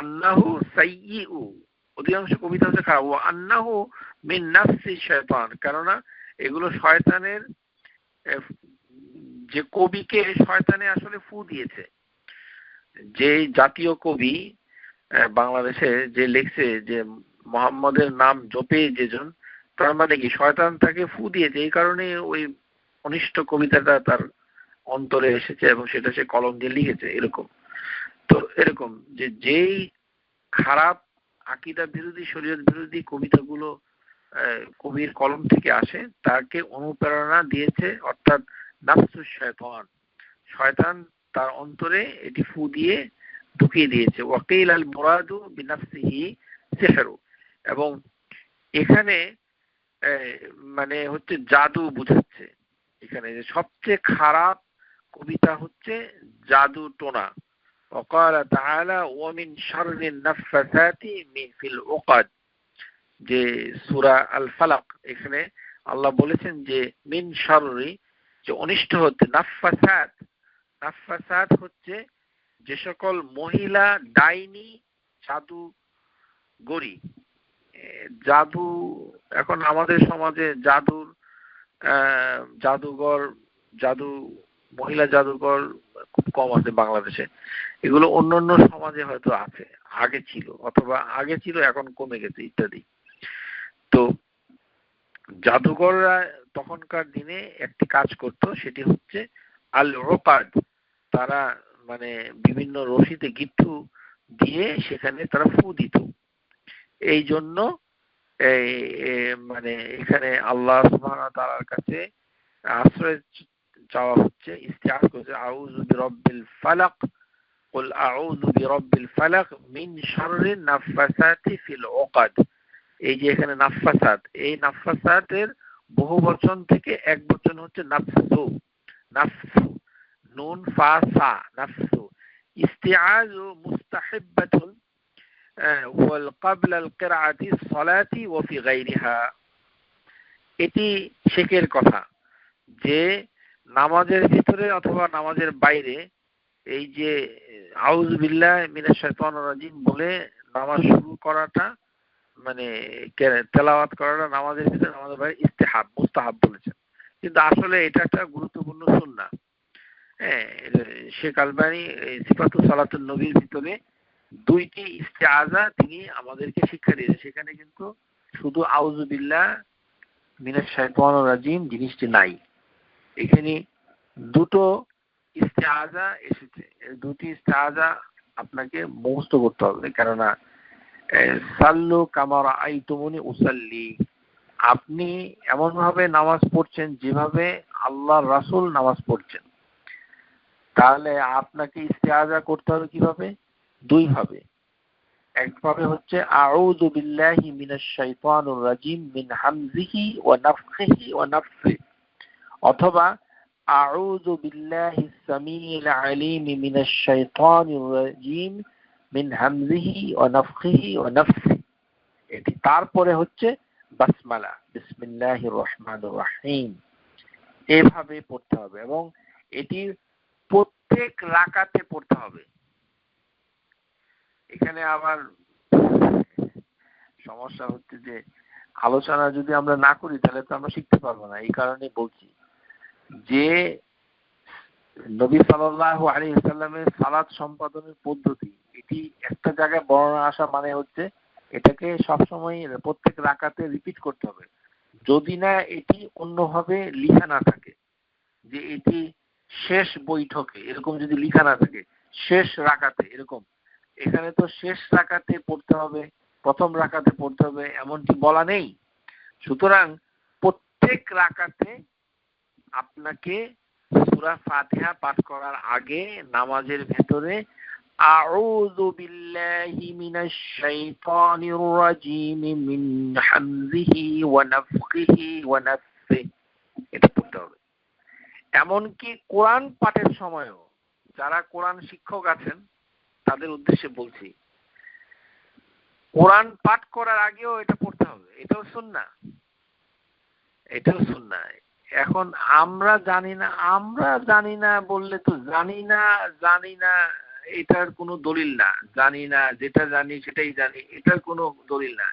আন্নাহু সাইয়্যিউ, অধিকাংশ কবিতা হচ্ছে খারাপ। ও আন্নাহু মিন নাফসি শয়তান, কেননা এগুলো শয়তানের, যে কবিকে শয়তানে আসলে ফু দিয়েছে। যে জাতীয় কবি বাংলাদেশে যে লিখছে যে মোহাম্মদের নাম জপে যেজন, তার মানে কি শয়তান তাকে ফু দিয়েছে, এই কারণে ওই অনিষ্ট কবিতাটা তার অন্তরে এসেছে এবং সেটা সে কলম দিয়ে লিখেছে, এরকম। তো এরকম যে যেই খারাপ আকীদা বিরোধী, শরীয়ত বিরোধী কবিতাগুলো কবির কলম থেকে আসে, তাকে অনুপ্রেরণা দিয়েছে অর্থাৎ নাফসুশ শয়তান, শয়তান তার অন্তরে এটি ফু দিয়ে ঢুকিয়ে দিয়েছে। ওয়াকিল আল মুরাদু বিনাফসিহি সিহরু, এবং এখানে মানে হচ্ছে জাদু বুঝাচ্ছে। এখানে যে সবচেয়ে খারাপ কবিতা হচ্ছে জাদু টোনা, وقال تعالى ومن شر النفاثات في العقد, যে সূরা আল ফালাক, এখানে আল্লাহ বলেছেন যে মিন শাররি, যে অনিষ্ট হতে, নাফাসাত, নাফাসাত হচ্ছে যে সকল মহিলা ডাইনি, জাদু গরি, জাদু, এখন আমাদের সমাজে জাদুঘর, জাদু, মহিলা জাদুঘর খুব কম আছে বাংলাদেশে। এগুলো অন্যান্য সমাজে হয়তো আছে, আগে ছিল, অথবা আগে ছিল এখন কমে গেছে ইত্যাদি। তো জাদুঘররা তখনকার দিনে একটি কাজ করত, সেটি হচ্ছে আল উকাদ, তারা মানে বিভিন্ন রশিতে গিট্টু দিয়ে সেখানে তারা ফু দিত। এই জন্য মানে এখানে আল্লাহ সুবহানাহু ওয়া তাআলার কাছে আশ্রয় চাওয়া হচ্ছে, ইস্তিআজ করছে, আউযু বিরাব্বিল ফালাক, কুল আউযু বিরাব্বিল ফালাক মিন শাররিন নাফাসাতি ফিল উকাদ। এই যে এখানে নাফাসাত, এই নাফাসাতের বহু বচন থেকে এক বচন হচ্ছে নাফসু, নাফসু, নুন ফা সা, নাফসু। ইস্তিআজ মুস্তাহিব্বাতুন ওয়াল ক্বাবলা আল কিরাআতি সলাতি ওয়া ফি গায়রিহা। এটি শেখের কথা যে নামাজের ভিতরে অথবা নামাজের বাইরে এই যে আউযু বিল্লাহি মিনাশ শাইতানির রাজিম বলে নামাজ শুরু করাটা, মানে তেলাওয়াত করাটা নামাজের ভিতরে, নামাজের বাইরে ইস্তিহাব, মুস্তাহাব বলেছেন, কিন্তু আসলে এটা একটা গুরুত্বপূর্ণ সুন্নাহ। শেখ আলবানী সিফাতুস সালাতুন নবীর ভিতরে দুইটি ইস্তিআজা তিনি আমাদেরকে শিক্ষা দিয়েছেন, সেখানে কিন্তু শুধু আউযু বিল্লাহি মিনাশ শাইতানির রাজিম জিনিসটি নাই, এখানে দুটো ইস্তিআজা এসেছে। দুটি ইস্তিআজা আপনাকে মুখস্থ করতে হবে, কেননা সাল্লু কামা রাআইতুমুনি উসাল্লি, আপনি এমন ভাবে নামাজ পড়ছেন যেভাবে আল্লাহর রাসূল নামাজ পড়ছেন। তাহলে আপনাকে ইস্তিআজা করতে হবে কিভাবে? দুই ভাবে। একভাবে হচ্ছে আউযু বিল্লাহি মিনাশ শাইতানির রাজিম মিন হামজিহি ওয়া নাফখিহি ওয়া নাফসিহি, অথবা আউযু বিল্লাহিস সামিউল আলিম মিনাশ শাইতানির রাজিম মিন হামজিহি ওয়া নাফখিহি ওয়া নাফসিহি। এটি তারপরে হচ্ছে বাসমালা, বিসমিল্লাহির রহমানির রহিম, এভাবে পড়তে হবে এবং এটি প্রত্যেক রাকাতে পড়তে হবে। এখানে আবার সমস্যা হচ্ছে যে আলোচনা যদি আমরা না করি তাহলে তো আমরা শিখতে পারবো না। এই কারণে বলছি যে নবী সাল্লাল্লাহু আলাইহি ওয়াসাল্লামের সালাত সম্পাদনের পদ্ধতি, এটি একটা জায়গায় বর্ণনা আসা মানে হচ্ছে এটাকে সবসময় প্রত্যেক রাকাতে রিপিট করতে হবে, যদি না এটি অন্যভাবে লিখা না থাকে, যে এটি শেষ বৈঠকে এরকম যদি লিখা না থাকে, শেষ রাকাতে এরকম, এখানে তো শেষ রাকাতে পড়তে হবে, প্রথম রাকাতে পড়তে হবে এমনটি বলা নেই। সুতরাং প্রত্যেক রাকাতে আপনাকে সূরা ফাতিহা পাঠ করার আগে নামাজের ভেতরে আউযু বিল্লাহি মিনাশ শাইতানির রাজিম মিন হামজিহি ওয়া নাফখিহি ওয়া নাফসিহি, এটা পড়তে হবে। এমনকি কোরআন পাঠের সময়ও যারা কোরআন শিক্ষক আছেন তাদের উদ্দেশ্যে বলছি, কোরআন পাঠ করার আগেও এটা পড়তে হবে, এটাও সুন্নাহ, এটাও সুন্নাহ। এখন আমরা জানি না বললে তো জানি না এটার কোনো দলিল না, জানি না, যেটা জানি সেটাই জানি, এটার কোনো দলিল না,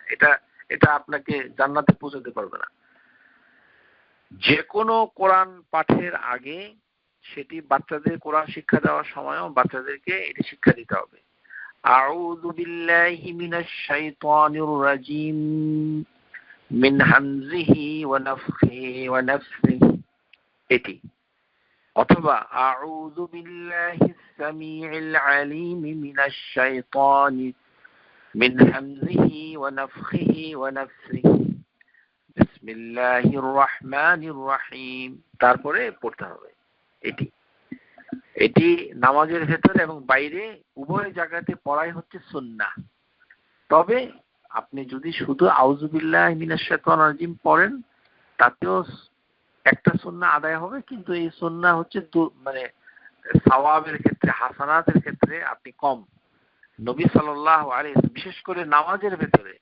এটা আপনাকে জান্নাতে পৌঁছাতে পারবে না। যে কোনো কোরআন পাঠের আগে সেটি বাচ্চাদের কোরআন শিক্ষা দেওয়ার সময়ও বাচ্চাদেরকে এটি শিক্ষা দিতে হবে। আউযু বিল্লাহি মিনাশ শাইতানির রাজিম মিন হামজিহি ওয়া নাফখিহি ওয়া নাফসিহি, এটি, অথবা আউযু বিল্লাহিস সামিউল আলিম মিনাশ শাইতানি মিন হামজিহি ওয়া নাফখিহি ওয়া নাফসিহি বিসমিল্লাহির রহমানির রহিম, তারপরে পড়তে হবে। এটি নামাজের ভেতরে এবং বাইরে উভয় জায়গাতে পড়াই হচ্ছে সুন্নাহ। তবে আপনি যদি শুধু আউযু বিল্লাহি মিনাশ শাইতানির রাজিম পড়েন তাতেও একটা সুন্নাহ আদায় হবে, কিন্তু এই সুন্নাহ হচ্ছে মানে সওয়াবের ক্ষেত্রে, হাসানাতের ক্ষেত্রে আপনি কম। নবী সাল্লাল্লাহু আলাইহি ওয়াসাল্লাম বিশেষ করে নামাজের ভেতরে,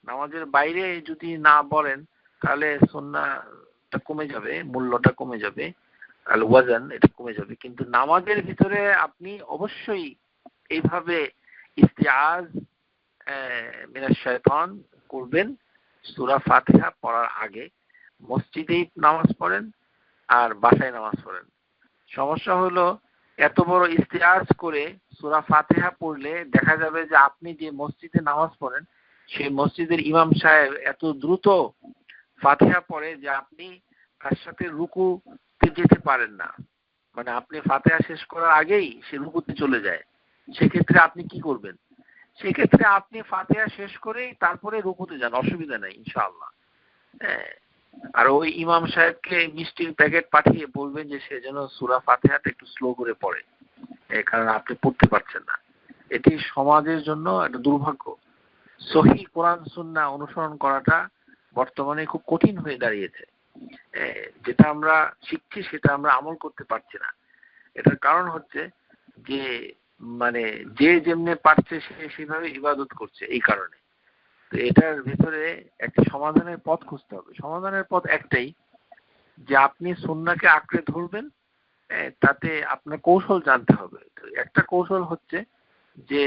নামাজের বাইরে যদি না বলেন তাহলে সুন্নাহটা কমে যাবে, মূল্যটা কমে যাবে, আল ওয়াজান এটা কমে যাবে। কিন্তু নামাজের ভিতরে আপনি অবশ্যই এইভাবে ইস্তিআজ মিনাশ শাইতান করবেন সূরা ফাতিহা পড়ার আগে। মসজিদেই নামাজ পড়েন আর বাসায় নামাজ পড়েন। সমস্যা হলো এত বড় ইস্তিআজ করে সূরা ফাতিহা পড়লে দেখা যাবে যে আপনি যে মসজিদে নামাজ পড়েন সেই মসজিদের ইমাম সাহেব এত দ্রুত ফাতিহা পড়ে যে আপনি তার সাথে রুকুতে যেতে পারেন না। মানে আপনি ফাতিহা শেষ করার আগেই সে রুকুতে চলে যায়। সেক্ষেত্রে আপনি কি করবেন? সেক্ষেত্রে আপনি ফাতিহা শেষ করেই তারপরে রুকুতে যান, অসুবিধা নেই ইনশাআল্লাহ। হ্যাঁ, আর ওই ইমাম সাহেবকে মিষ্টির প্যাকেট পাঠিয়ে বলবেন যে সে যেন সূরা ফাতিহাটা একটু স্লো করে পড়ে, কারণ আপনি পড়তে পারছেন না। এটি সমাজের জন্য একটা দুর্ভাগ্য। সহিহ কোরআন সুন্নাহ অনুসরণ করাটা বর্তমানে খুব কঠিন হয়ে দাঁড়িয়েছে। যেটা আমরা শিখছি সেটা আমরা আমল করতে পারছি না। এটার কারণ হচ্ছে যে মানে যে যেমনে পারছে সে সেভাবে ইবাদত করছে, এই কারণে। তো এটার ভিতরে একটা সমাধানের পথ খুঁজতে হবে। সমাধানের পথ একটাই, যে আপনি সুন্নাহকে আঁকড়ে ধরবেন, তাতে আপনার কৌশল জানতে হবে। তো একটা কৌশল হচ্ছে যে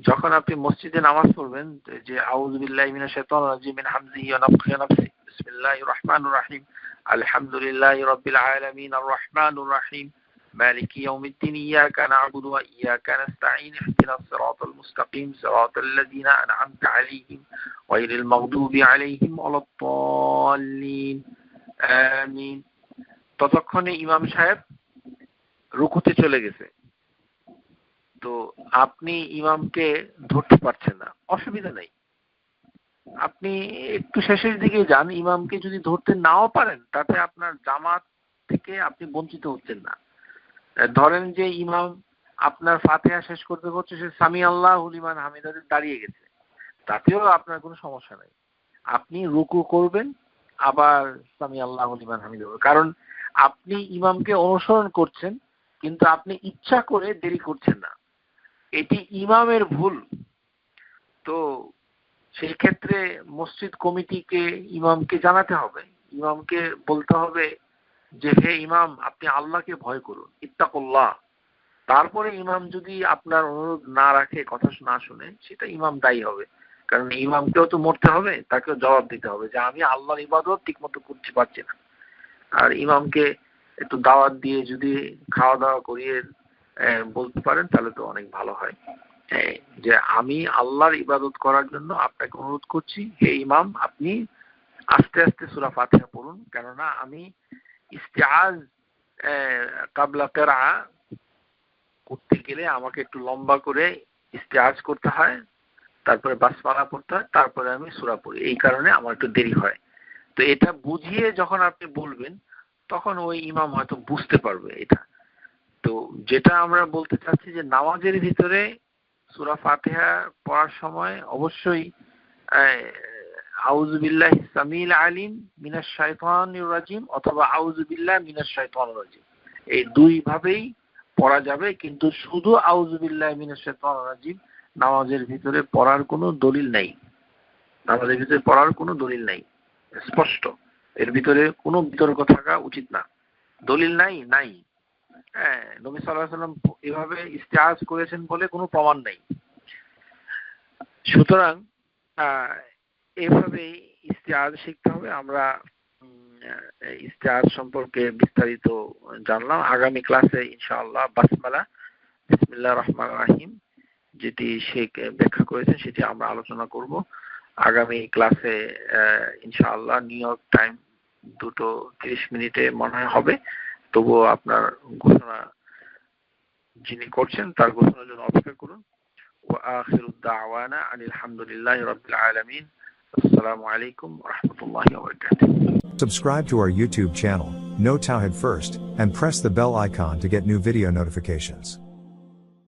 যখন আপনি মসজিদে নামাজ পড়বেন যে আউযু বিল্লাহি মিনাশ শাইতানির রাজিম মিন হামজিহি ওয়া নাফখিহি ওয়া নাফসিহি বিসমিল্লাহির রহমানির রহিম আলহামদুলিল্লাহি রাব্বিল আলামিন আর রহমানির রহিম মালিকি ইয়াউমিদ্দিন ইয়াকা না'বুদু ওয়া ইয়াকা নাস্তাঈন ইহদিনাস সিরাতাল মুস্তাকিম সিরাতাল লাযিনা আন'আমতা আলাইহিম গায়রিল মাগদুবি আলাইহিম ওয়ালাদ-দাল্লিন আমিন। ততক্ষণে ইমাম সাহেব রুকুতে চলে গেছে। তো আপনি ইমামকে ধরতে পারছেন না, অসুবিধা নেই, আপনি একটু শেষের দিকে যান। ইমামকে যদি ধরতে নাও পারেন তাতে আপনার জামাত থেকে আপনি বঞ্চিত হচ্ছেন না। ধরেন যে ইমাম আপনার ফাতিহা শেষ করতে করতে সে সামি আল্লাহু লিমান হামিদাতে দাঁড়িয়ে গেছে, তাতেও আপনার কোনো সমস্যা নেই। আপনি রুকু করবেন আবার সামি আল্লাহু লিমান হামিদা, কারণ আপনি ইমামকে অনুসরণ করছেন কিন্তু আপনি ইচ্ছা করে দেরি করছেন না, এটি ইমামের ভুল। তো সেই ক্ষেত্রে মসজিদ কমিটিকে ইমামকে জানাতে হবে, ইমামকে বলতে হবে যে হে ইমাম আপনি আল্লাহকে ভয় করুন, ইত্তাকুল্লাহ। তারপরে ইমাম যদি আপনার অনুরোধ না রাখে, কথা না শুনে, সেটা ইমাম দায়ী হবে। কারণ ইমামকেও তো মরতে হবে, তাকেও জবাব দিতে হবে যে আমি আল্লাহর ইবাদত ঠিকমতো করতে পারছি না। আর ইমামকে একটু দাওয়াত দিয়ে যদি খাওয়া দাওয়া করিয়ে বলতে পারেন তাহলে তো অনেক ভালো হয়, যে আমি আল্লাহর ইবাদত করার জন্য আপনাকে অনুরোধ করছি, হে ইমাম আপনি আস্তে আস্তে সূরা ফাতিহা পড়ুন, কেননা আমি ইস্তিআজ ক্বাবলা কিরাআ করতে গেলে আমাকে একটু লম্বা করে ইস্তিআজ করতে হয়, তারপরে বাসমালা পড়তে হয়, তারপরে আমি সূরা পড়ি, এই কারণে আমার একটু দেরি হয়। তো এটা বুঝিয়ে যখন আপনি বলবেন তখন ওই ইমাম হয়তো বুঝতে পারবে এটা। তো যেটা আমরা বলতে চাচ্ছি যে নামাজের ভিতরে সূরা ফাতিহা পড়ার সময় অবশ্যই আউযু বিল্লাহি সামিল আলিম মিনাশ শাইতানির রাজিম অথবা আউযু বিল্লাহি মিনাশ শাইতানির রাজিম, এই দুই ভাবেই পড়া যাবে। কিন্তু শুধু আউযু বিল্লাহি মিনাশ শাইতানির রাজিম নামাজের ভিতরে পড়ার কোনো দলিল নাই, নামাজের ভিতরে পড়ার কোনো দলিল নাই, স্পষ্ট। এর ভিতরে কোনো বিতর্ক থাকা উচিত না, দলিল নাই। নবী সাল্লাল্লাহু আলাইহি ওয়াসাল্লাম এভাবে ইস্তিআজ করেছেন বলে কোনো প্রমাণ নেই। সুতরাং এভাবে ইস্তিআজ শিখতে হবে। আমরা ইস্তিআজ সম্পর্কে বিস্তারিত জানলাম। আগামী ক্লাসে ইনশাআল্লাহ বাসমালা বিসমিল্লাহির রহমানির রহিম যেটি শেখ ব্যাখ্যা করেছেন সেটি আমরা আলোচনা করব আগামী ক্লাসে ইনশাআল্লাহ। নিউ ইয়র্ক টাইম 2:30 মনে হবে, তবুও আপনার ঘোষণা যিনি করছেন তার ঘোষণার জন্য অপেক্ষা করুন। ওয়া আখিরুদ দাওয়ানা আনিল হামদুলিল্লাহি রাব্বিল আলামিন। আসসালামু আলাইকুম ওয়া রাহমাতুল্লাহি ওয়া বারাকাতুহু। Subscribe to our YouTube channel, Know Tawhid First, and press the bell icon to get new video notifications.